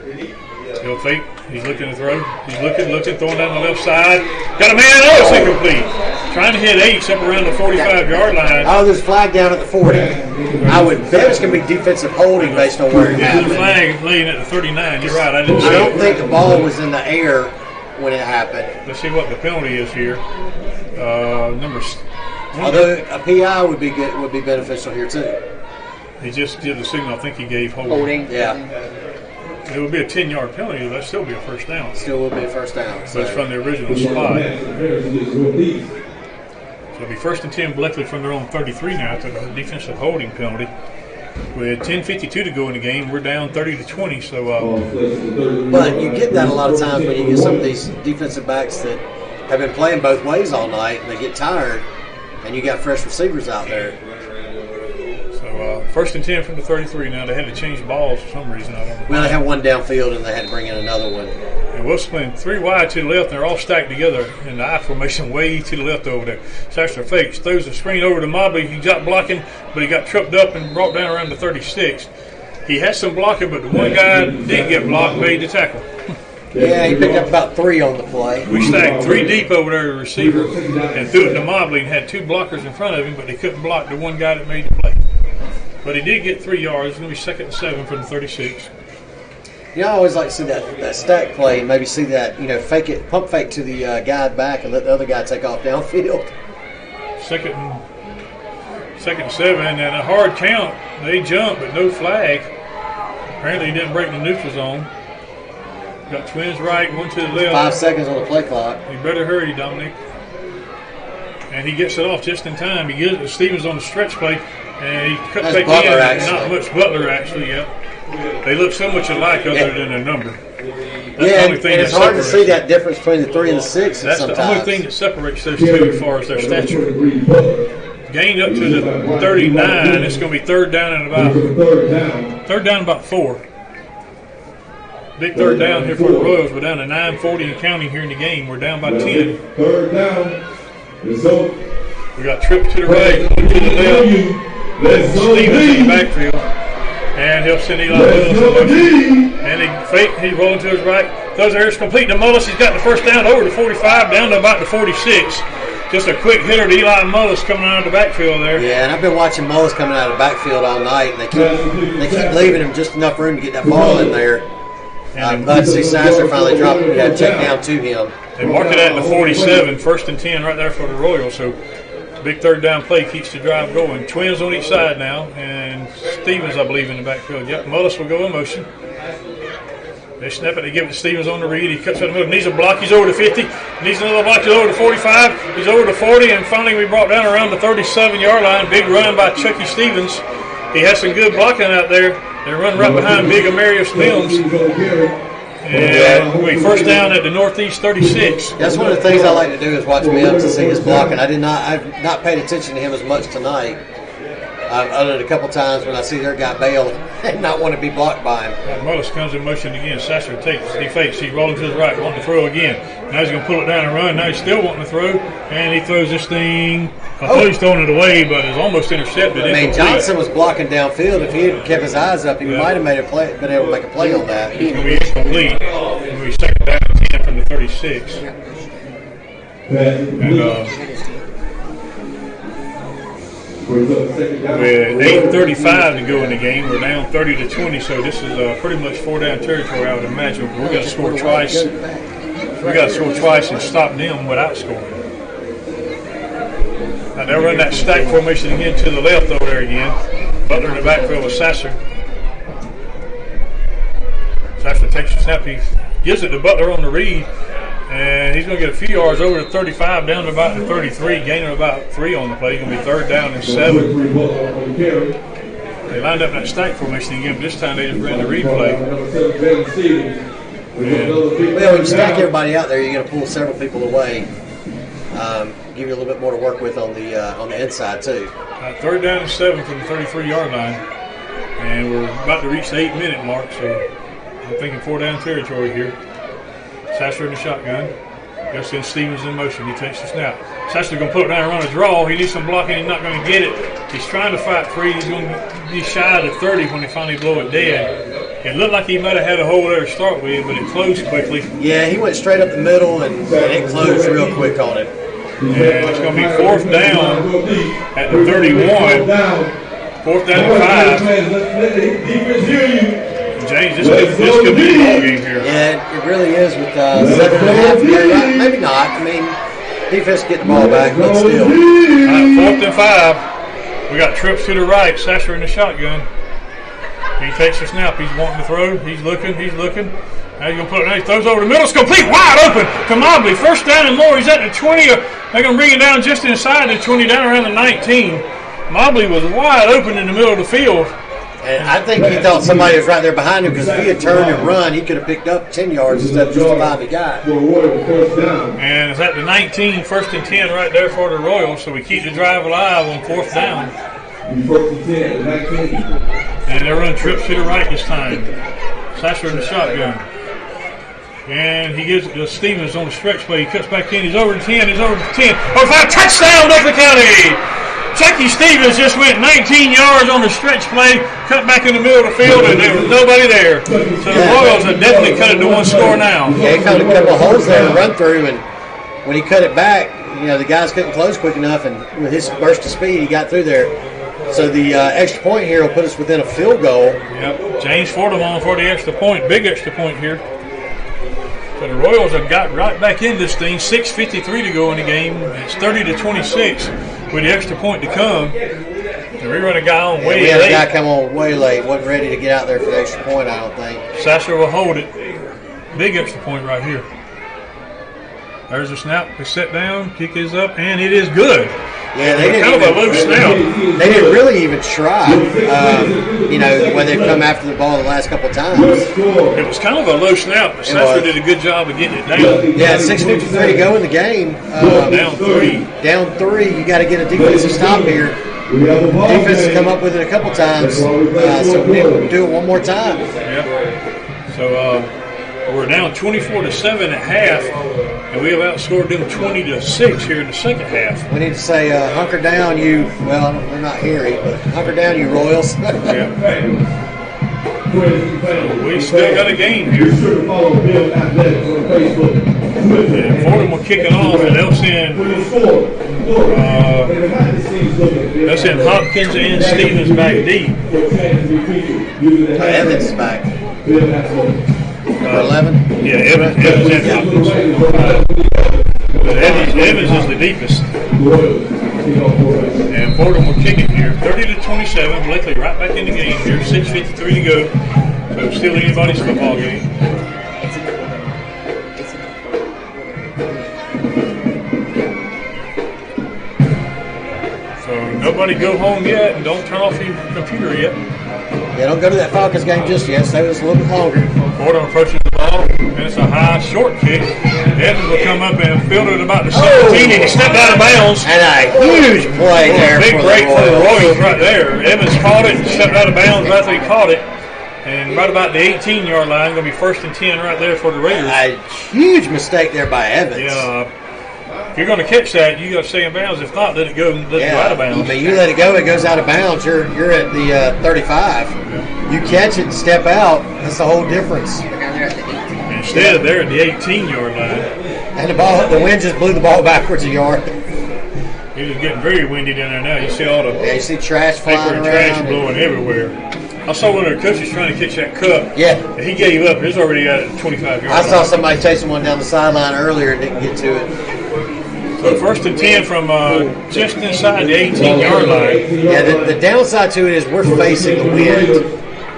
He'll fake. He's looking to throw. He's looking, throwing down the left side. Got a man. Oh, it's incomplete. Trying to hit 8 up around the 45-yard line. Oh, there's a flag down at the 40. I would bet it's going to be defensive holding based on where it happened. The flag laying at the 39. You're right. I don't think the ball was in the air when it happened. Let's see what the penalty is here. Although a PI would be good, would be beneficial here too. He just did the signal. I think he gave holding. Yeah. It would be a 10-yard penalty. That'd still be a first down. Still will be a first down. So it's from the original spot. So it'll be 1st and 10, Bleckley from their own 33 now after the defensive holding penalty. With 10:52 to go in the game, we're down 30-20. So, but you get that a lot of times when you get some of these defensive backs that have been playing both ways all night, and they get tired, and you got fresh receivers out there. So 1st and 10 from the 33 now. They had to change balls for some reason. I don't know. Well, they had one downfield, and they had to bring in another one. And Wilson playing 3 wide to the left, and they're all stacked together in the I formation way to the left over there. Sasser fakes, throws the screen over to Mobley. He got blocking, but he got tripped up and brought down around the 36. He had some blocking, but the one guy didn't get blocked, made the tackle. Yeah, he picked up about 3 on the play. We stacked 3 deep over there at receiver and threw it to Mobley and had 2 blockers in front of him, but they couldn't block the one guy that made the play. But he did get 3 yards. It's going to be 2nd and 7 from the 36. You know, I always like to see that stack play, and maybe see that, pump fake to the guy back and let the other guy take off downfield. 2nd and 7, and a hard count. They jumped, but no flag. Apparently he didn't break the neutral zone. Got Twins right, one to the left. 5 seconds on the play clock. You better hurry, Dominic. And he gets it off just in time. He gives it to Stevens on the stretch play, and he cuts back Butler, in. actually. Not much Butler, actually, yeah. They look so much alike other than their number. That's the Yeah, only and thing it's that hard to separates see them. that difference between the 3 and the 6 That's sometimes. the only thing that separates those two as far as their stature. Gained up to the 39. It's going to be third down and about 4. Big third down here for the Royals. We're down to 9:40 and counting here in the game. We're down by 10. Third down. We got Tripp to the right, one to the left. Stevens in the backfield. And he'll send Eli Willis. And he's rolling to his right. Throws it here, it's complete to Mullis. He's got the first down over the 45, down to about the 46. Just a quick hitter to Eli Mullis coming out of the backfield there. Yeah, and I've been watching Mullis coming out of the backfield all night, and they keep leaving him just enough room to get that ball in there. I'm glad to see Sasser finally check down to him. They marked it at the 47, 1st and 10 right there for the Royals. So big third down play keeps the drive going. Twins on each side now, and Stevens, I believe, in the backfield. Yep, Mullis will go in motion. They snap it, they give it to Stevens on the read. He cuts out the middle, needs a block, he's over to 50. Needs another block, he's over to 45. He's over to 40, and finally we brought down around the 37-yard line. Big run by Chucky Stevens. He has some good blocking out there. They run right behind Big Amarius Mims. And we first down at the Northeast 36. That's one of the things I like to do is watch Mims and see his blocking. I've not paid attention to him as much tonight. Other than a couple times when I see their guy bail and not want to be blocked by him. Mullis comes in motion again. Sasser takes, he fakes, he's rolling to his right, wanting to throw again. Now he's going to pull it down and run. Now he's still wanting to throw, and he throws this thing. I thought he's throwing it away, but it's almost intercepted. I mean, Johnson was blocking downfield. If he had kept his eyes up, he might have been able to make a play on that. It's going to be incomplete. It's going to be 2nd down and 10 from the 36. And, with 8:35 to go in the game, we're down 30-20, so this is pretty much 4-down territory, I would imagine. We've got to score twice. We got to score twice and stop them without scoring. Now they'll run that stack formation again to the left over there again. Butler in the backfield with Sasser. Sasser takes the snap. He gives it to Butler on the read. And he's going to get a few yards over the 35, down to about the 33, gaining about 3 on the play. He's going to be 3rd down and 7. They lined up that stack formation again, but this time they just ran the replay. Well, when you stack everybody out there, you're going to pull several people away. Give you a little bit more to work with on the inside, too. 3rd down and 7 from the 33-yard line. And we're about to reach the 8-minute mark, so I'm thinking 4-down territory here. Sasser in the shotgun. Just send Stevens in motion. He takes the snap. Sasser's going to put it down and run a draw. He needs some blocking. He's not going to get it. He's trying to fight free. He's going to be shy of the 30 when they finally blow it dead. It looked like he might have had a hole there to start with, but it closed quickly. Yeah, he went straight up the middle, and it closed real quick on him. And it's going to be 4th down at the 31. 4th down and 5. James, this could be a ball game here. Yeah, it really is with 7.5 here. Maybe not. I mean, defense get the ball back, but still. 4th and 5. We got trips to the right. Sasser in the shotgun. He takes the snap. He's wanting to throw. He's looking. Now he's going to put it down. He throws over the middle. It's complete. Wide open to Mobley. 1st down and more. He's at the 20. They're going to bring it down just inside the 20, down around the 19. Mobley was wide open in the middle of the field. And I think he thought somebody was right there behind him, because if he had turned and run, he could have picked up 10 yards instead of just the 5 he got. And it's at the 19, 1st and 10 right there for the Royals, so we keep the drive alive on 4th down. And they're running trips to the right this time. Sasser in the shotgun. And he gives it to Stevens on the stretch play. He cuts back in. He's over to 10. He's over to 10. Over 5. Touchdown, Bleckley County! Chucky Stevens just went 19 yards on the stretch play, cut back in the middle of the field, and there was nobody there. So the Royals have definitely cut it to one score now. Yeah, he found a couple of holes there to run through, and when he cut it back, the guys couldn't close quick enough, and with his burst of speed, he got through there. So the extra point here will put us within a field goal. Yep, James Fordham on for the extra point, big extra point here. So the Royals have got right back in this thing. 6:53 to go in the game. It's 30-26 with the extra point to come. And we run a guy on way late. We had a guy come on way late. Wasn't ready to get out there for the extra point, I don't think. Sasser will hold it. Big extra point right here. There's a snap. It's set down. Kick is up, and it is good. Yeah, they didn't kind of a loose snap. They didn't really even try. The way they've come after the ball the last couple of times. It was kind of a low snap, but Sasser did a good job of getting it down. Yeah, 6:53 to go in the game. Down three. Down three. You got to get a defensive stop here. Defense has come up with it a couple times, so we need to do it one more time. Yeah. So we're down 24-7 at half, and we have outscored them 20-6 here in the second half. We need to say, hunker down, you. Well, they're not here, but hunker down, you Royals. Yeah. We still got a game here. And Fordham will kick it off, and they'll send Hopkins and Stevens back deep. Evans is back. Number 11? Yeah, Evans and Hopkins. But Evans is the deepest. And Fordham will kick it here. 30-27. Bleckley right back in the game here. 6:53 to go. So still anybody's football game. So nobody go home yet, and don't turn off your computer yet. Yeah, don't go to that Falcons game just yet. Stay with us a little bit longer. Fordham approaches the ball, and it's a high, short kick. Evans will come up and field it about the 17, and he stepped out of bounds. And a huge play there. Big break for the Royals right there. Evans caught it and stepped out of bounds right after he caught it. And right about the 18-yard line, going to be 1st and 10 right there for the Raiders. A huge mistake there by Evans. Yeah. If you're going to catch that, you got to stay in bounds. If not, let it go out of bounds. I mean, you let it go, it goes out of bounds. You're at the 35. You catch it and step out. That's the whole difference. Instead, they're at the 18-yard line. And the wind just blew the ball backwards a yard. It is getting very windy down there now. You see all the you see trash paper flying and around. trash blowing everywhere. I saw one of their coaches trying to catch that cup. Yeah. He gave up. It's already at 25 yards. I saw somebody chasing one down the sideline earlier and didn't get to it. So 1st and 10 from just inside the 18-yard line. Yeah, the downside to it is we're facing the wind.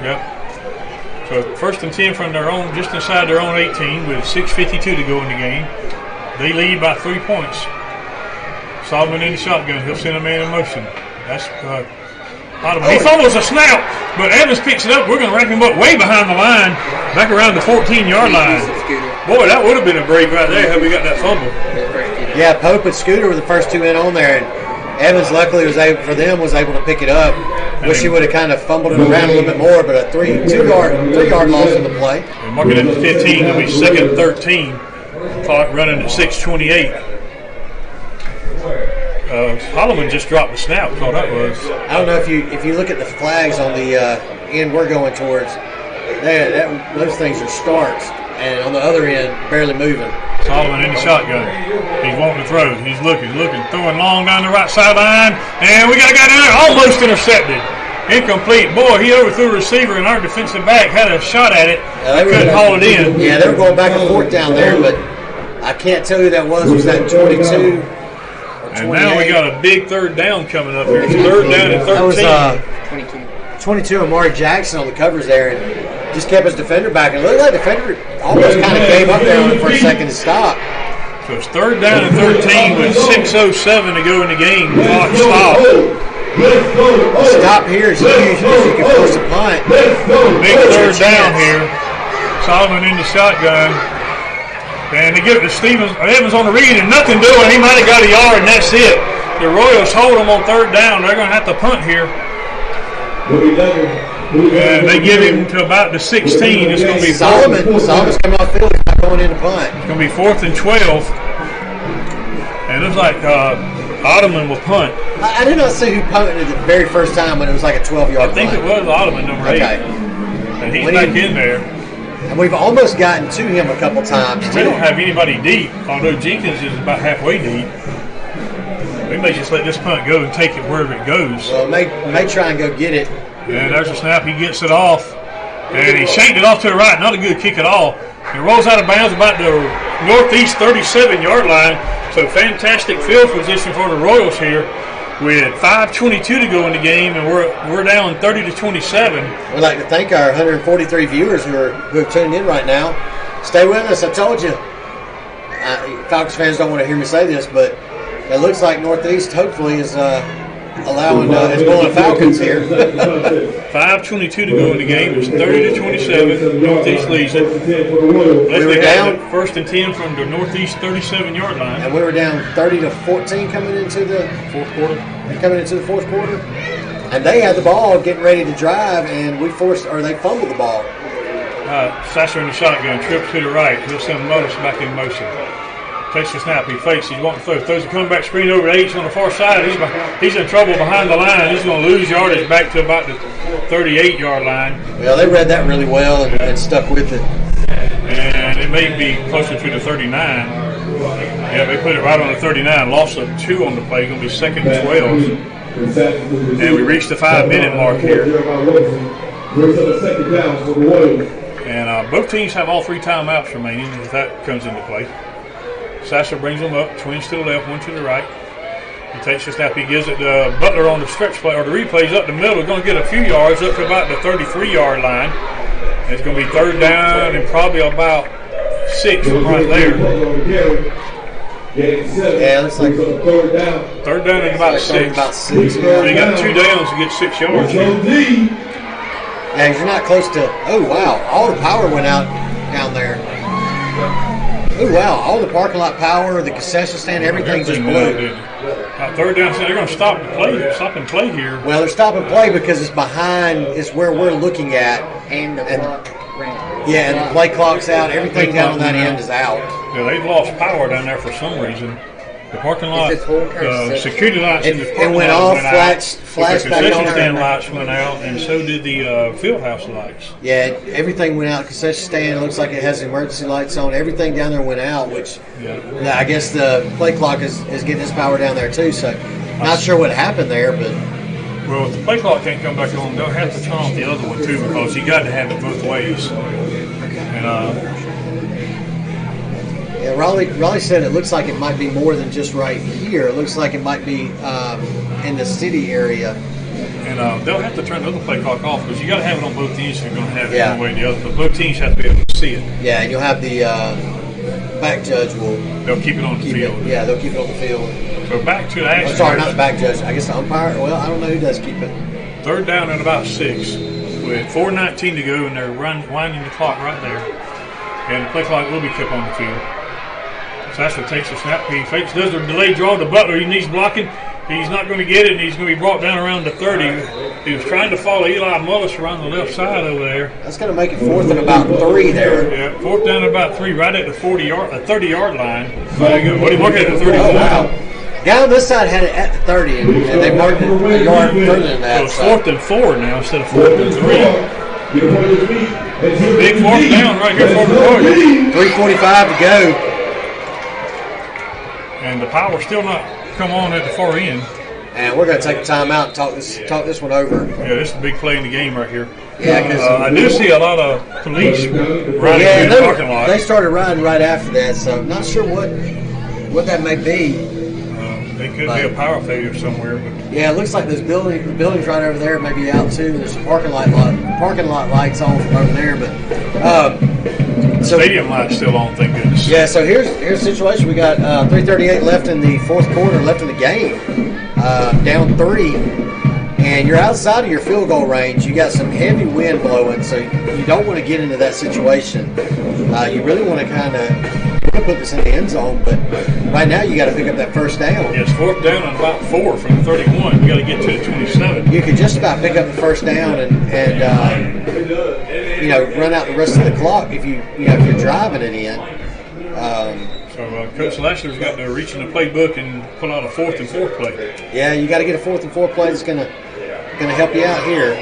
Yep. So 1st and 10 from their own, just inside their own 18 with 6:52 to go in the game. They lead by 3 points. Solomon in the shotgun. He'll send a man in motion. That's he fumbles a snap, but Evans picks it up. We're going to rack him up way behind the line, back around the 14-yard line. Boy, that would have been a break right there had we got that fumble. Yeah, Pope and Scooter were the first two in on there, and Evans luckily was able to pick it up. Wish he would have kind of fumbled it around a little bit more, but a 3-yard loss in the play. And mark it at the 15. It'll be 2nd and 13. Clock running at 6:28. Holloman just dropped the snap. That's all that was. I don't know if you look at the flags on the end we're going towards. Those things are starts, and on the other end, barely moving. Solomon in the shotgun. He's wanting to throw. He's looking, throwing long down the right sideline, and we got a guy down there almost intercepted. Incomplete. Boy, he overthrew a receiver, and our defensive back had a shot at it. Couldn't haul it in. Yeah, they were going back and forth down there, but I can't tell you who that was. Was that 22? And now we got a big 3rd down coming up here. It's 3rd down and 13. That was 22 Amari Jackson on the covers there, and just kept his defender back. And it looked like the defender almost kind of gave up there on it for a second to stop. So it's 3rd down and 13 with 6:07 to go in the game. Clock stop. Stop here is huge because you can force a punt. Big 3rd down here. Solomon in the shotgun. And they give it to Evans on the read, and nothing doing. He might have got a yard, and that's it. The Royals hold them on 3rd down. They're going to have to punt here. And they give him to about the 16. It's going to be Solomon's coming off field. He's not going in to punt. It's going to be 4th and 12. And it looks like Ottoman will punt. I did not see who punted it the very first time when it was like a 12-yard I think punt. it was Ottoman, number 8. Okay. And he's When back he- in there. And we've almost gotten to him a couple times, We too. don't have anybody deep, although Jenkins is about halfway deep. We may just let this punt go and take it wherever it goes. Well, may try and go get it. And there's a snap. He gets it off. And he shanked it off to the right. Not a good kick at all. He rolls out of bounds about the northeast 37-yard line. So fantastic field position for the Royals here with 5:22 to go in the game, and we're down 30-27. We'd like to thank our 143 viewers who have tuned in right now. Stay with us. I told you. Falcons fans don't want to hear me say this, but it looks like Northeast hopefully is allowing is going Falcons here. 5:22 to go in the game. It's 30-27. Northeast leads it. We were down first and 10 from the northeast 37-yard line. and we were down 30-14 coming into the Fourth quarter. fourth quarter. And they had the ball getting ready to drive, and they fumbled the ball. Sasser in the shotgun, trips to the right. He'll send Mullis back in motion. Takes the snap. He fakes. He's wanting to throw. Throws a comeback screen over to H on the far side. He's in trouble behind the line. He's going to lose yardage back to about the 38-yard line. Well, they read that really well and stuck with it. And it may be closer to the 39. Yeah, they put it right on the 39. Loss of 2 on the play. Going to be 2nd and 12. And we reached the 5-minute mark here. And both teams have all 3 timeouts remaining if that comes into play. Sasser brings them up, twins to the left, one to the right. He takes the snap. He gives it to Butler on the stretch play, or the replays up the middle. Going to get a few yards up to about the 33-yard line. And it's going to be 3rd down and probably about 6 from right there. Yeah, it looks like 3rd down and about 6. About 6. So you got 2 downs to get 6 yards here. Yeah, you're not close to. Oh wow! All the power went out down there. Oh wow! All the parking lot power, the concession stand, everything just blew. 3rd down, so they're going to stop and play here. Well, they're stopping play because it's behind. It's where we're looking at. And the clock ran. Yeah, and the play clock's out. Everything down on that end is out. Yeah, they've lost power down there for some reason. The parking lot, Is this whole car security lights in the It parking went lot off, went out. flashed The back concession on. stand lights went out, and so did the field house lights. Yeah, everything went out. Concession stand looks like it has emergency lights on. Everything down there went out, which I guess the play clock is getting its power down there too. So, not sure what happened there, but Well, if the play clock can't come back on, they'll have to turn off the other one too, because you got to have it both ways. And yeah, Raleigh said it looks like it might be more than just right here. It looks like it might be in the city area. they'll have to turn the other play clock off because you got to have it on both teams if you're going to have it Yeah. one way or the other. But both teams have to be able to see it. Yeah, and you'll have the back judge will They'll keep it on the keep field. it. Yeah, they'll keep it on the field. So back to the Oh, action. sorry, not the back judge. I guess the umpire. Well, I don't know who does keep it. 3rd down and about 6 with 4:19 to go, and they're winding the clock right there. And the play clock will be kept on the field. Sasser takes the snap. He fakes, does the delayed draw to Butler. He needs blocking. He's not going to get it, and he's going to be brought down around the 30. He was trying to follow Eli Mullis around the left side over there. That's going to make it 4th and about 3 there. Yeah, 4th down and about 3, right at the 30-yard line. There you go. What do you mark at the 31? Oh wow! Guy on this side had it at the 30, and they marked it a yard further than So that. it's 4th and 4 now instead of 4th and 3. Big 4th down right here for the Royals. 3:45 to go. And the power still not come on at the far end. And we're going to take a timeout and talk this one over. Yeah, this is a big play in the game right here. Yeah, because I do see a lot of police riding yeah, through the parking lot. they started riding right after that, so I'm not sure what that may be. They could be a power failure somewhere. But Yeah, it looks like there's buildings right over there, maybe out too. There's some parking lot lights on from over there, but so stadium light's still on, thank goodness. yeah. So here's the situation. We got 3:38 left in the fourth quarter, left in the game, down 3, and you're outside of your field goal range. You got some heavy wind blowing, so you don't want to get into that situation. You really want to kind of put this in the end zone, but right now you got to pick up that first down. Yeah, it's 4th down and about 4 from 31. We got to get to the 27. You could just about pick up the first down and run out the rest of the clock if you're driving it in. So So Coach Lashley's got to reach in the playbook and pull out a 4th and 4 play. Yeah, you got to get a 4th and 4 play that's gonna help you out here.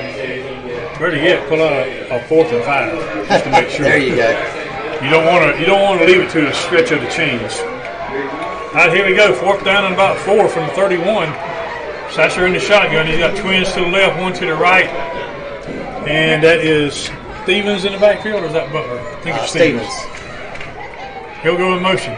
Better yet, pull out a 4th and 5 just to make sure. There you go. You don't want to leave it to the stretch of the chains. All right, here we go. 4th down and about 4 from the 31. Sasser in the shotgun. He's got twins to the left, one to the right, and that is Stevens in the backfield, or is that Butler? I think it's Stevens. He'll go in motion.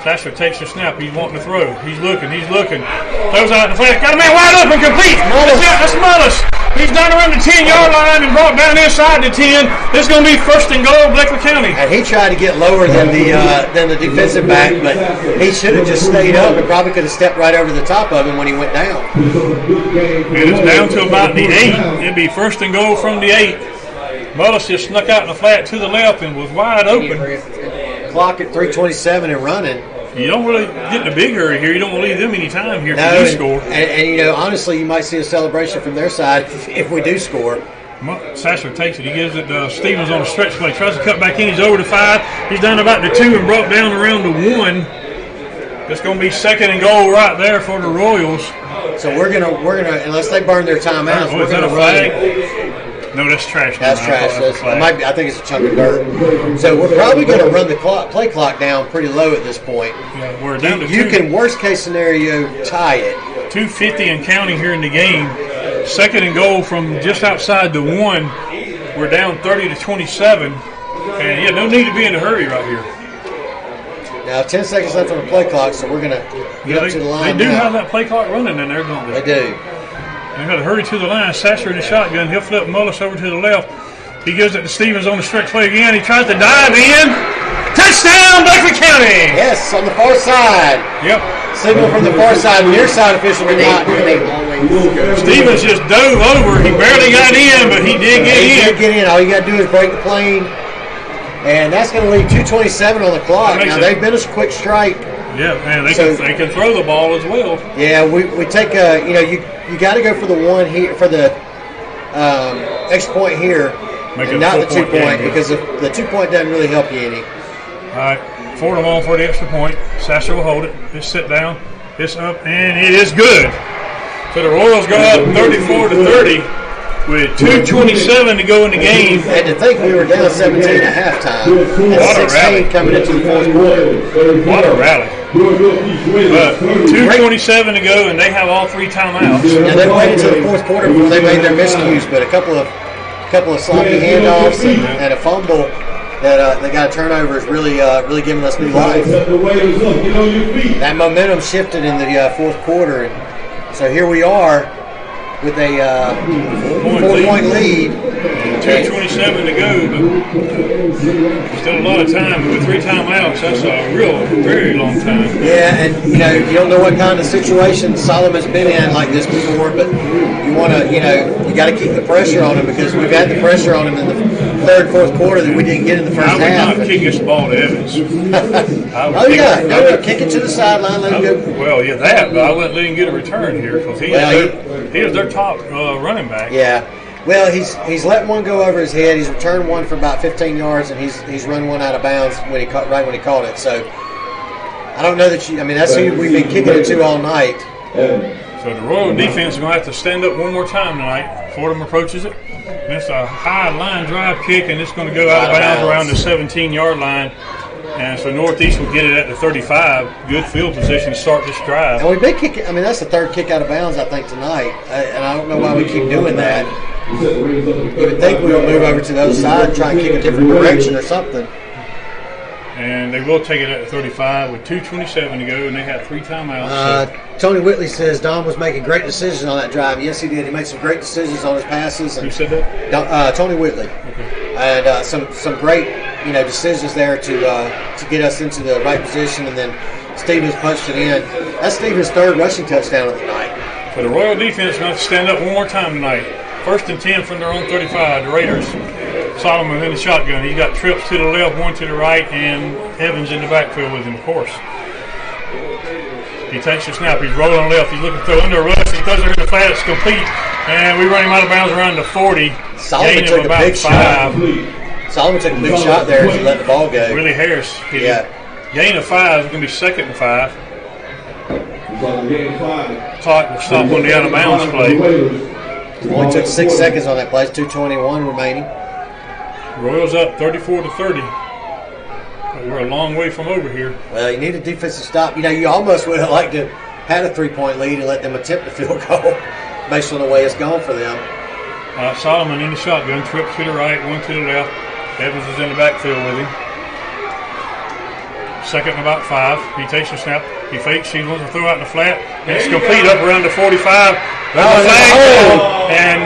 Sasser takes the snap. He's wanting to throw. He's looking. Throws out in the flat. Got a man wide open, complete. That's Mullis. He's down around the 10-yard line and brought down inside the 10. This is going to be 1st and goal, Bleckley County. And he tried to get lower than the defensive back, but he should have just stayed up and probably could have stepped right over the top of him when he went down. And it's down to about the 8. It'd be 1st and goal from the 8. Mullis just snuck out in the flat to the left and was wide open. Clock at 3:27 and running. You don't really get in a big hurry here. You don't want to leave them any time here if you do score. And honestly, you might see a celebration from their side if we do score. Sasser takes it. He gives it to Stevens on a stretch play. Tries to cut back in. He's over to 5. He's down about the 2 and brought down around the 1. It's going to be 2nd and goal right there for the Royals. So we're gonna unless they burn their timeouts, we're gonna run. No, that's trash. That's trash. I think it's a chunk of dirt. So we're probably going to run the play clock down pretty low at this point. Yeah, we're down to you can, worst case scenario, tie it. 2:50 and counting here in the game. 2nd and goal from just outside the 1. We're down 30-27. And yeah, no need to be in a hurry right here. Now 10 seconds left on the play clock, so we're going to get up to the line. They do have that play clock running in there, don't they? They do. They've got to hurry to the line. Sasser in the shotgun. He'll flip Mullis over to the left. He gives it to Stevens on the stretch play again. He tries to dive in. Touchdown, Bleckley County! Yes, on the far side. Yep. Signal from the far side. Near side official did not. Stevens just dove over. He barely got in, but he did get in. He did get in. All you got to do is break the plane. And that's going to leave 2:27 on the clock. Now, they've been a quick strike. Yeah, and they can throw the ball as well. Yeah, we take you got to go for the 1 here, for the extra point here, and not the 2 point, because the 2 point doesn't really help you any. All right, 4 to 1 for the extra point. Sasser will hold it. Just sit down. It's up, and it is good. So the Royals go up 34-30 with 2:27 to go in the game. And to think we were down 17 at halftime, and 16 coming into the 4th quarter. What a rally. But 2:27 to go, and they have all 3 timeouts. Yeah, they waited until the 4th quarter before they made their miscues, but a couple of sloppy handoffs and a fumble that they got a turnover is really giving us new life. That momentum shifted in the 4th quarter, and so here we are with a 4-point lead. 2:27 to go, but still a lot of time. With 3 timeouts, that's a very long time. Yeah, and you don't know what kind of situation Solomon's been in like this before, but you want to, you got to keep the pressure on him, because we've had the pressure on him in the 3rd, 4th quarter that we didn't get in the first half. I would not kick this ball to Evans. Kick it to the sideline, let him go. Well, yeah, that, but I wouldn't let him get a return here, because he is their top running back. Yeah. Well, he's let one go over his head. He's returned one for about 15 yards, and he's run one out of bounds when he caught it. So I don't know that that's who we've been kicking it to all night. So the Royal defense is going to have to stand up one more time tonight. Fordham approaches it. And it's a high line drive kick, and it's going to go out of bounds around the 17-yard line. And so Northeast will get it at the 35. Good field position to start this drive. And we've been kicking. That's the 3rd kick out of bounds, I think, tonight. And I don't know why we keep doing that. You would think we would move over to the other side and try and kick a different direction or something. And they will take it at the 35 with 2:27 to go, and they have 3 timeouts. Tony Whitley says Don was making great decisions on that drive. Yes, he did. He made some great decisions on his passes. And who said that? Tony Whitley. Okay. And some great decisions there to get us into the right position, and then Stevens punched it in. That's Stevens' 3rd rushing touchdown of the night. So the Royal defense is going to have to stand up one more time tonight. 1st and 10 from their own 35. The Raiders. Solomon in the shotgun. He's got trips to the left, one to the right, and Evans in the backfield with him, of course. He takes the snap. He's rolling left. He's looking to throw under a rush. He throws it in the flat. It's complete. And we run him out of bounds around the 40. Solomon took a big shot. Solomon took a big shot there as he let the ball go. Willie Harris. Yeah. Gain of 5 is going to be 2nd and 5. Game 5. Clock will stop on the out of bounds play. Only took 6 seconds on that play. 2:21 remaining. Royals up 34-30. We're a long way from over here. Well, you need a defensive stop. You know, you almost would have liked to had a 3-point lead and let them attempt a field goal based on the way it's gone for them. Solomon in the shotgun, trip to the right, one to the left. Evans is in the backfield with him. 2nd and about 5. He takes the snap. He fakes. He wants to throw out in the flat. And it's complete up around the 45. There's a flag down, and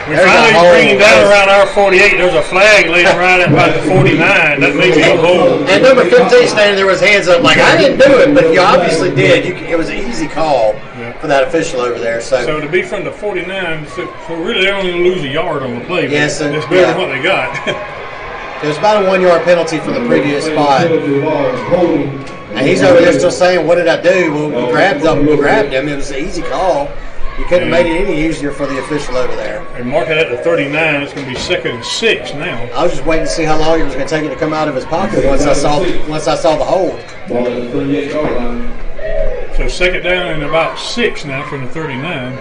we finally bringing down around our 48. There's a flag laying right at about the 49. That may be a hold. And number 15 standing there with his hands up like, I didn't do it, but you obviously did. It was an easy call for that official over there. So to be from the 49, so really they're only going to lose a yard on the play. Yes, but it's better than what they got. It was about a 1-yard penalty from the previous spot. And he's over there still saying, what did I do? Well, we grabbed him. It was an easy call. You couldn't have made it any easier for the official over there. And mark it at the 39. It's going to be 2nd and 6 now. I was just waiting to see how long it was going to take it to come out of his pocket once I saw the hold. So 2nd down and about 6 now from the 39.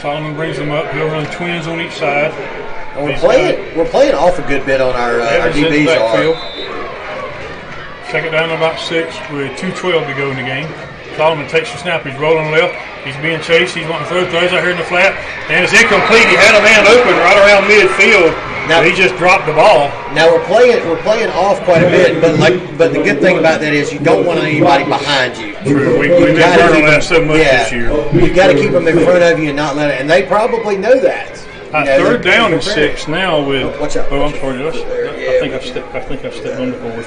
Solomon brings them up. He'll run twins on each side. And we're playing off a good bit on our DBs. 2nd down and about 6 with 2:12 to go in the game. Solomon takes the snap. He's rolling left. He's being chased. He's wanting to throw. Throws out here in the flat. And it's incomplete. He had a man open right around midfield. Now, he just dropped the ball. Now we're playing off quite a bit, but the good thing about that is you don't want anybody behind you. True. We've been burning that so much this year. You've got to keep them in front of you and not let it. And they probably know that. 3rd down and 6 now with. Watch out. Oh, I'm sorry. I think I've stepped on the board.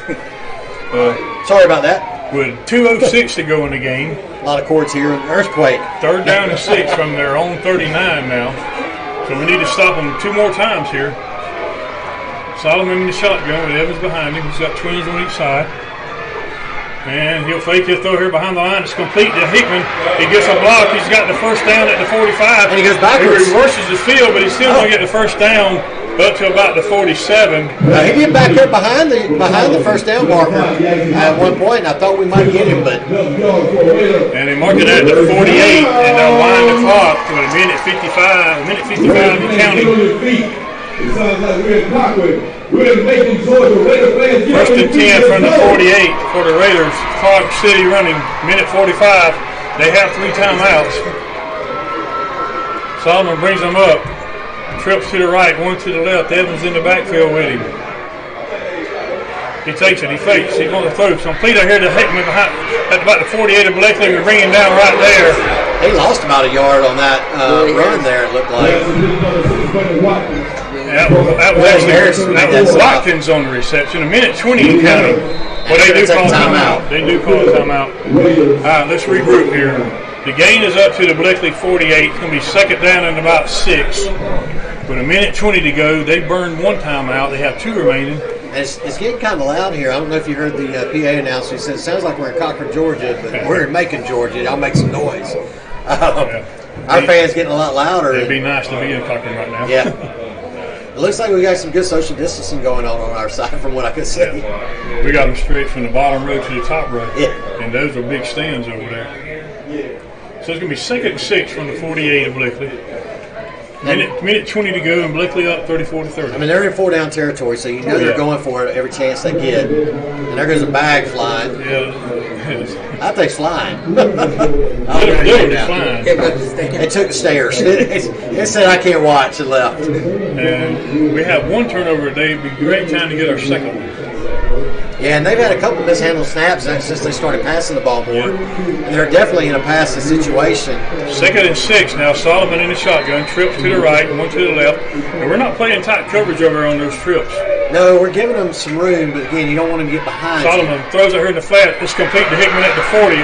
Sorry about that. With 2:06 to go in the game. A lot of cords here. Earthquake. 3rd down and 6 from their own 39 now. So we need to stop them 2 more times here. Solomon in the shotgun with Evans behind him. He's got twins on each side. And he'll fake his throw here behind the line. It's complete to Hickman. He gets a block. He's got the 1st down at the 45. And he goes backwards. He reverses the field, but he's still going to get the 1st down up to about the 47. He get back up behind the 1st down marker at one point, and I thought we might get him, but. And they mark it at the 48, and they'll wind the clock to a minute 55 and counting. It sounds like we're in Parkwood. We're in Macon, Georgia. Raider fans, 1st and 10 from the 48 for the Raiders. Clark City running, minute 45. They have 3 timeouts. Solomon brings them up. Trips to the right, one to the left. Evans in the backfield with him. He takes it. He fakes. He's going to throw. Complete here to Hickman behind at about the 48 of Bleckley. We're bringing down right there. He lost about a yard on that run there, it looked like. That was Watkins on the reception. A minute 20 in counting. Well, they do call a timeout. They do call a timeout. All right, let's regroup here. The gain is up to the Bleckley 48. It's going to be 2nd down and about 6. With a minute 20 to go, they burned 1 timeout. They have 2 remaining. It's getting kind of loud here. I don't know if you heard the PA announcer. He said, it sounds like we're in Cochran, Georgia, but we're in Macon, Georgia. Y'all make some noise. Our fans getting a lot louder. It'd be nice to be in Cochran right now. Yeah. It looks like we got some good social distancing going on our side from what I can see. Yeah. We got them straight from the bottom row to the top row. Yeah. And those are big stands over there. So it's going to be 2nd and 6 from the 48 of Bleckley. Minute 20 to go, and Bleckley up 34-30. I mean, they're in 4-down territory, so you know they're going for it every chance they get. And there goes a bag flying. Yeah. I think flying. Flying. It took the stairs. It said, I can't watch, and left. And we have 1 turnover a day. It'd be a great time to get our 2nd one. Yeah, and they've had a couple mishandled snaps since they started passing the ball more. And they're definitely in a passing situation. 2nd and 6 now. Solomon in the shotgun. Trips to the right, 1 to the left. And we're not playing tight coverage over on those trips. No, we're giving them some room, but again, you don't want them to get behind. Solomon throws it here in the flat. It's complete to Hickman at the 40.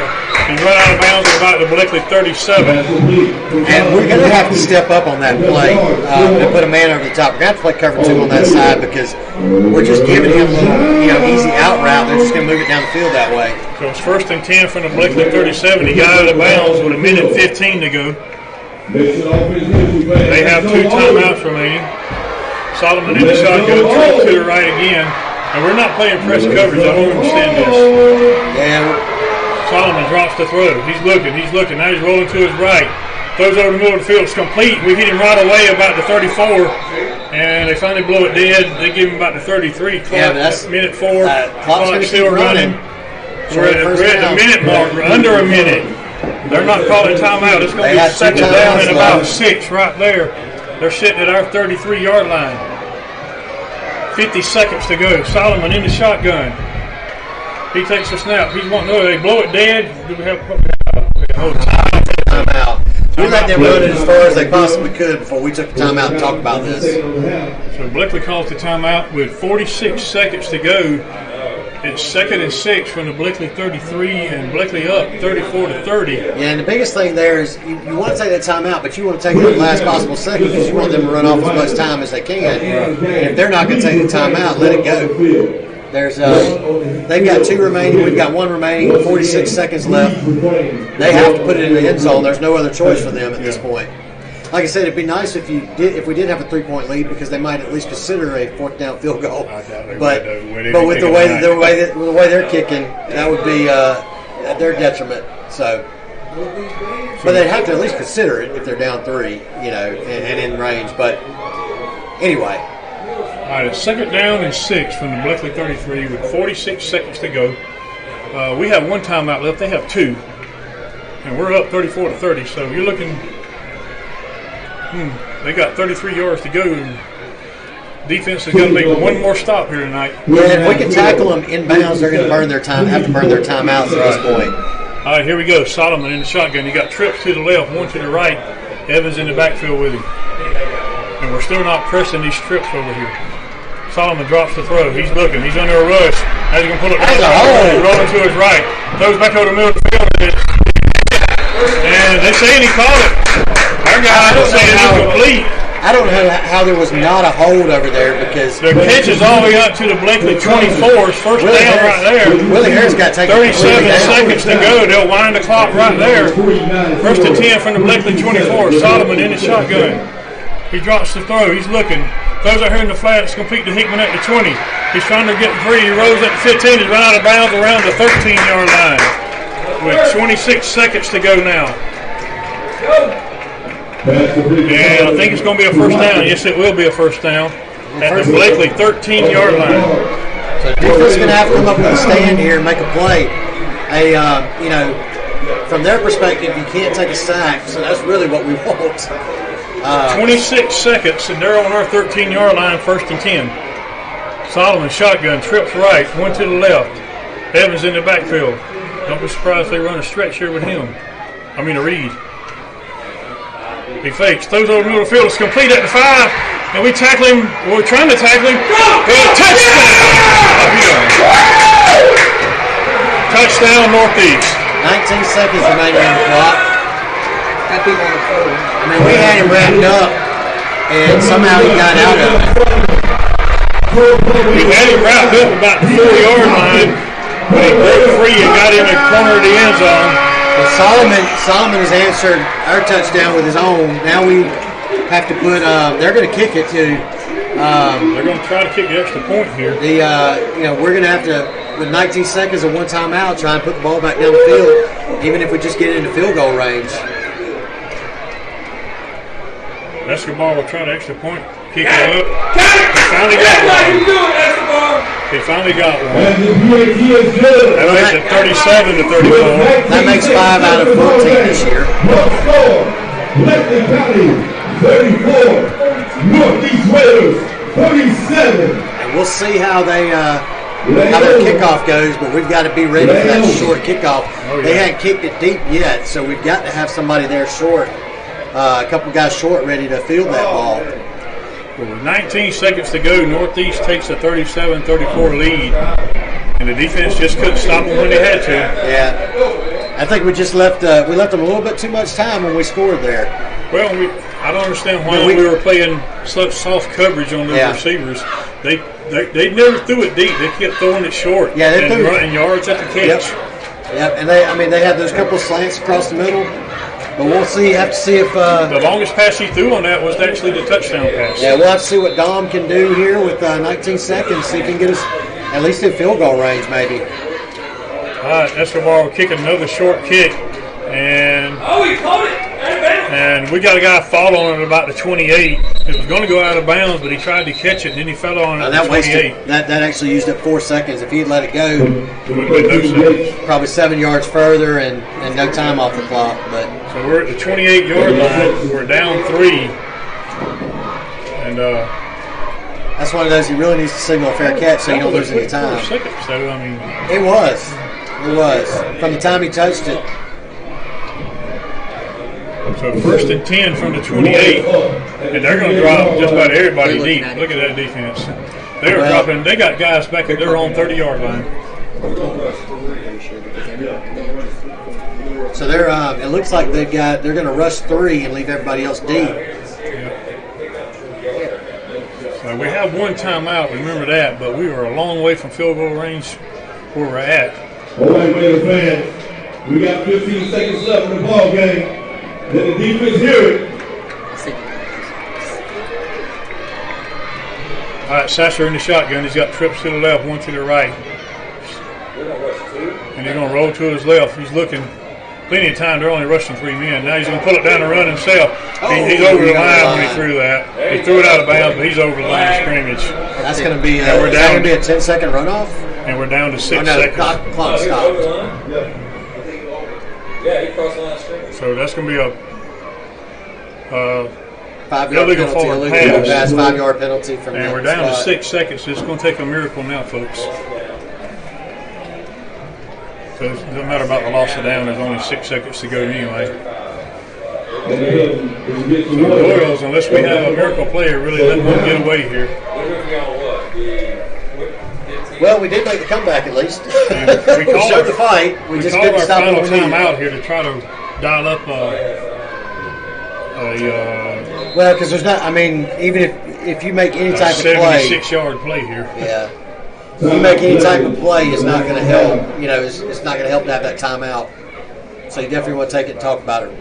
He's run out of bounds at about the Bleckley 37. And we're going to have to step up on that play and put a man over the top. We're going to have to play cover 2 on that side because we're just giving him a little, easy out route. They're just going to move it down the field that way. So it's 1st and 10 from the Bleckley 37. He got out of bounds with a minute 15 to go. They have 2 timeouts remaining. Solomon in the shotgun, trips to the right again. And we're not playing press coverage. I don't understand this. Yeah. Solomon drops the throw. He's looking. Now he's rolling to his right. Throws over the middle of the field. It's complete. We hit him right away about the 34. And they finally blow it dead. They give him about the 33. Clock, Yeah, that's minute 4. Clock's still running. We're at the minute mark. We're under a minute. They're not calling timeout. It's going to be second down and about 6 right there. They're sitting at our 33-yard line. 50 seconds to go. Solomon in the shotgun. He takes a snap. He's wanting to. They blow it dead. Do we have timeout? We let them run it as far as they possibly could before we took the timeout and talked about this. So Bleckley calls the timeout with 46 seconds to go. It's 2nd and 6 from the Bleckley 33, and Bleckley up 34-30. Yeah, and the biggest thing there is you want to take that timeout, but you want to take it at the last possible second because you want them to run off as much time as they can. And if they're not going to take the timeout, let it go. There's they've got 2 remaining. We've got 1 remaining. 46 seconds left. They have to put it in the end zone. There's no other choice for them at this point. Like I said, it'd be nice if we did have a 3-point lead because they might at least consider a 4th down field goal. But with the way they're kicking, that would be at their detriment. So, but they'd have to at least consider it if they're down 3, and in range. But anyway. All right, it's 2nd down and 6 from the Bleckley 33 with 46 seconds to go. We have 1 timeout left. They have 2. And we're up 34-30. So you're looking, they got 33 yards to go. And defense is going to make 1 more stop here tonight. Yeah, if we can tackle them inbounds, they're going to have to burn their timeouts at this point. All right, here we go. Solomon in the shotgun. He got trips to the left, 1 to the right. Evans in the backfield with him. And we're still not pressing these trips over here. Solomon drops the throw. He's looking. He's under a rush. Now he's going to pull it rolling to his right. Throws back over the middle of the field. And they're saying he caught it. Our guy is saying incomplete. I don't know how there was not a hold over there because their pitch is all the way up to the Bleckley 24's first down right there. Willie Harris got taken 37 seconds to go. They'll wind the clock right there. 1st and 10 from the Bleckley 24. Solomon in the shotgun. He drops the throw. He's looking. Throws out here in the flat. It's complete to Hickman at the 20. He's trying to get free. He rolls at the 15. He's run out of bounds around the 13-yard line with 26 seconds to go now. And I think it's going to be a first down. Yes, it will be a first down at the Bleckley 13-yard line. So defense is going to have to come up with a stand here and make a play. From their perspective, you can't take a sack, so that's really what we want. 26 seconds, and they're on our 13-yard line, 1st and 10. Solomon shotgun, trips right, 1 to the left. Evans in the backfield. Don't be surprised if they run a stretch here with him. A read. He fakes, throws over the middle of the field. It's complete at the 5, and we tackle him. We're trying to tackle him. Touchdown! Touchdown, Northeast. 19 seconds remaining on the clock. We had him wrapped up, and somehow he got out of it. We had him wrapped up about the 4-yard line, but he broke free and got in the corner of the end zone. Well, Solomon has answered our touchdown with his own. Now we have to put. They're going to kick it to. They're going to try to kick the extra point here. We're going to have to, with 19 seconds and 1 timeout, try and put the ball back down the field, even if we just get into field goal range. Escobar will try the extra point. Kick it up. He finally got one. That makes it 37-34. That makes 5 out of 14 this year. Bleckley County 34, Northeast Wales 37. And we'll see how their kickoff goes, but we've got to be ready for that short kickoff. They hadn't kicked it deep yet, so we've got to have somebody there short. A couple guys short ready to field that ball. Well, with 19 seconds to go, Northeast takes a 37-34 lead, and the defense just couldn't stop them when they had to. Yeah, I think we just left them a little bit too much time when we scored there. Well, I don't understand why we were playing such soft coverage on those receivers. They never threw it deep. They kept throwing it short. Yeah, they and running yards at the catch. Yep, and they had those couple of slants across the middle. But we'll see. Have to see if the longest pass he threw on that was actually the touchdown pass. Yeah, we'll have to see what Dom can do here with 19 seconds. See if he can get us at least in field goal range, maybe. All right, Escobar will kick another short kick, and he caught it! and we got a guy fall on it at about the 28. It was going to go out of bounds, but he tried to catch it, and then he fell on it at That the 28. wasted. That actually used up 4 seconds. If he had let it go, probably 7 yards further and no time off the clock. But So we're at the 28-yard line. We're down 3. And that's one of those he really needs to signal a fair catch so you don't lose any time. 4 seconds, so, I mean, It was. From the time he touched it. so first and 10 from the 28, and they're going to drop just about everybody deep. Look at that defense. They're dropping. They got guys back at their own 30-yard line. So they're. It looks like they're going to rush 3 and leave everybody else deep. So we have one timeout. Remember that, but we were a long way from field goal range where we're at. All right, Raider fans. We got 15 seconds left in the ball game. Let the defense hear it. All right, Sasser in the shotgun. He's got trips to the left, one to the right. And they're going to roll to his left. He's looking. Plenty of time. They're only rushing 3 men. Now he's going to pull it down the run himself. He's over the line when he threw that. He threw it out of bounds, but he's over the line of scrimmage. That's going to be. Is we're that down. going to be a 10-second runoff? And we're down to 6 Oh, no, seconds. clock stopped. Yeah, he crossed the line of scrimmage. So that's going to be a 5-yard illegal penalty. forward Illegal pass. pass. 5-yard penalty from and that we're down to spot. 6 seconds. So it's going to take a miracle now, folks. So it doesn't matter about the loss of down. There's only 6 seconds to go anyway. So the Royals, unless we have a miracle player, really letting them get away here. Well, we did make the comeback at least. We We showed the fight. We just called couldn't our stop final what we needed. time out here to try to dial up Well, because there's not. I mean, even if you make any a type of play, 76-yard play here. yeah. If you make any type of play, it's not going to help. You know, it's not going to help to have that timeout. So you definitely want to take it and talk about it.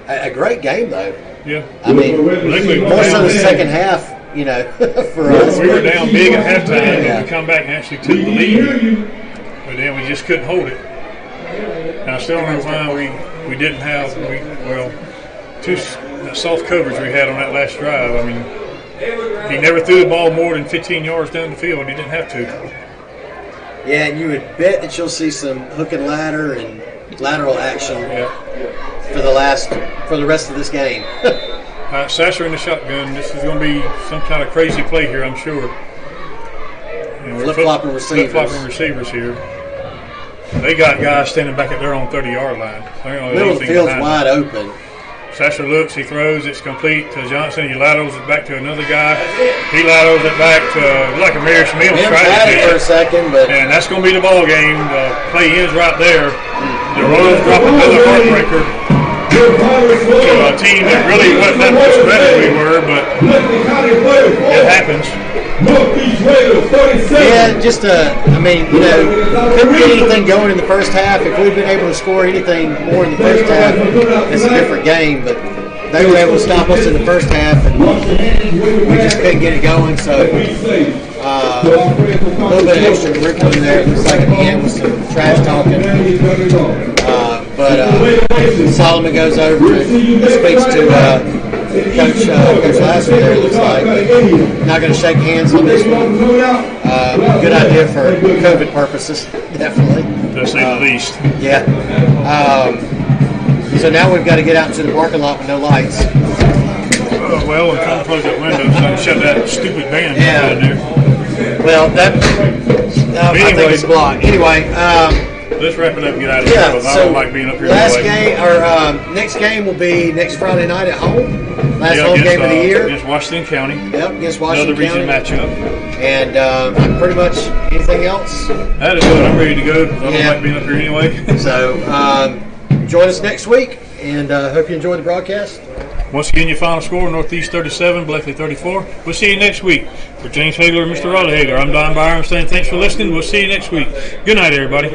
A great game, though. Yeah. I mean, Bleckley more so the down. second half. You know, for us. We were down big at halftime, Yeah. and we come back and actually took the lead, but then we just couldn't hold it. And I still don't know why we didn't have that soft coverage we had on that last drive. I mean, he never threw the ball more than 15 yards down the field. He didn't have to. Yeah, and you would bet that you'll see some hook and ladder and lateral action for the rest of this game. Sasser in the shotgun. This is going to be some kind of crazy play here, I'm sure. Flip-flopping receivers. Flip-flopping receivers here. They got guys standing back at their own 30-yard line. Middle of the field's wide open. Sasser looks, he throws, it's complete to Johnson. He laterals it back to another guy. He laterals it back to like a Marius Mills Mims tried had to it do for a second, but and that's going to be the ball game. The play ends right there. The Royals drop another heartbreaker to a team that really wasn't that much better than we were, but it happens. yeah, just I mean, you know, couldn't get anything going in the first half. If we'd been able to score anything more in the first half, it's a different game. But they were able to stop us in the first half, and we just couldn't get it going. So a little bit of extracurricular there. It looks like at the end was some trash talking. But Solomon goes over and speaks to Coach Lasser there, it looks like. But not going to shake hands on this one. Good idea for COVID purposes, definitely. To say the least. Yeah. So now we've got to get out into the parking lot with no lights. Well, I'm trying to close that window so I can shut that stupid band in there. Well, I think it's blocked. Anyway. Let's wrap it up and get out of here. Yeah, Because I so don't like being up here last anyway. game, or next game will be next Friday night at home. Last home game of the year. Against Washington County. Yep, against Washington Another region County. matchup. And pretty much anything else. That is good. I'm ready to go because I don't like being up here anyway. So join us next week, and hope you enjoy the broadcast. Once again, your final score, Northeast 37, Bleckley 34. We'll see you next week. For James Hagler and Mr. Raleigh Hagler, I'm Don Byron saying thanks for listening. We'll see you next week. Good night, everybody.